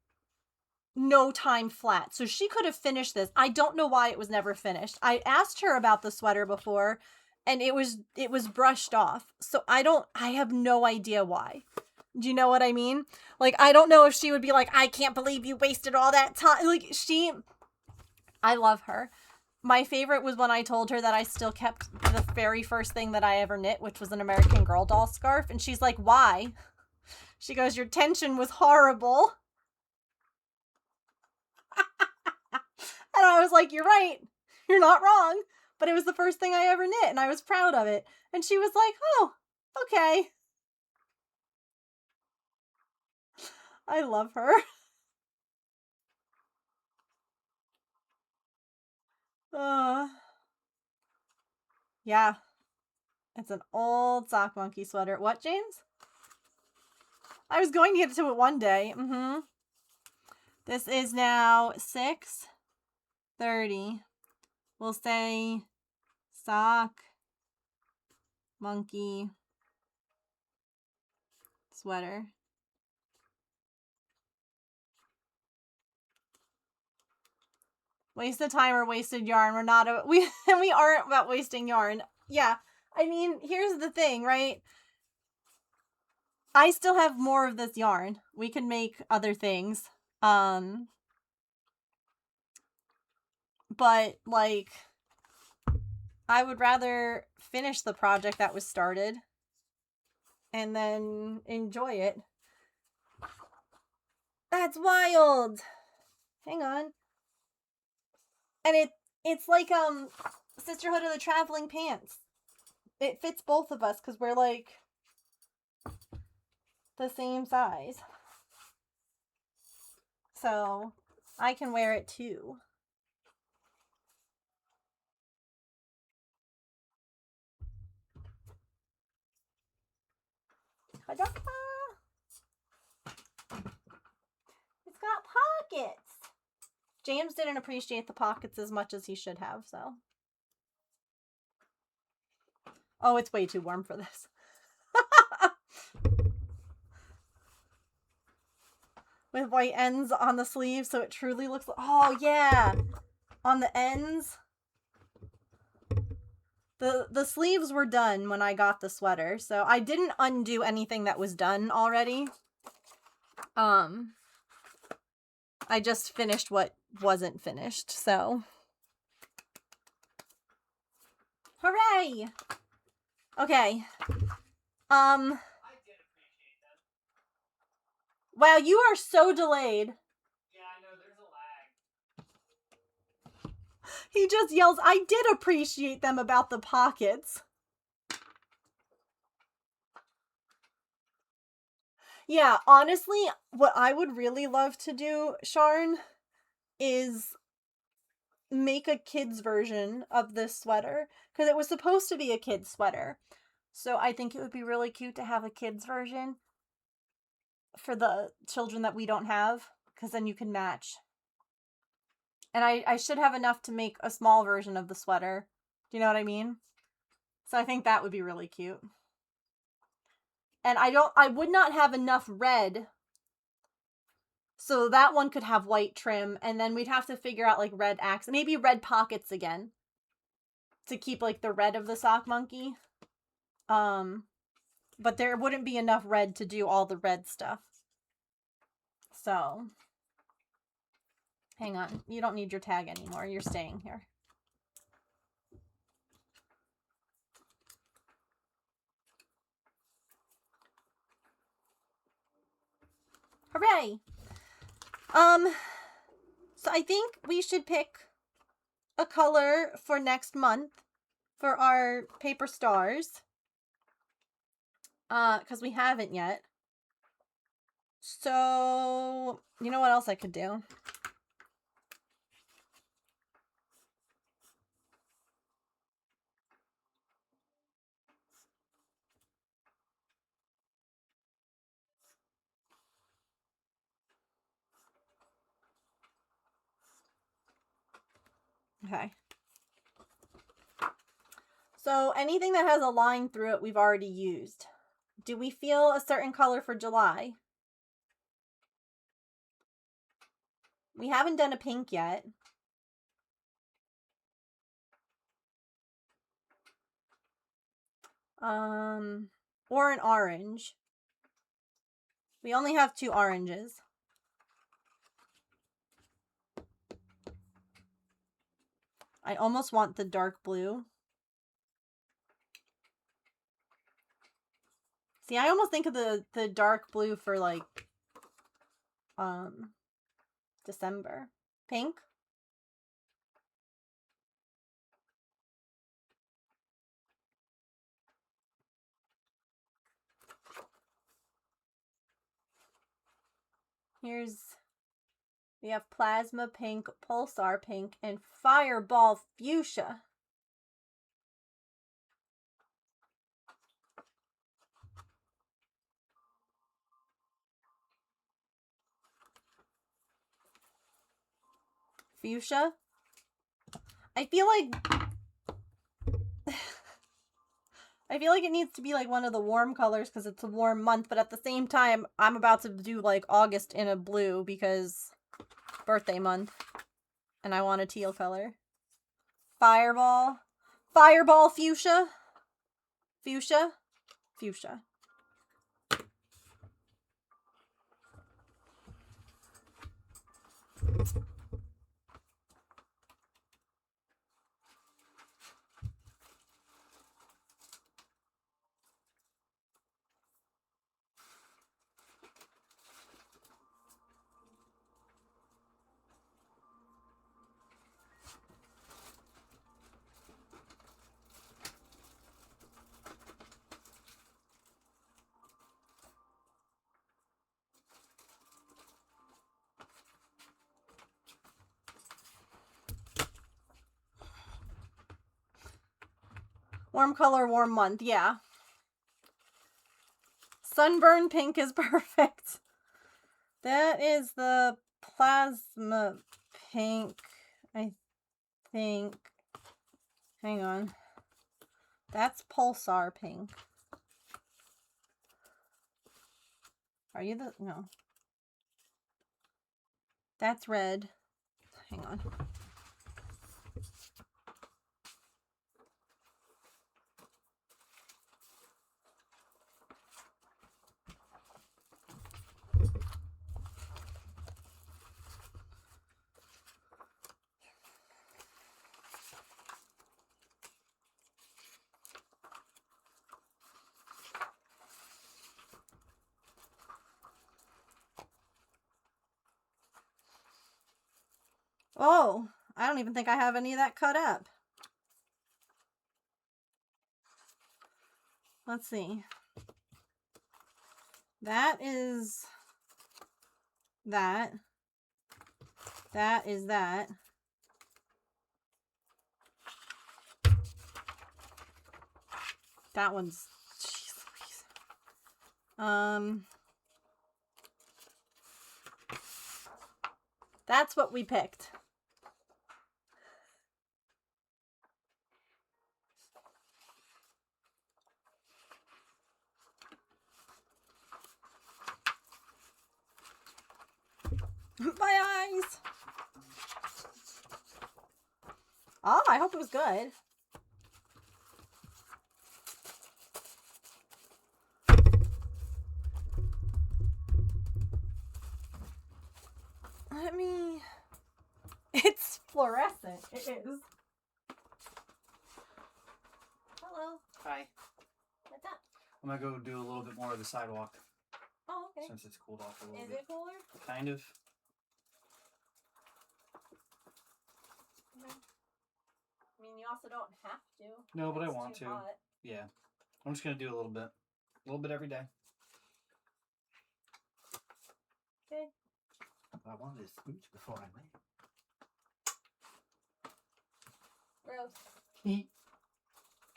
no time flat. So she could have finished this. I don't know why it was never finished. I asked her about the sweater before, and it was brushed off. So I have no idea why. Do you know what I mean? Like, I don't know if she would be like, I can't believe you wasted all that time. Like, I love her. My favorite was when I told her that I still kept the very first thing that I ever knit, which was an American Girl doll scarf. And she's like, why? She goes, your tension was horrible. And I was like, you're right. You're not wrong. But it was the first thing I ever knit, and I was proud of it. And she was like, oh, okay. I love her. Yeah. It's an old sock monkey sweater. What, James? I was going to get to it one day. This is now 6:30. We'll say sock monkey sweater. Wasted time or wasted yarn. We're not we aren't about wasting yarn. Yeah. I mean, here's the thing, right? I still have more of this yarn. We can make other things. But like I would rather finish the project that was started and then enjoy it. That's wild. Hang on. And it's like Sisterhood of the Traveling Pants. It fits both of us because we're like the same size. So I can wear it too. It's got pockets. James didn't appreciate the pockets as much as he should have, so. Oh, it's way too warm for this. With white ends on the sleeves, so it truly looks like, oh yeah, on the ends. The sleeves were done when I got the sweater, so I didn't undo anything that was done already. I just finished what wasn't finished, so. Hooray! Okay. Wow, you are so delayed. Yeah, I know, there's a lag. He just yells, I did appreciate them about the pockets. Yeah, honestly, what I would really love to do, Sharn, is make a kid's version of this sweater. Because it was supposed to be a kid's sweater. So I think it would be really cute to have a kid's version for the children that we don't have. Because then you can match. And I should have enough to make a small version of the sweater. Do you know what I mean? So I think that would be really cute. And I would not have enough red. So that one could have white trim. And then we'd have to figure out like red accents. Maybe red pockets again. To keep like the red of the sock monkey. But there wouldn't be enough red to do all the red stuff. So. Hang on. You don't need your tag anymore. You're staying here. Hooray! So I think we should pick a color for next month for our paper stars. Because we haven't yet. So, you know what else I could do? Okay. So anything that has a line through it, we've already used. Do we feel a certain color for July? We haven't done a pink yet. Or an orange. We only have 2 oranges. I almost want the dark blue. See, I almost think of the dark blue for like December. Pink? We have Plasma Pink, Pulsar Pink, and Fireball Fuchsia. Fuchsia? I feel like it needs to be like one of the warm colors because it's a warm month, but at the same time, I'm about to do like August in a blue because birthday month. And I want a teal color. Fireball. Fireball Fuchsia. Fuchsia. Fuchsia. Warm color, warm month, yeah. Sunburn pink is perfect. That is the plasma pink, I think. Hang on. That's pulsar pink. Are you the... No. That's red. Hang on. Oh, I don't even think I have any of that cut up. Let's see. That is that. That is that. That one's... Jeez Louise. That's what we picked. My eyes! Oh, I hope it was good. Let me... It's fluorescent. It is. Hello. Hi. What's up? I'm gonna go do a little bit more of the sidewalk Oh, okay. since it's cooled off a little Is bit. it cooler? Kind of. Okay. I mean, you also don't have to. No, but I It's want too to. hot. Yeah. I'm just gonna do a little bit every day. Okay. I wanted to smooch before I went. Gross.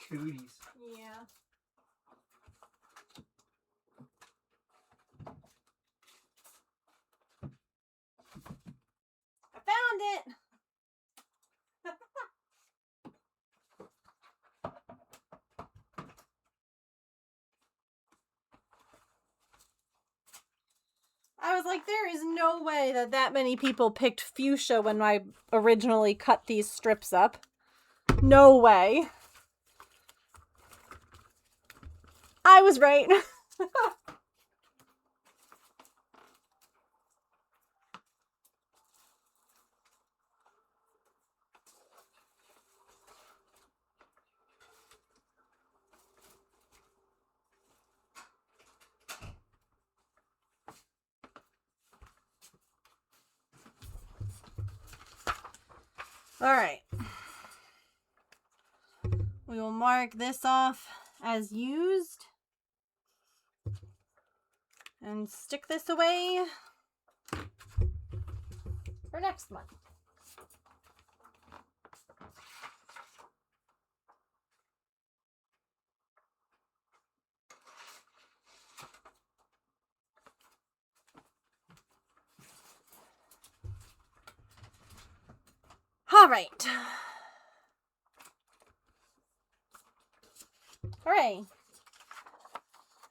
Cooties. Yeah. I found it! I was like, there is no way that many people picked fuchsia when I originally cut these strips up. No way. I was right. Alright. We will mark this off as used. And stick this away for next month. All right. Hooray.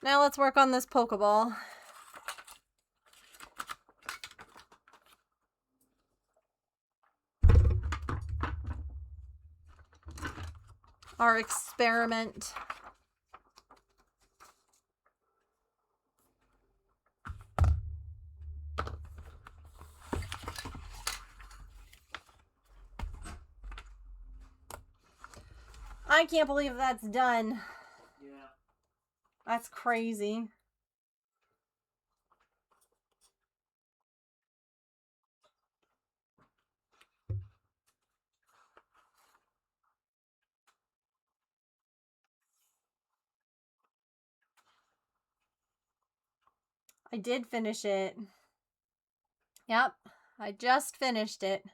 Now let's work on this Pokeball. Our experiment. I can't believe that's done. Yeah. That's crazy. I did finish it. Yep, I just finished it.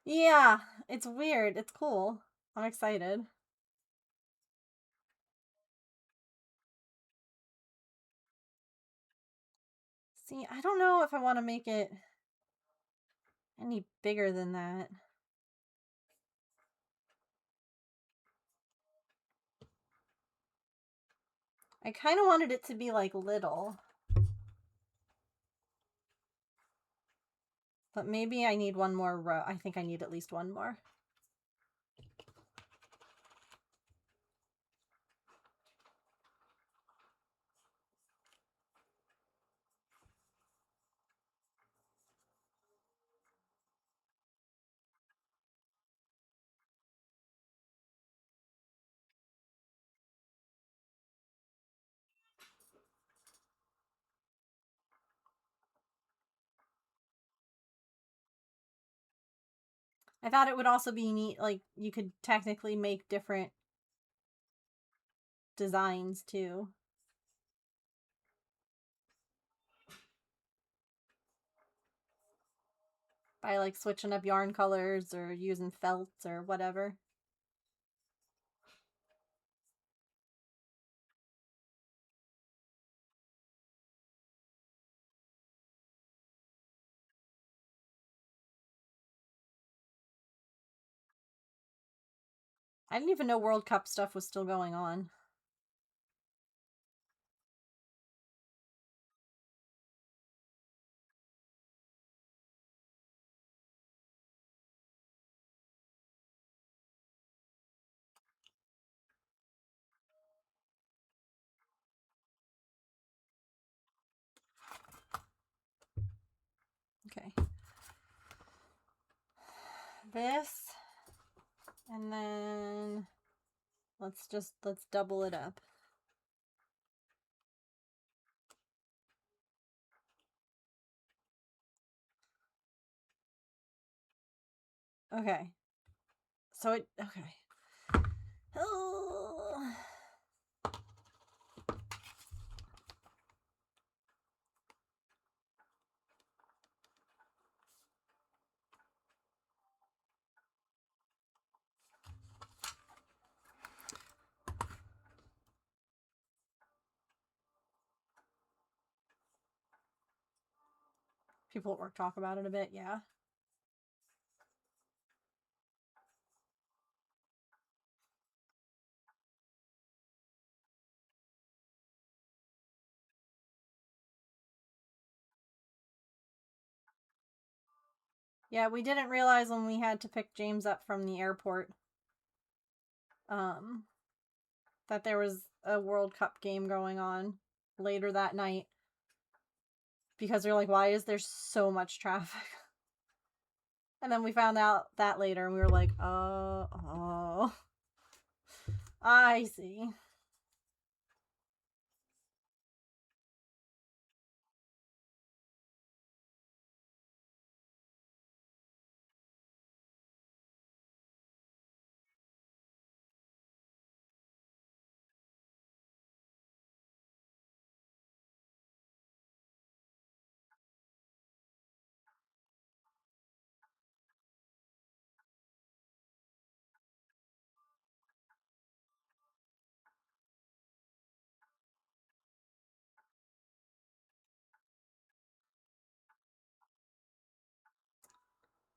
Yeah, it's weird. It's cool. I'm excited. See, I don't know if I want to make it any bigger than that. I kind of wanted it to be like little. But maybe I need one more row. I think I need at least one more. I thought it would also be neat, like, you could technically make different designs, too. By, like, switching up yarn colors or using felts or whatever. I didn't even know World Cup stuff was still going on. Okay. This. And then let's double it up. Okay. So okay. Oh. People at work talk about it a bit, yeah. Yeah, we didn't realize when we had to pick James up from the airport that there was a World Cup game going on later that night. because we were like, why is there so much traffic? And then we found out that later, and we were like, oh, I see.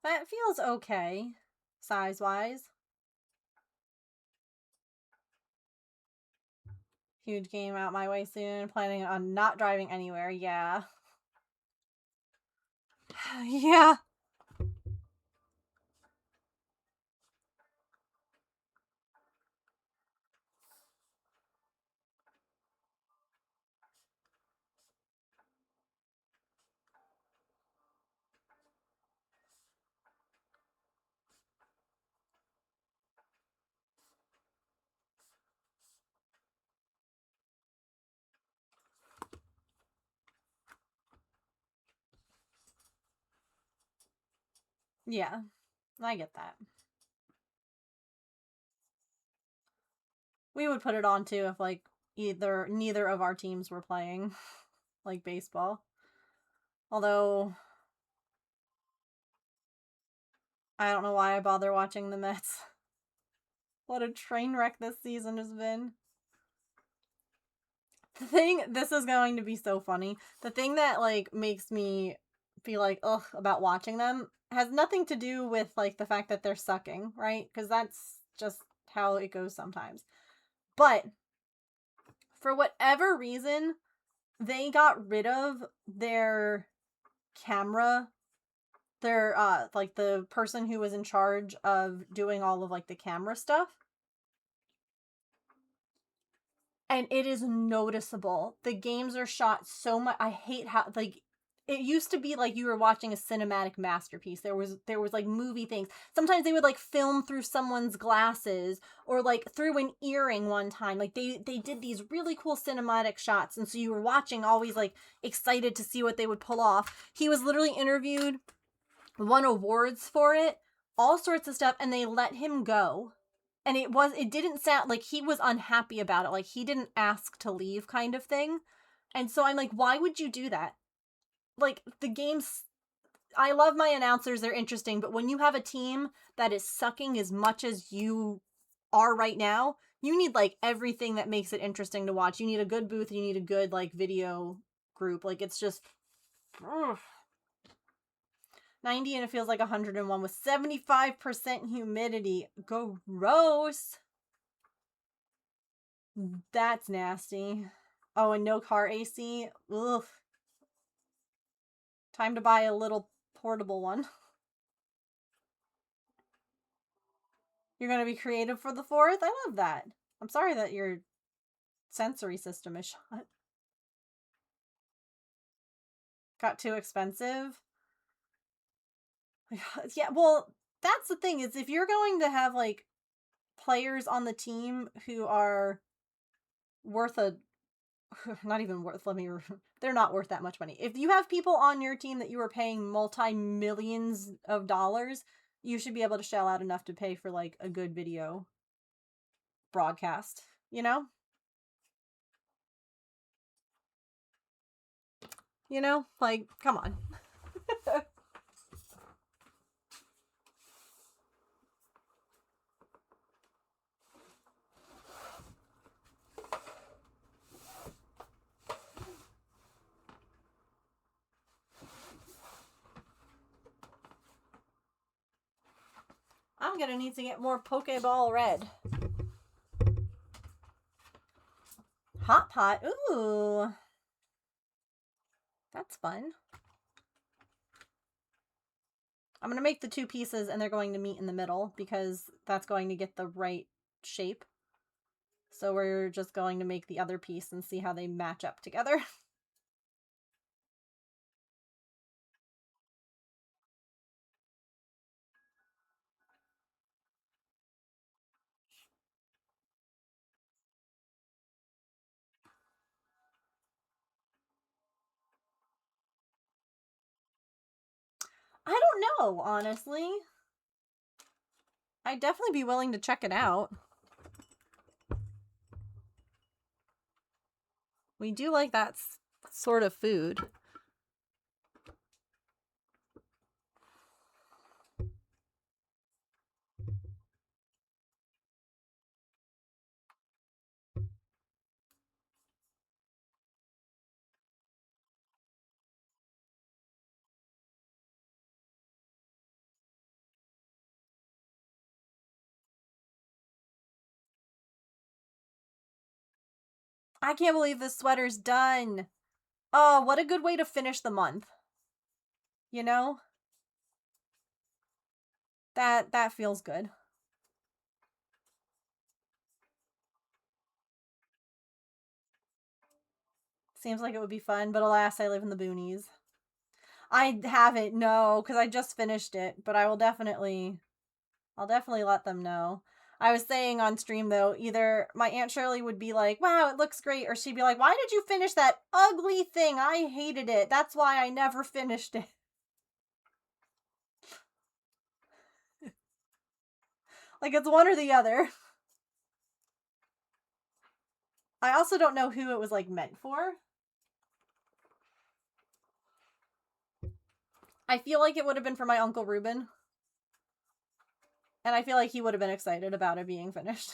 That feels okay, size-wise. Huge game out my way soon. Planning on not driving anywhere. Yeah. Yeah. Yeah. I get that. We would put it on too if like neither of our teams were playing like baseball. Although I don't know why I bother watching the Mets. What a train wreck this season has been. This is going to be so funny. The thing that like makes me feel like ugh about watching them has nothing to do with like the fact that they're sucking, right? Because that's just how it goes sometimes. But for whatever reason, they got rid of their camera, their like the person who was in charge of doing all of like the camera stuff. And it is noticeable. The games are shot so much. I hate how like it used to be like you were watching a cinematic masterpiece. There was like movie things. Sometimes they would like film through someone's glasses or like through an earring one time. Like they did these really cool cinematic shots, and so you were watching always like excited to see what they would pull off. He was literally interviewed, won awards for it, all sorts of stuff, and they let him go. And it didn't sound like he was unhappy about it, like he didn't ask to leave kind of thing. And so I'm like, why would you do that? Like the games, I love my announcers, they're interesting, but when you have a team that is sucking as much as you are right now, you need like everything that makes it interesting to watch. You need a good booth, you need a good like video group. Like it's just ugh. 90 and it feels like 101 with 75% humidity. Gross. That's nasty. Oh, and no car AC. Ugh. Time to buy a little portable one. You're gonna be creative for the 4th? I love that. I'm sorry that your sensory system is shot. Got too expensive. Yeah, well, that's the thing is if you're going to have like players on the team who are worth a not even worth they're not worth that much money. If you have people on your team that you are paying multi-millions of dollars, you should be able to shell out enough to pay for like a good video broadcast, you know? Like come on. I'm gonna need to get more Pokeball Red. Hot Pot. Ooh. That's fun. I'm going to make the 2 pieces and they're going to meet in the middle because that's going to get the right shape. So we're just going to make the other piece and see how they match up together. I don't know, honestly. I'd definitely be willing to check it out. We do like that sort of food. I can't believe this sweater's done. Oh, what a good way to finish the month. You know? That feels good. Seems like it would be fun, but alas, I live in the boonies. I haven't, no, because I just finished it, but I'll definitely let them know. I was saying on stream, though, either my Aunt Shirley would be like, wow, it looks great, or she'd be like, why did you finish that ugly thing? I hated it. That's why I never finished it. Like, it's one or the other. I also don't know who it was, like, meant for. I feel like it would have been for my Uncle Ruben. And I feel like he would have been excited about it being finished.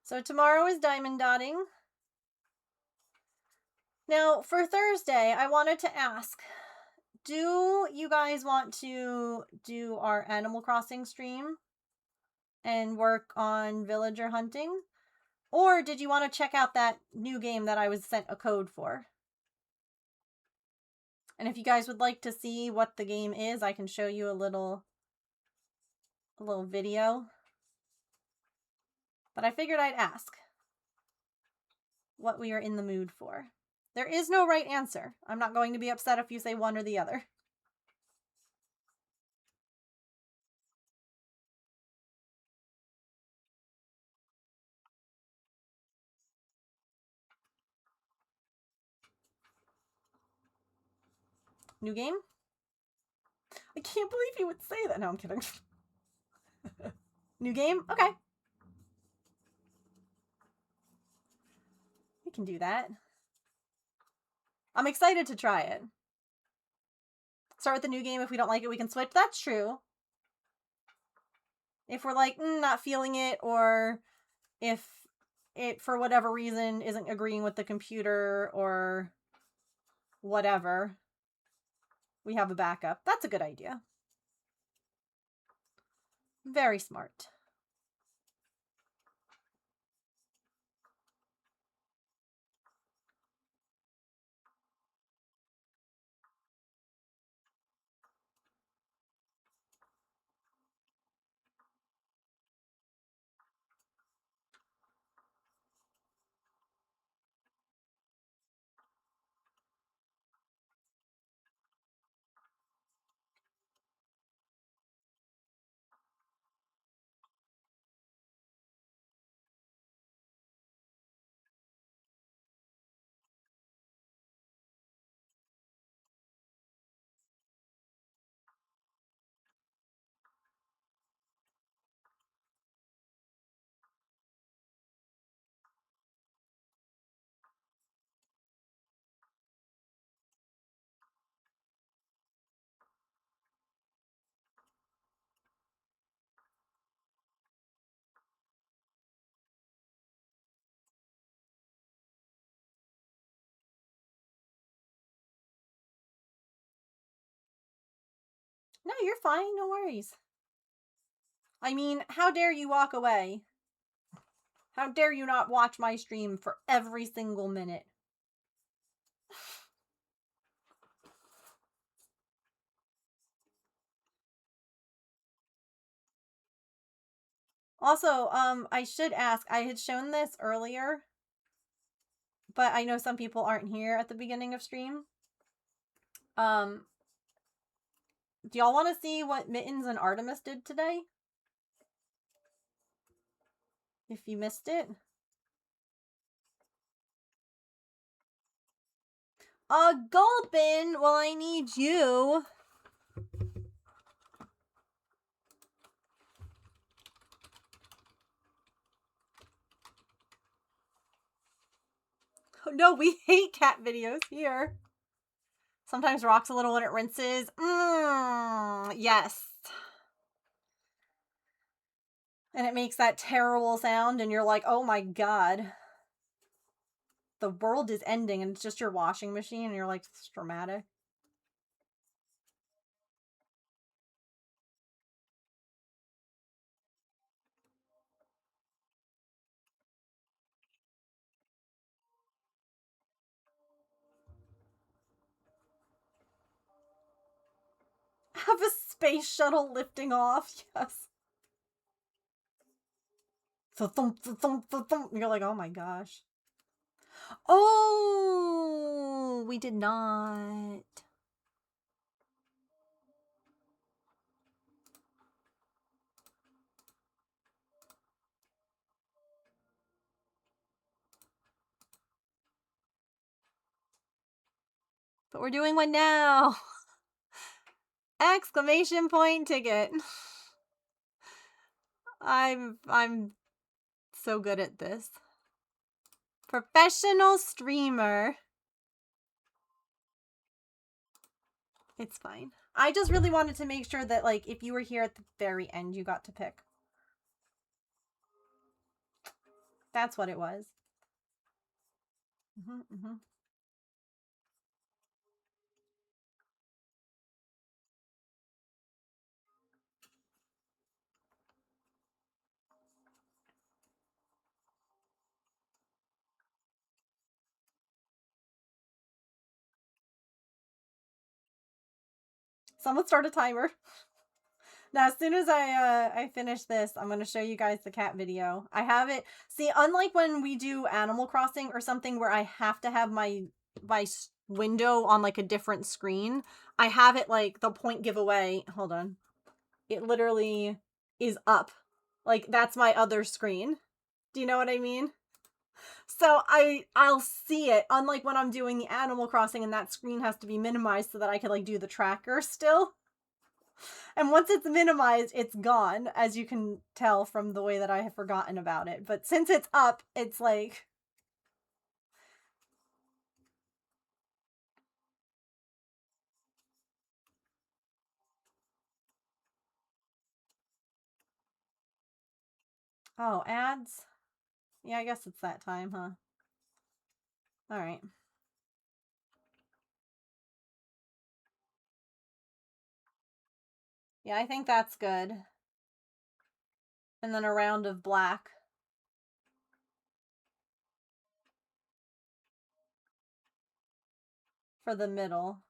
So tomorrow is diamond dotting. Now, for Thursday, I wanted to ask, do you guys want to do our Animal Crossing stream and work on villager hunting? Or did you want to check out that new game that I was sent a code for? And if you guys would like to see what the game is, I can show you a little video. But I figured I'd ask what we are in the mood for. There is no right answer. I'm not going to be upset if you say one or the other. New game? I can't believe you would say that. No, I'm kidding. New game? Okay. We can do that. I'm excited to try it. Start with the new game. If we don't like it, we can switch. That's true. If we're like, not feeling it, or if it, for whatever reason, isn't agreeing with the computer or whatever, we have a backup. That's a good idea. Very smart. No, you're fine. No worries. I mean, how dare you walk away? How dare you not watch my stream for every single minute? Also, I should ask, I had shown this earlier, but I know some people aren't here at the beginning of stream. Do y'all want to see what Mittens and Artemis did today? If you missed it. Gulpin, well, I need you. Oh, no, we hate cat videos here. Sometimes rocks a little when it rinses. Yes. And it makes that terrible sound and you're like, oh my god. The world is ending and it's just your washing machine and you're like, it's dramatic. Have a space shuttle lifting off. Yes. Thump, thump, thump. You're like, oh my gosh. Oh, we did not. But we're doing one now. Exclamation point ticket. I'm so good at this. Professional streamer. It's fine. I just really wanted to make sure that, like, if you were here at the very end, you got to pick. That's what it was. Someone start a timer. Now, as soon as I finish this, I'm going to show you guys the cat video. I have it. See, unlike when we do Animal Crossing or something where I have to have my window on, like, a different screen, I have it, like, the point giveaway. Hold on. It literally is up. Like, that's my other screen. Do you know what I mean? So I'll see it, unlike when I'm doing the Animal Crossing and that screen has to be minimized so that I can, like, do the tracker still. And once it's minimized, it's gone, as you can tell from the way that I have forgotten about it. But since it's up, it's like... Oh, ads? Yeah, I guess it's that time, huh? Alright. Yeah, I think that's good. And then a round of black. For the middle.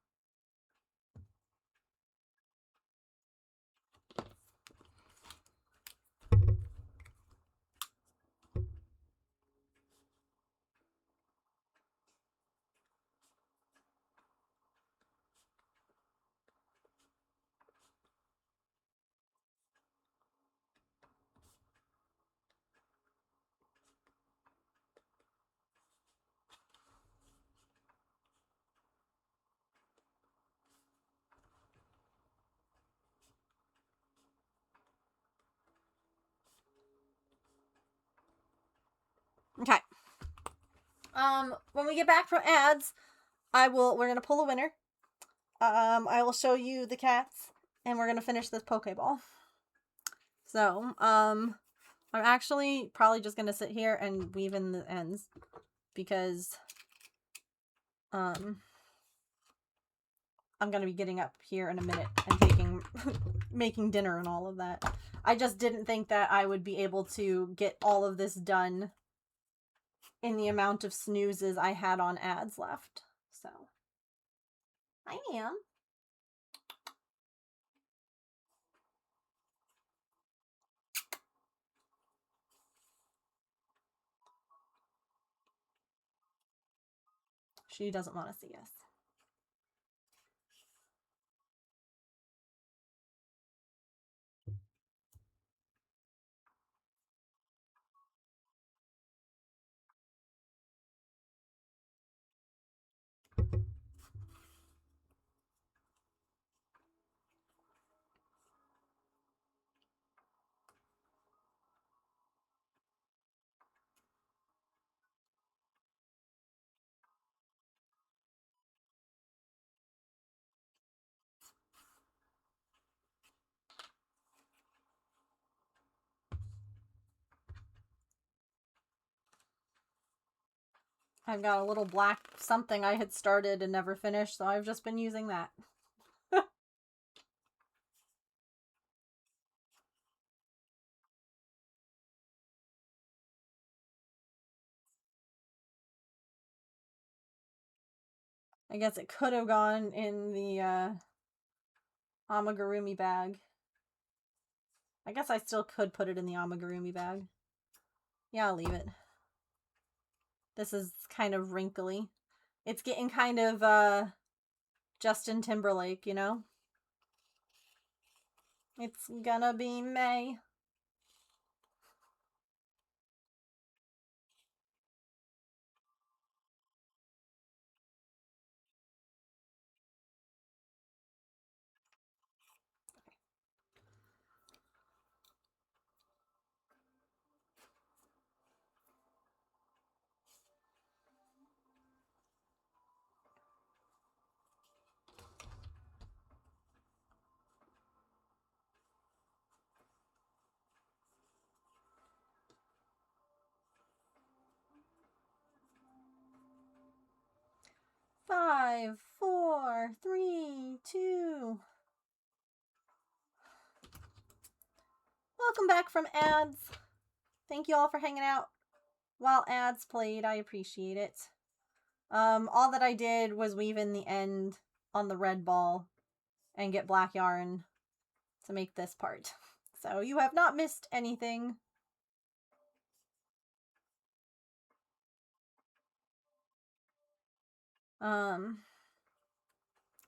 Okay. When we get back from ads, we're gonna pull a winner. I will show you the cats, and we're gonna finish this Pokeball. So, I'm actually probably just gonna sit here and weave in the ends, because, I'm gonna be getting up here in a minute and taking, making dinner and all of that. I just didn't think that I would be able to get all of this done in the amount of snoozes I had on ads left. So, I am. She doesn't want to see us. I've got a little black something I had started and never finished, so I've just been using that. I guess it could have gone in the amigurumi bag. I guess I still could put it in the amigurumi bag. Yeah, I'll leave it. This is kind of wrinkly. It's getting kind of Justin Timberlake, you know? It's gonna be May. Five, four, three, two. Welcome back from ads. Thank you all for hanging out while ads played. I appreciate it. All that I did was weave in the end on the red ball and get black yarn to make this part. So you have not missed anything.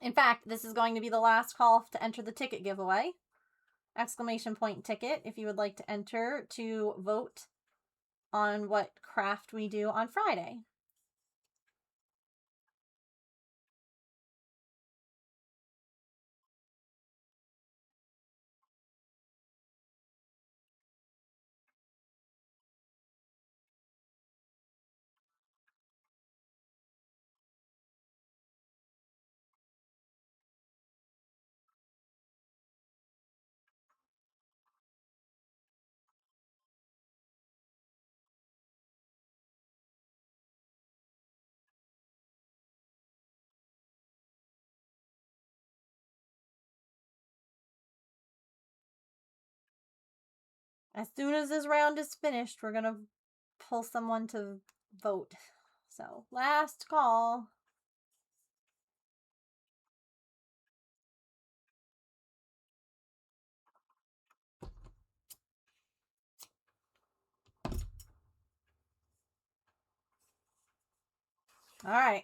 In fact, this is going to be the last call to enter the ticket giveaway. Exclamation point ticket if you would like to enter to vote on what craft we do on Friday. As soon as this round is finished, we're going to pull someone to vote. So, last call. All right.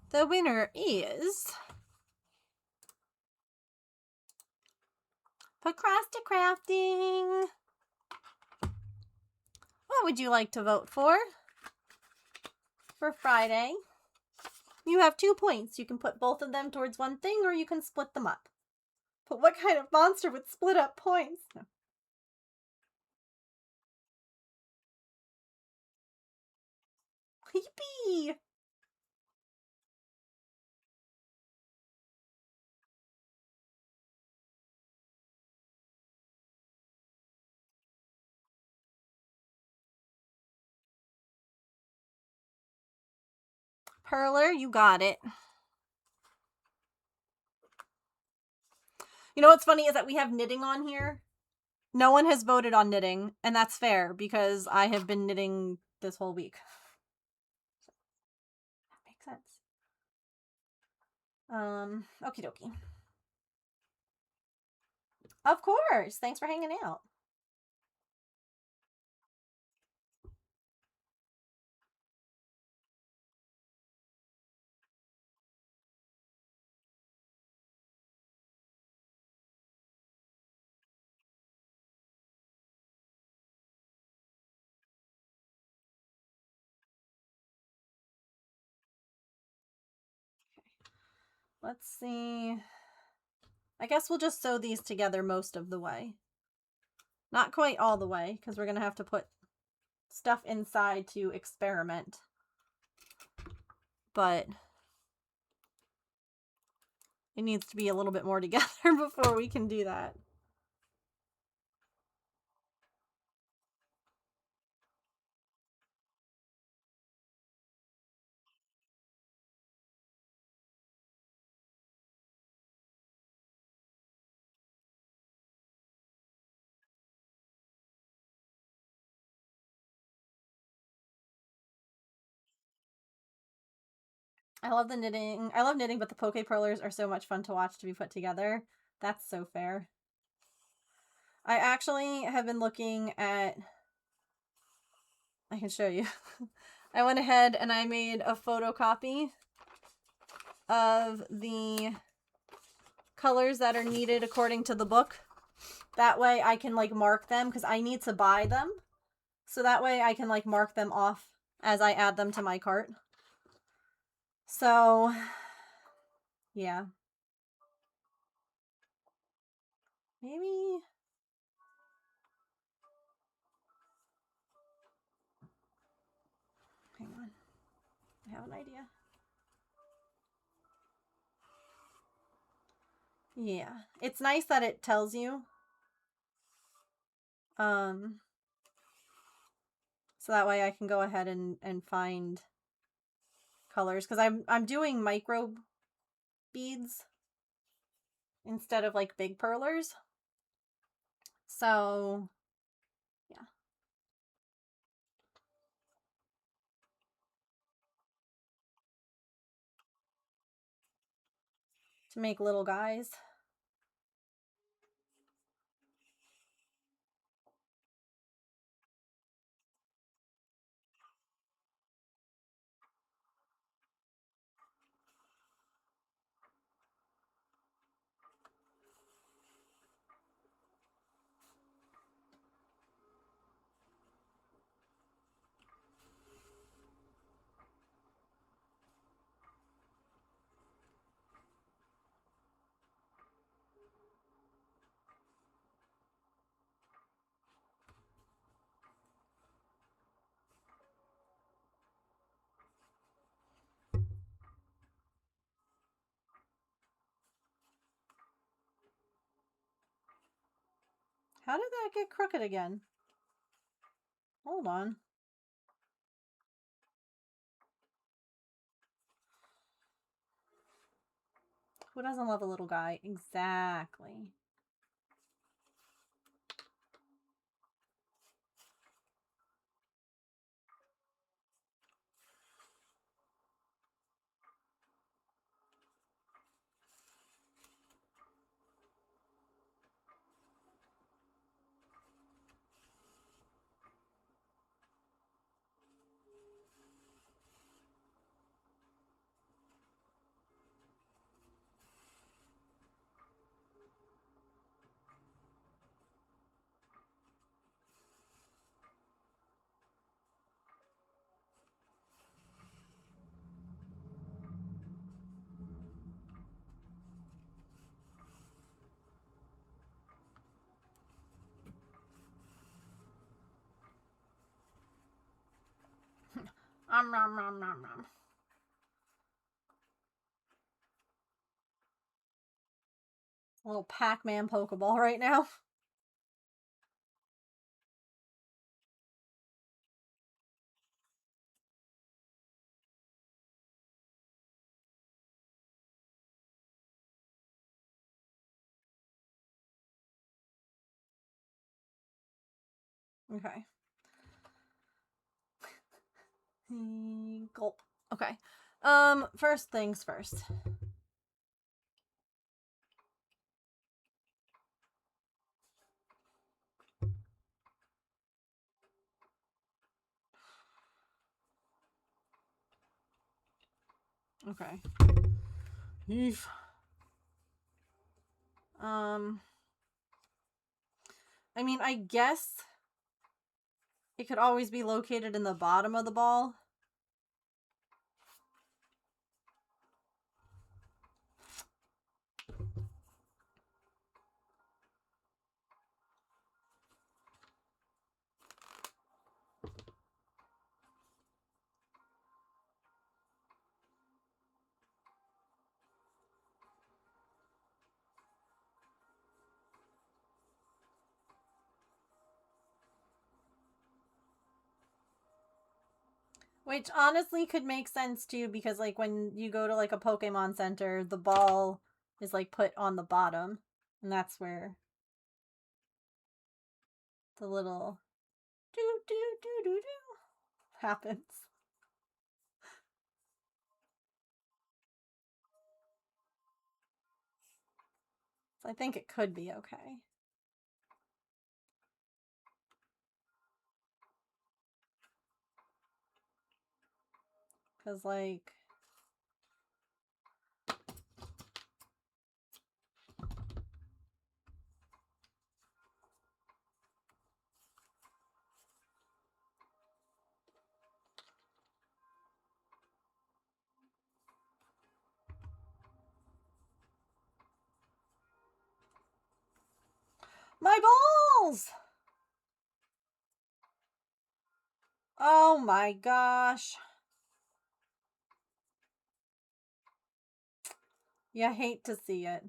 The winner is Procrasticrafting. What would you like to vote for Friday? You have 2 points. You can put both of them towards one thing, or you can split them up. But what kind of monster would split up points? No. Yippee! Perler, you got it. You know what's funny is that we have knitting on here. No one has voted on knitting, and that's fair because I have been knitting this whole week. That makes sense. Okie dokie. Of course. Thanks for hanging out. Let's see. I guess we'll just sew these together most of the way. Not quite all the way, because we're going to have to put stuff inside to experiment. But it needs to be a little bit more together before we can do that. I love the knitting. I love knitting, but the poke perlers are so much fun to watch to be put together. That's so fair. I actually have been looking at... I can show you. I went ahead and I made a photocopy of the colors that are needed according to the book. That way I can like mark them because I need to buy them. So that way I can like mark them off as I add them to my cart. So, yeah. Maybe... Hang on. I have an idea. Yeah. It's nice that it tells you. So that way I can go ahead and find colors. Because I'm doing micro beads instead of like big perlers. So, yeah. To make little guys. How did that get crooked again? Hold on. Who doesn't love a little guy? Exactly. Nom, nom, nom. A little Pac-Man Pokeball right now. Okay. Gulp. Okay. First things first. Okay. Eef. I mean, I guess it could always be located in the bottom of the ball. Which honestly could make sense too, because like when you go to like a Pokemon Center, the ball is like put on the bottom, and that's where the little do do do do do happens. So I think it could be okay. Because like my balls! Oh my gosh. You hate to see it.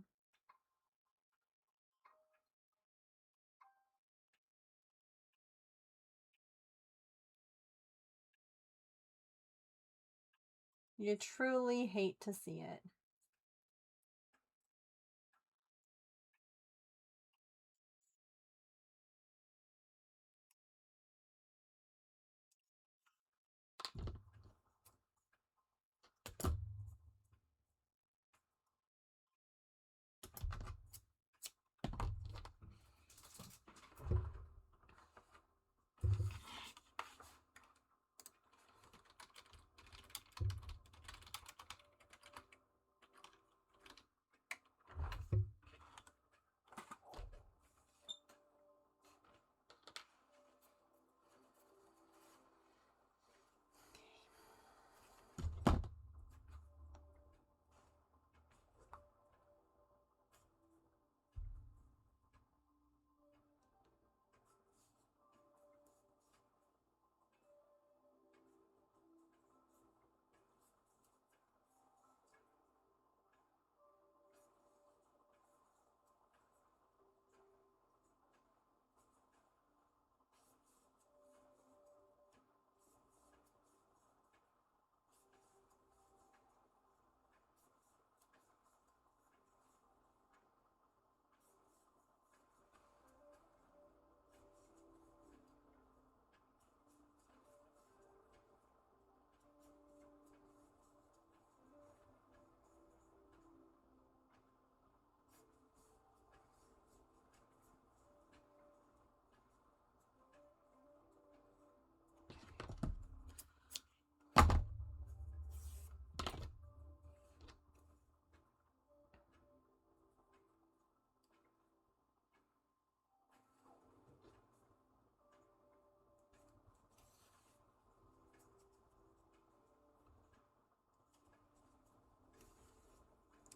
You truly hate to see it.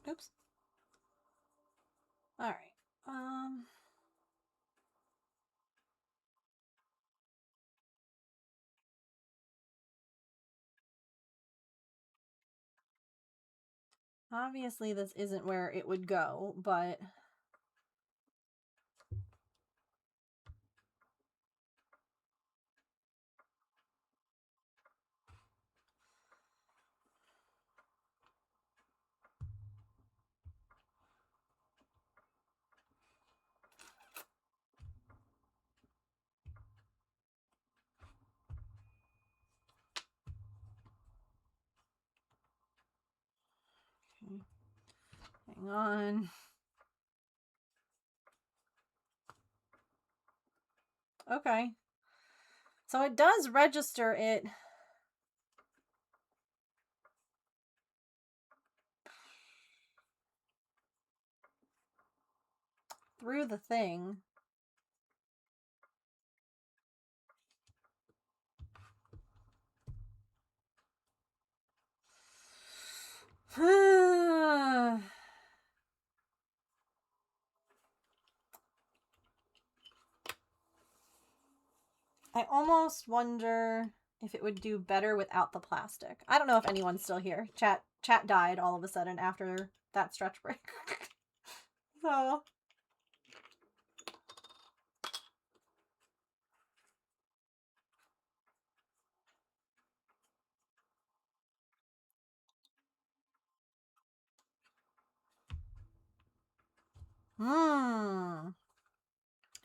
Oops. All right. Obviously this isn't where it would go, but hang on. Okay. So it does register it through the thing. I almost wonder if it would do better without the plastic. I don't know if anyone's still here. Chat died all of a sudden after that stretch break. So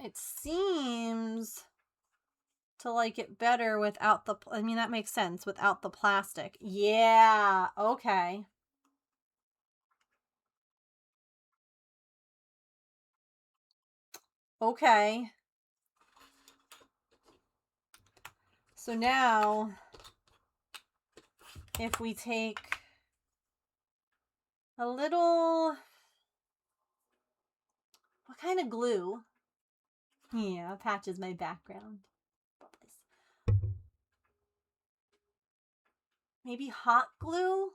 It seems to like it better without the, I mean, that makes sense, without the plastic. Yeah, okay. Okay. So now, if we take a little, what kind of glue? Yeah, patches my background. Maybe hot glue?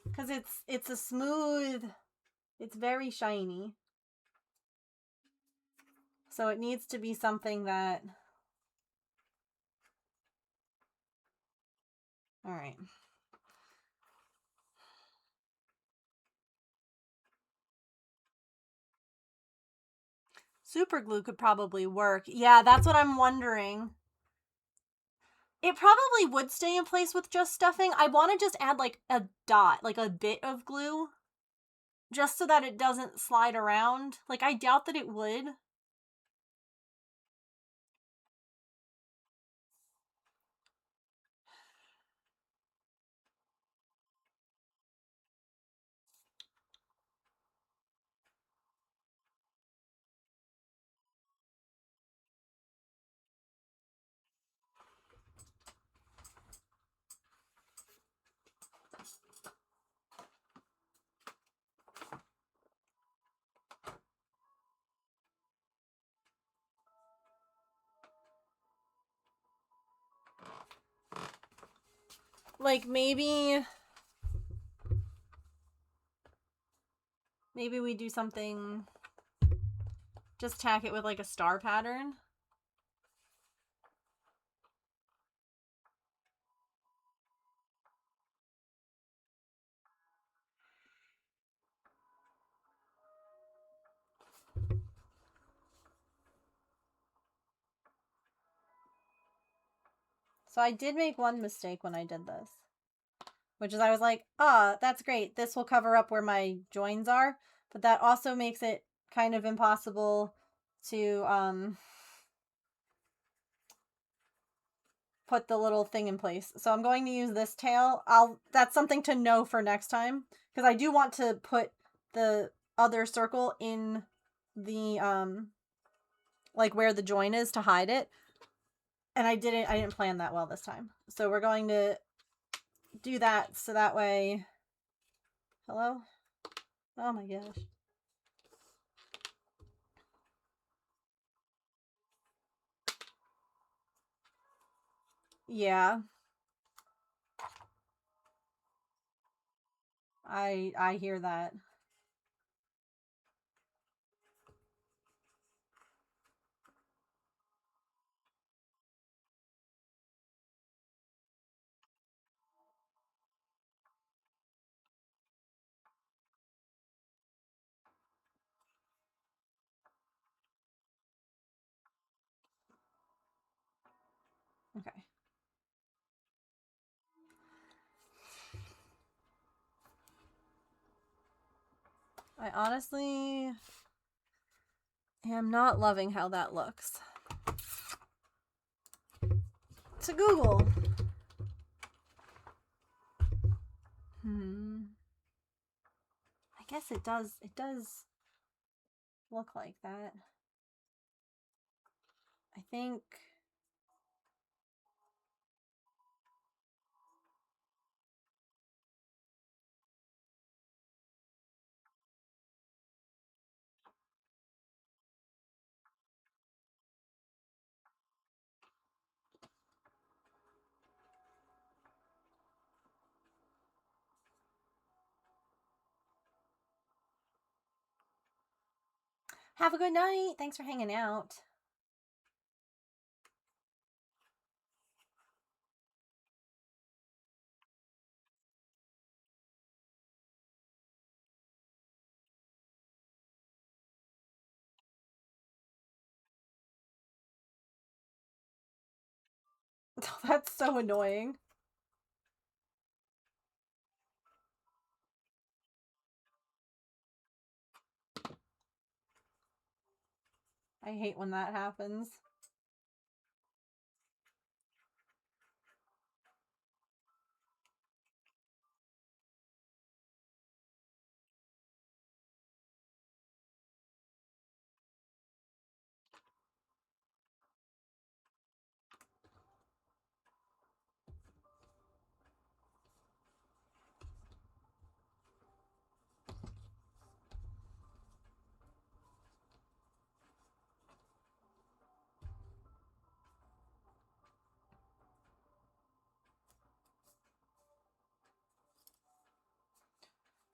Because it's a smooth, it's very shiny. So it needs to be something that, all right. Super glue could probably work. Yeah, that's what I'm wondering. It probably would stay in place with just stuffing. I want to just add like a dot, like a bit of glue, just so that it doesn't slide around. Like, I doubt that it would. Like, maybe we do something, just tack it with like a star pattern. So I did make one mistake when I did this, which is I was like, that's great. This will cover up where my joins are. But that also makes it kind of impossible to put the little thing in place. So I'm going to use this tail. That's something to know for next time, because I do want to put the other circle in the like where the join is to hide it. And I didn't plan that well this time. So we're going to do that so that way. Hello? Oh my gosh. Yeah. I hear that. Okay. I honestly am not loving how that looks. To Google. I guess it does look like that. I think have a good night. Thanks for hanging out. That's so annoying. I hate when that happens.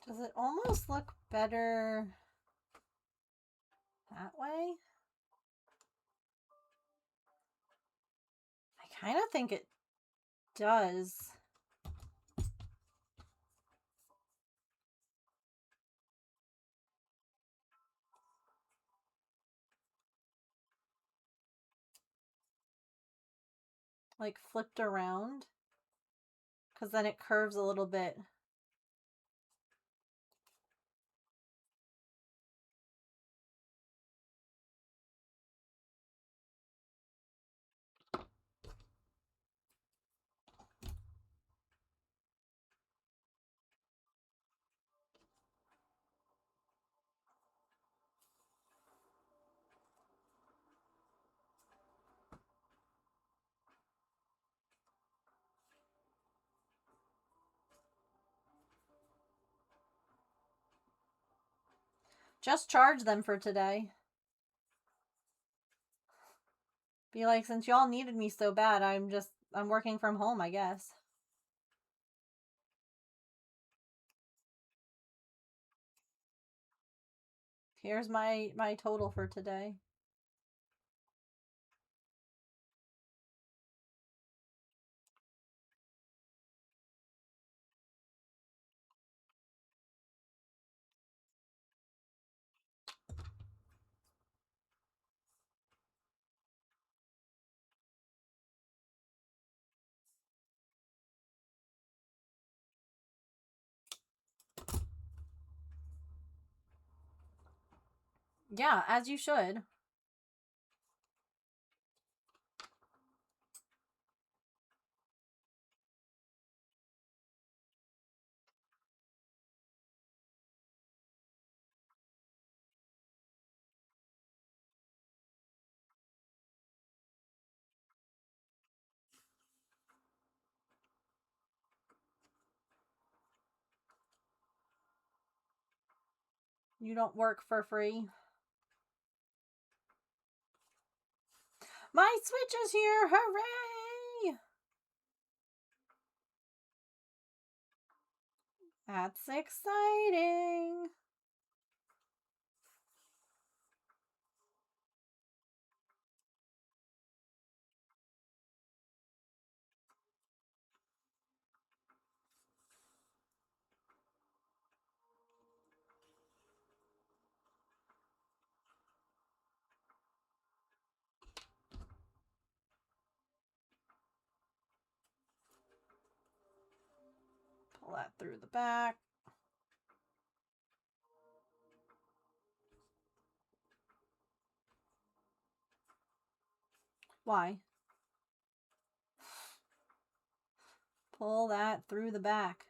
Does it almost look better that way? I kind of think it does. Like flipped around. Because then it curves a little bit. Just charge them for today. Be like, since y'all needed me so bad, I'm working from home, I guess. Here's my total for today. Yeah, as you should. You don't work for free. My Switch is here! Hooray! That's exciting. Pull that through the back. Why? Pull that through the back.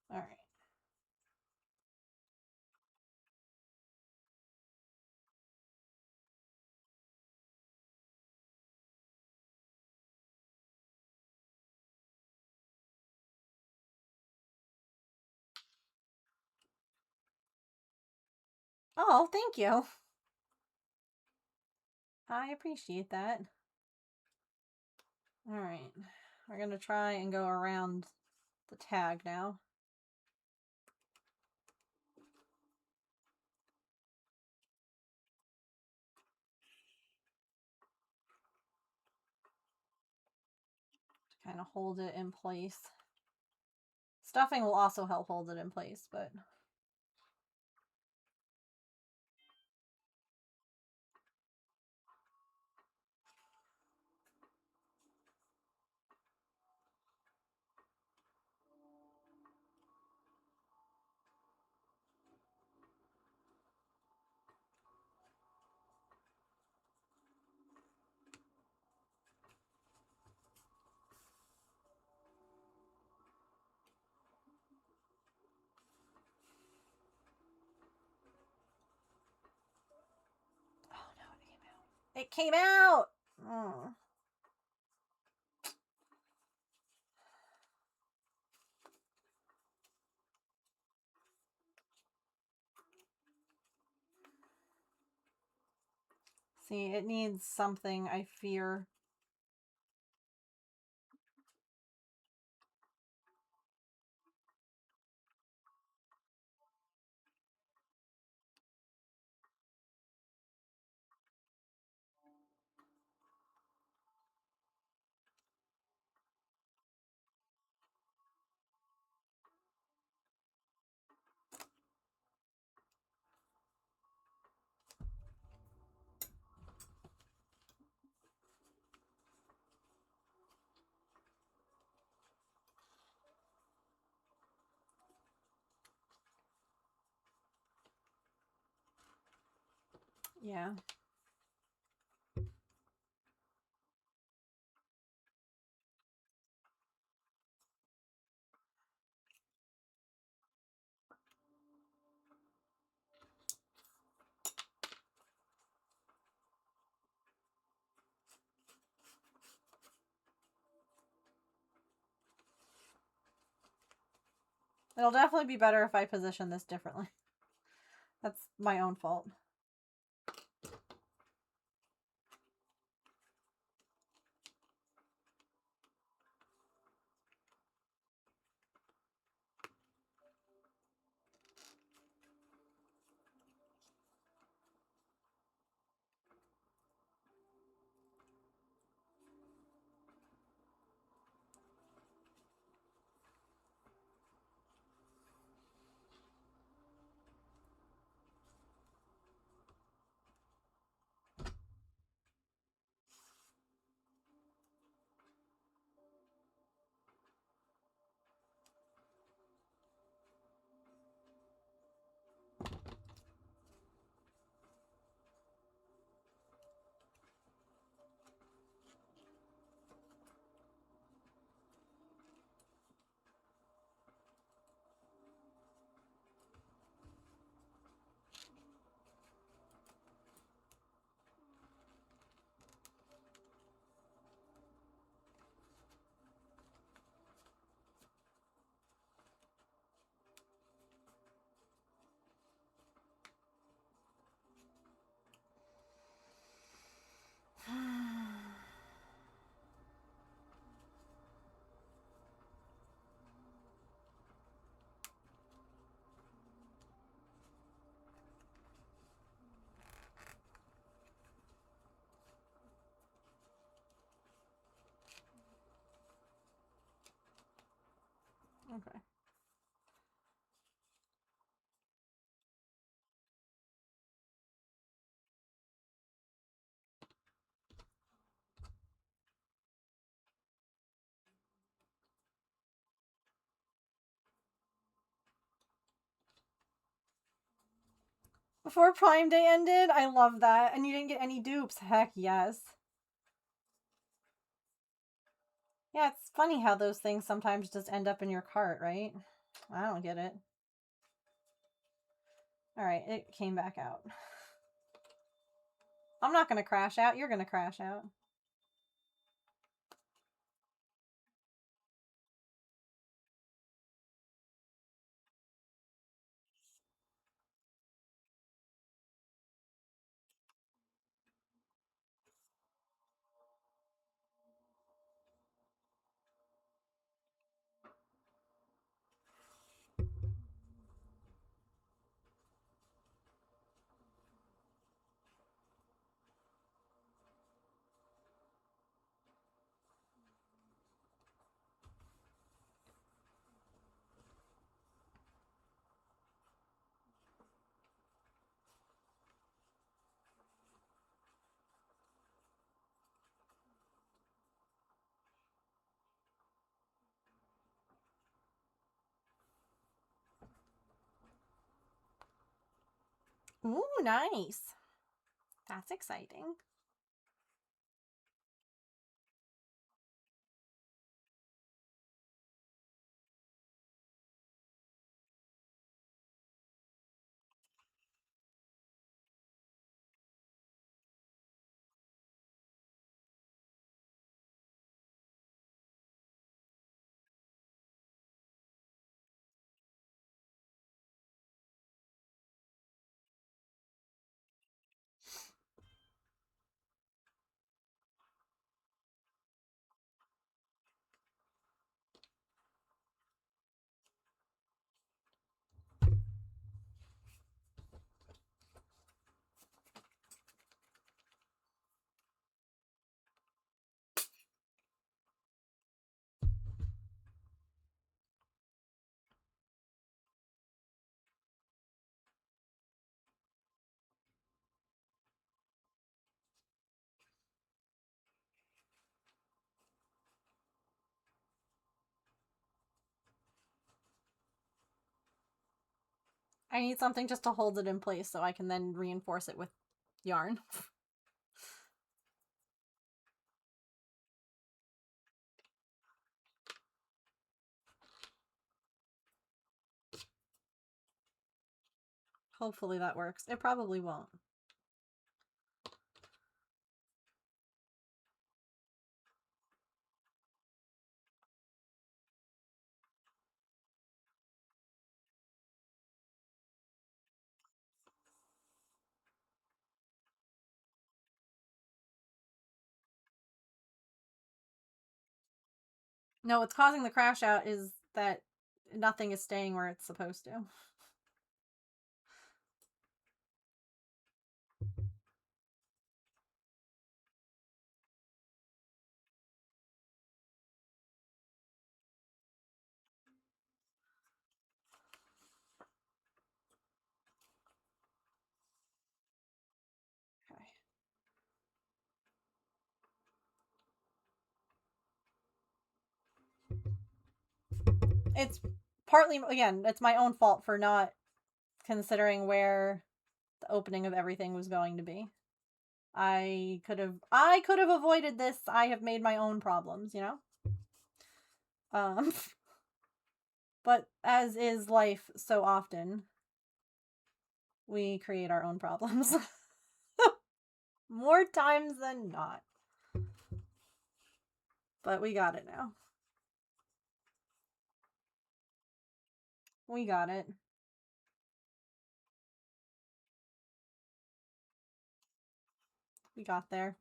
All right. Oh, thank you. I appreciate that. All right. We're going to try and go around the tag now. To kind of hold it in place. Stuffing will also help hold it in place, but... It came out! Oh. See, it needs something, I fear. Yeah. It'll definitely be better if I position this differently. That's my own fault. Okay. Before Prime Day ended? I love that. And you didn't get any dupes. Heck yes. Yeah, it's funny how those things sometimes just end up in your cart, right? I don't get it. Alright, it came back out. I'm not gonna crash out. You're gonna crash out. Ooh, nice. That's exciting. I need something just to hold it in place so I can then reinforce it with yarn. Hopefully that works. It probably won't. No, what's causing the crash out is that nothing is staying where it's supposed to. Okay. It's partly, again, it's my own fault for not considering where the opening of everything was going to be. I could have avoided this. I have made my own problems, you know? But as is life so often, we create our own problems. More times than not. But we got it now. We got it. We got there.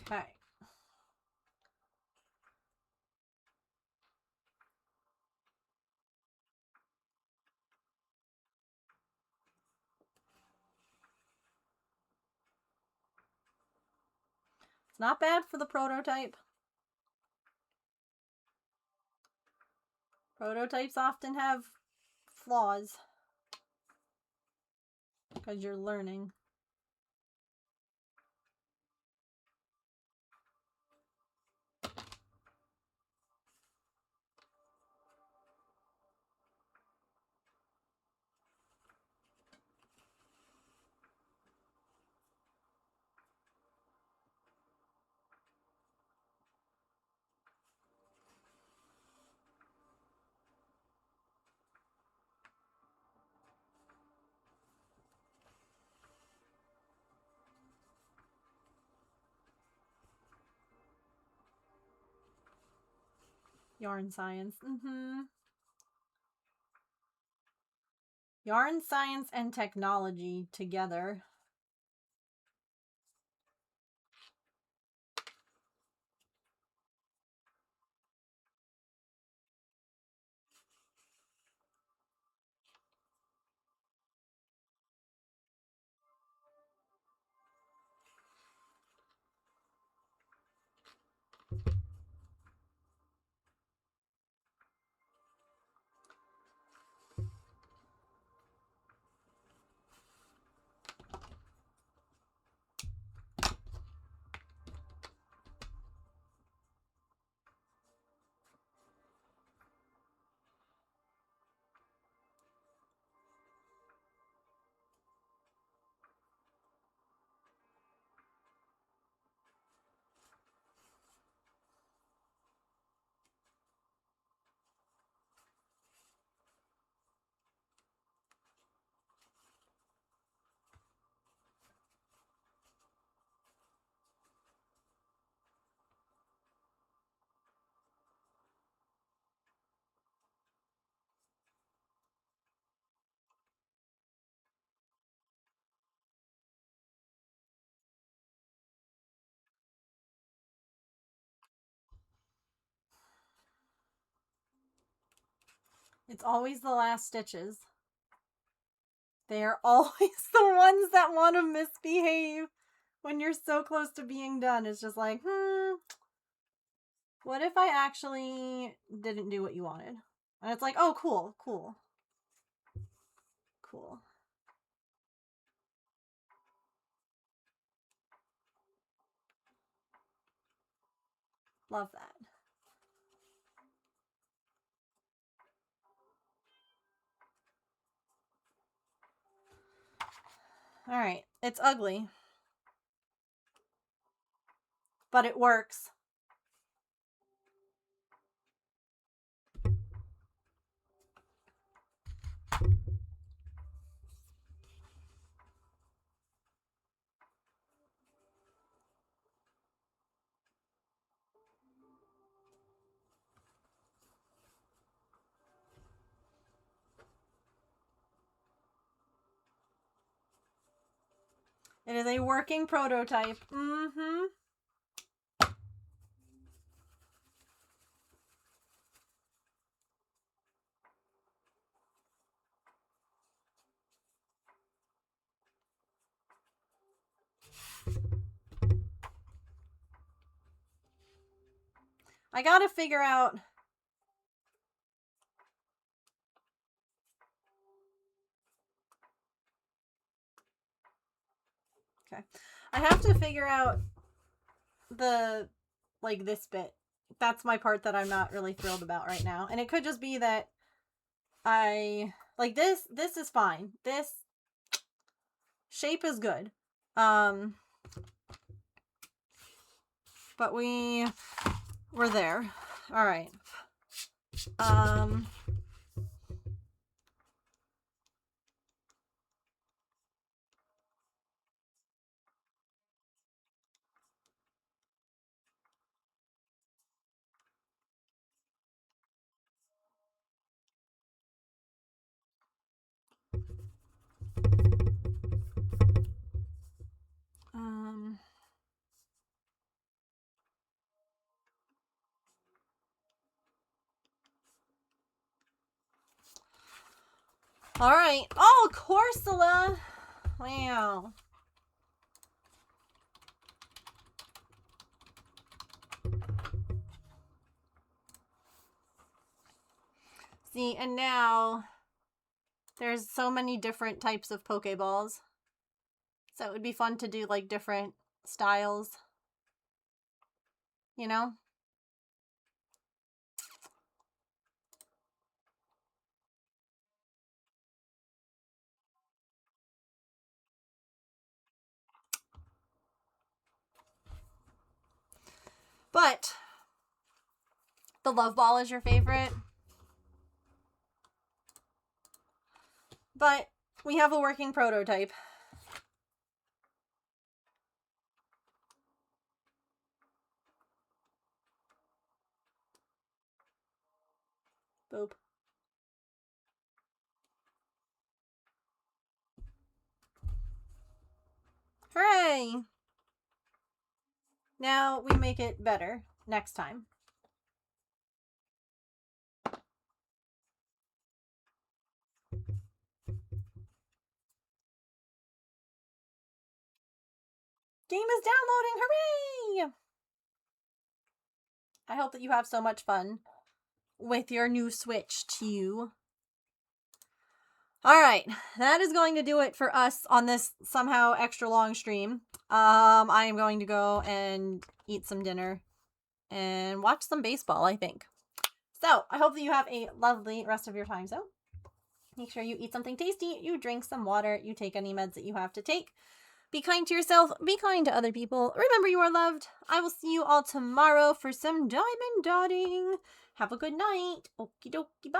Okay. It's not bad for the prototype. Prototypes often have flaws because you're learning. Yarn science. Yarn science and technology together. It's always the last stitches. They are always the ones that want to misbehave when you're so close to being done. It's just like, what if I actually didn't do what you wanted? And it's like, oh, cool, cool. Cool. Love that. All right, it's ugly, but it works. It is a working prototype. Mm-hmm. I gotta figure out... Okay. I have to figure out the, like, this bit. That's my part that I'm not really thrilled about right now. And it could just be that like, this is fine. This shape is good. But we're there. All right. All right. Oh, Corsola. Wow. See, and now there's so many different types of Pokeballs. So it would be fun to do, like, different styles. You know? But the Love Ball is your favorite. But we have a working prototype. Boop. Hooray! Now we make it better next time. Game is downloading! Hooray! I hope that you have so much fun with your new Switch too. Alright, that is going to do it for us on this somehow extra long stream. I am going to go and eat some dinner and watch some baseball, I think. So, I hope that you have a lovely rest of your time zone. Make sure you eat something tasty, you drink some water, you take any meds that you have to take. Be kind to yourself, be kind to other people. Remember you are loved. I will see you all tomorrow for some diamond dotting. Have a good night. Okie dokie, bye.